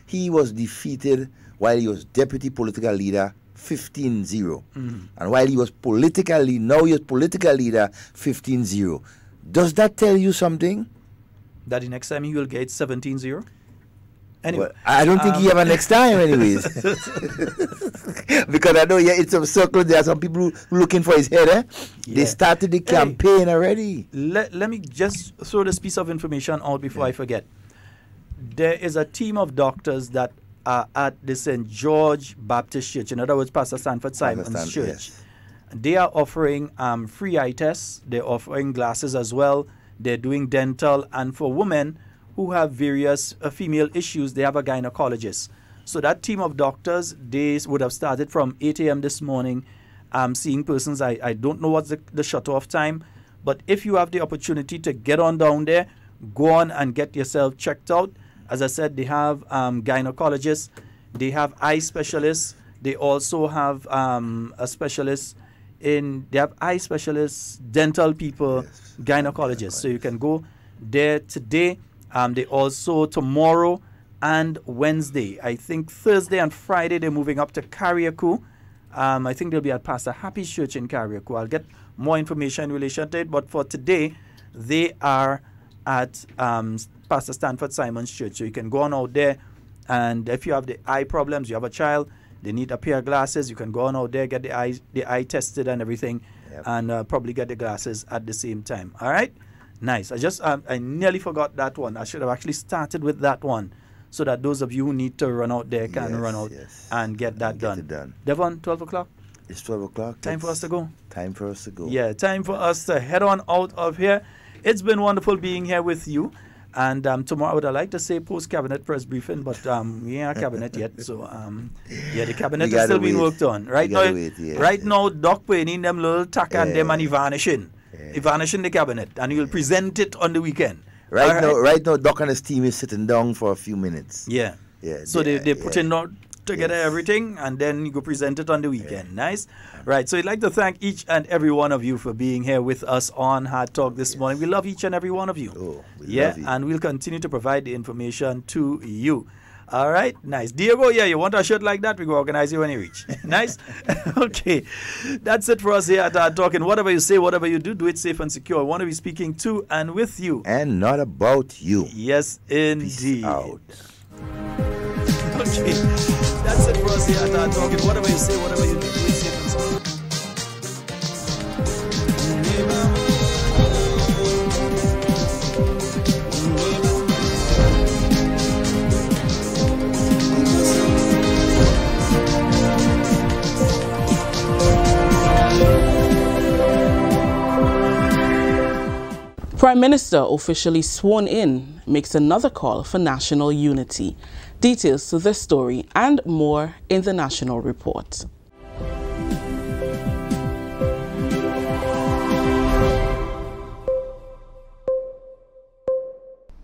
[SPEAKER 4] he was defeated while he was deputy political leader 15-0. And while he was now he is political leader 15-0. Does that tell you something?
[SPEAKER 1] That the next time he will get 17-0? Anyway,
[SPEAKER 4] well, I don't think he have a next time anyways. Because I know it's a circle. There are some people looking for his head. They started the campaign already.
[SPEAKER 1] Let me just throw this piece of information out before I forget. There is a team of doctors that are at the St. George Baptist Church, in other words, Pastor Stanford Simon's church.
[SPEAKER 4] Yes.
[SPEAKER 1] They are offering free eye tests. They're offering glasses as well. They're doing dental. And for women who have various female issues, they have a gynecologist. So that team of doctors, they would have started from 8 a.m. this morning, seeing persons. I don't know what's the shut-off time, but if you have the opportunity to get on down there, go on and get yourself checked out. As I said, they have gynecologists, they have eye specialists, they also have a specialist they have eye specialists, dental people, gynecologists. So you can go there today. They also tomorrow and Wednesday. I think Thursday and Friday they're moving up to Carriacou. I think they'll be at Pastor Happy's church in Carriacou. I'll get more information in relation to it. But for today, they are at Pastor Stanford Simon's church. So you can go on out there. And if you have the eye problems, you have a child, they need a pair of glasses, you can go on out there, get the eye tested and everything, and probably get the glasses at the same time. All right? Nice. I nearly forgot that one. I should have actually started with that one so that those of you who need to run out there can run out and get that done. Devon, 12 o'clock?
[SPEAKER 4] It's 12 o'clock.
[SPEAKER 1] Time for us to go.
[SPEAKER 4] Time for us to go.
[SPEAKER 1] Yeah, time for us to head on out of here. It's been wonderful being here with you. And tomorrow I would like to say post-cabinet press briefing, but we ain't a cabinet yet. So, the cabinet is still being worked on. Right now, Doc Payne, them little tack and them and he vanishing. He vanishing the cabinet. And he will present it on the weekend.
[SPEAKER 4] Right now, Doc and his team is sitting down for a few minutes.
[SPEAKER 1] Yeah. So they put in together everything, and then you go present it on the weekend. Nice. Right. So I'd like to thank each and every one of you for being here with us on Hard Talk this morning. We love each and every one of you.
[SPEAKER 4] We love you.
[SPEAKER 1] And we'll continue to provide the information to you. All right. Nice. Diego, you want a shirt like that? We go organize you when you reach. Nice. Okay. That's it for us here at Hard Talk. And whatever you say, whatever you do, do it safe and secure. I want to be speaking to and with you.
[SPEAKER 4] And not about you.
[SPEAKER 1] Yes, indeed.
[SPEAKER 4] Peace out.
[SPEAKER 1] Okay. That's it for us here at Hard Talk. And whatever you say, whatever you do, do it safe and secure.
[SPEAKER 5] Prime Minister officially sworn in makes another call for national unity. Details to this story and more in the National Report.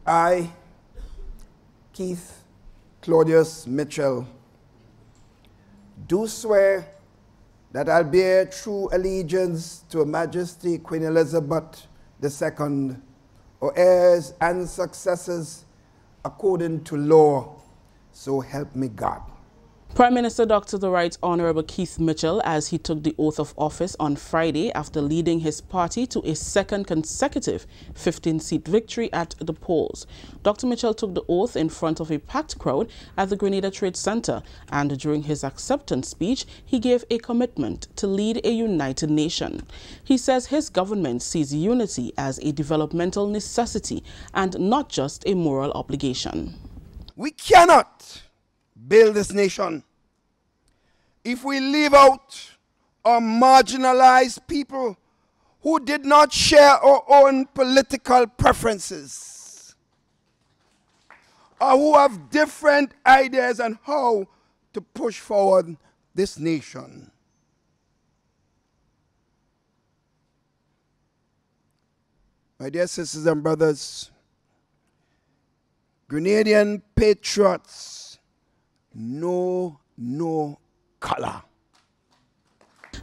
[SPEAKER 7] I, Keith Claudius Mitchell, do swear that I'll bear true allegiance to Her Majesty Queen Elizabeth II, or heirs and successors according to law, so help me God.
[SPEAKER 5] Prime Minister Dr. The Right Honorable Keith Mitchell as he took the oath of office on Friday after leading his party to a second consecutive 15-seat victory at the polls. Dr. Mitchell took the oath in front of a packed crowd at the Grenada Trade Center, and during his acceptance speech, he gave a commitment to lead a united nation. He says his government sees unity as a developmental necessity and not just a moral obligation.
[SPEAKER 7] We cannot build this nation if we leave out or marginalize people who did not share our own political preferences or who have different ideas on how to push forward this nation. My dear sisters and brothers, Grenadian patriots know no color.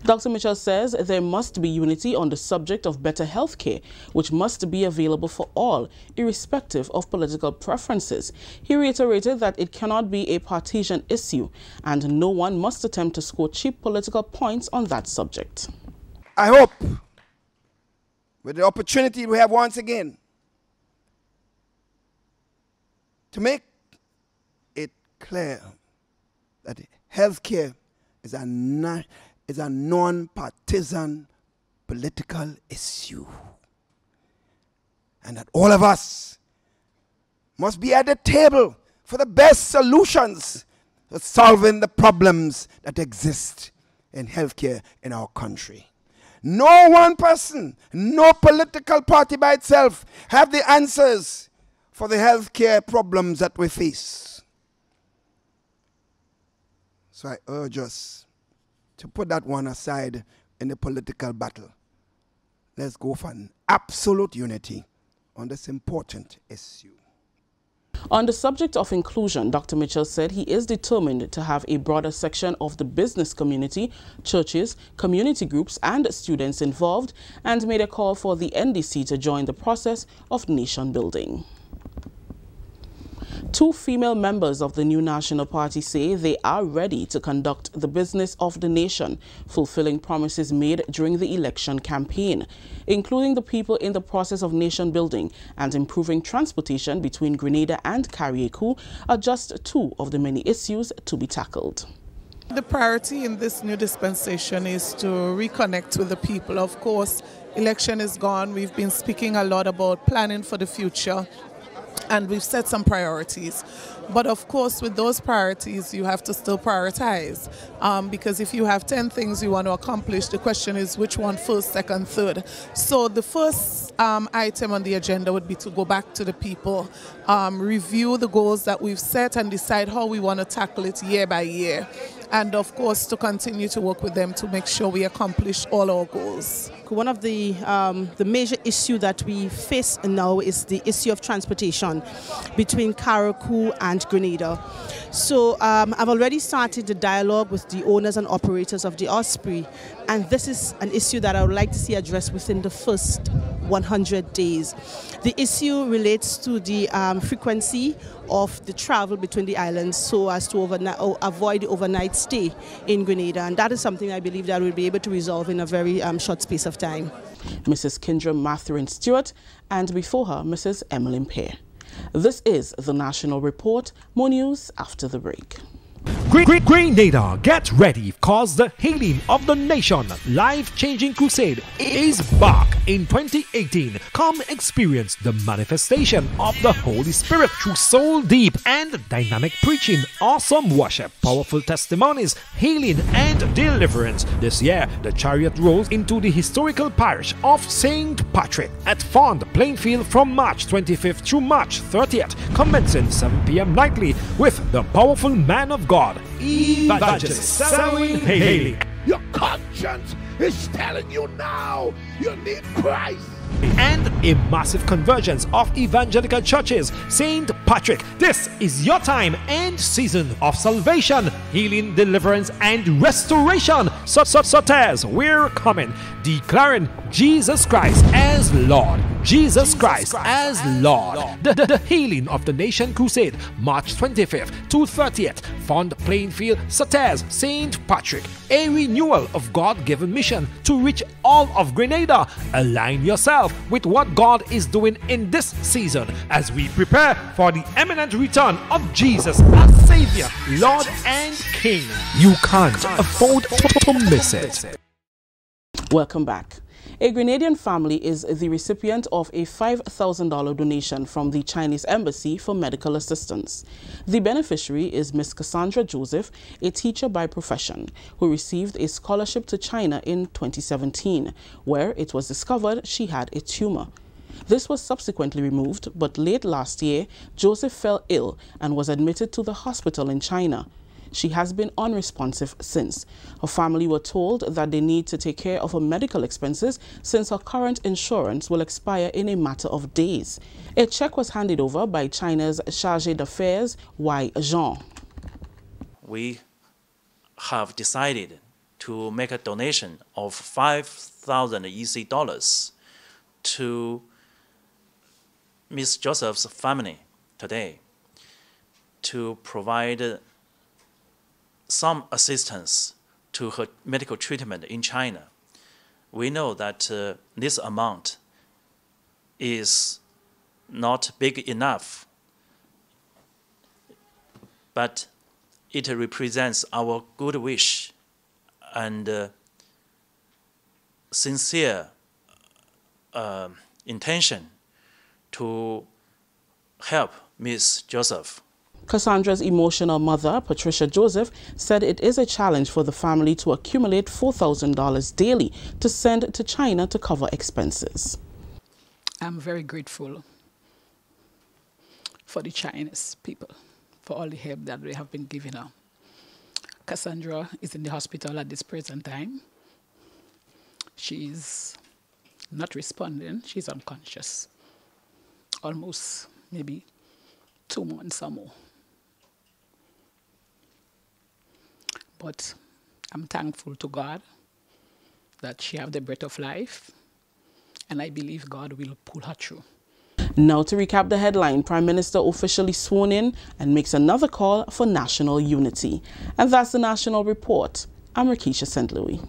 [SPEAKER 5] Dr. Mitchell says there must be unity on the subject of better health care, which must be available for all, irrespective of political preferences. He reiterated that it cannot be a partisan issue, and no one must attempt to score cheap political points on that subject.
[SPEAKER 7] I hope, with the opportunity we have once again, to make it clear that healthcare is a non-partisan political issue, and that all of us must be at the table for the best solutions for solving the problems that exist in healthcare in our country. No one person, no political party by itself have the answers for the healthcare problems that we face. So I urge us to put that one aside in the political battle. Let's go for an absolute unity on this important issue.
[SPEAKER 5] On the subject of inclusion, Dr. Mitchell said he is determined to have a broader section of the business community, churches, community groups and students involved, and made a call for the NDC to join the process of nation building. 2 female members of the new National Party say they are ready to conduct the business of the nation, fulfilling promises made during the election campaign, including the people in the process of nation building and improving transportation between Grenada and Carriacou are just 2 of the many issues to be tackled.
[SPEAKER 8] The priority in this new dispensation is to reconnect with the people. Of course, election is gone. We've been speaking a lot about planning for the future, and we've set some priorities. But of course, with those priorities, you have to still prioritize. Because if you have 10 things you want to accomplish, the question is which one first, second, third. So the first item on the agenda would be to go back to the people, review the goals that we've set and decide how we want to tackle it year by year. And of course, to continue to work with them to make sure we accomplish all our goals.
[SPEAKER 10] One of the major issue that we face now is the issue of transportation between Carriacou and Grenada. So I've already started the dialogue with the owners and operators of the Osprey, and this is an issue that I would like to see addressed within the first 100 days. The issue relates to the frequency of the travel between the islands so as to avoid the overnight stay in Grenada, and that is something I believe that we'll be able to resolve in a very short space of time.
[SPEAKER 5] Mrs. Kindra Mathurin Stewart, and before her, Mrs. Emmeline Pear. This is the National Report. More news after the break.
[SPEAKER 23] Grenada, get ready, cause the healing of the nation life-changing crusade is back in 2018. Come experience the manifestation of the Holy Spirit through soul deep and dynamic preaching, awesome worship, powerful testimonies, healing and deliverance. This year, the chariot rolls into the historical parish of St. Patrick at Fond, Plainfield from March 25th through March 30th, commencing 7 p.m. nightly with the powerful man of God, Evangelist Selwyn Haley.
[SPEAKER 24] Your conscience is telling you now you need Christ.
[SPEAKER 23] And a massive convergence of evangelical churches. St. Patrick, this is your time and season of salvation, healing, deliverance, and restoration. Such as we're coming, declaring Jesus Christ as Lord. Jesus Christ as Lord. The Healing of the Nation Crusade, March 25th to 30th, Fond, Plainfield, Satez, St. Patrick. A renewal of God-given mission to reach all of Grenada. Align yourself with what God is doing in this season as we prepare for the imminent return of Jesus as Savior, Lord and King. You can't afford to miss it.
[SPEAKER 5] Welcome back. A Grenadian family is the recipient of a $5,000 donation from the Chinese Embassy for medical assistance. The beneficiary is Miss Cassandra Joseph, a teacher by profession, who received a scholarship to China in 2017, where it was discovered she had a tumor. This was subsequently removed, but late last year, Joseph fell ill and was admitted to the hospital in China. She has been unresponsive since. Her family were told that they need to take care of her medical expenses since her current insurance will expire in a matter of days. A check was handed over by China's Chargé d'Affaires, Y. Jean.
[SPEAKER 25] We have decided
[SPEAKER 1] to make a donation of 5,000 EC dollars to Miss Joseph's family today to provide some assistance to her medical treatment in China. We know that this amount is not big enough, but it represents our good wish and sincere intention to help Miss Joseph.
[SPEAKER 5] Cassandra's emotional mother, Patricia Joseph, said it is a challenge for the family to accumulate $4,000 daily to send to China to cover expenses.
[SPEAKER 3] I'm very grateful for the Chinese people, for all the help that they have been giving her. Cassandra is in the hospital at this present time. She's not responding. She's unconscious. Almost maybe 2 months or more. But I'm thankful to God that she has the breath of life, and I believe God will pull her through.
[SPEAKER 5] Now to recap the headline, Prime Minister officially sworn in and makes another call for national unity. And that's the National Report. I'm Rakisha St. Louis.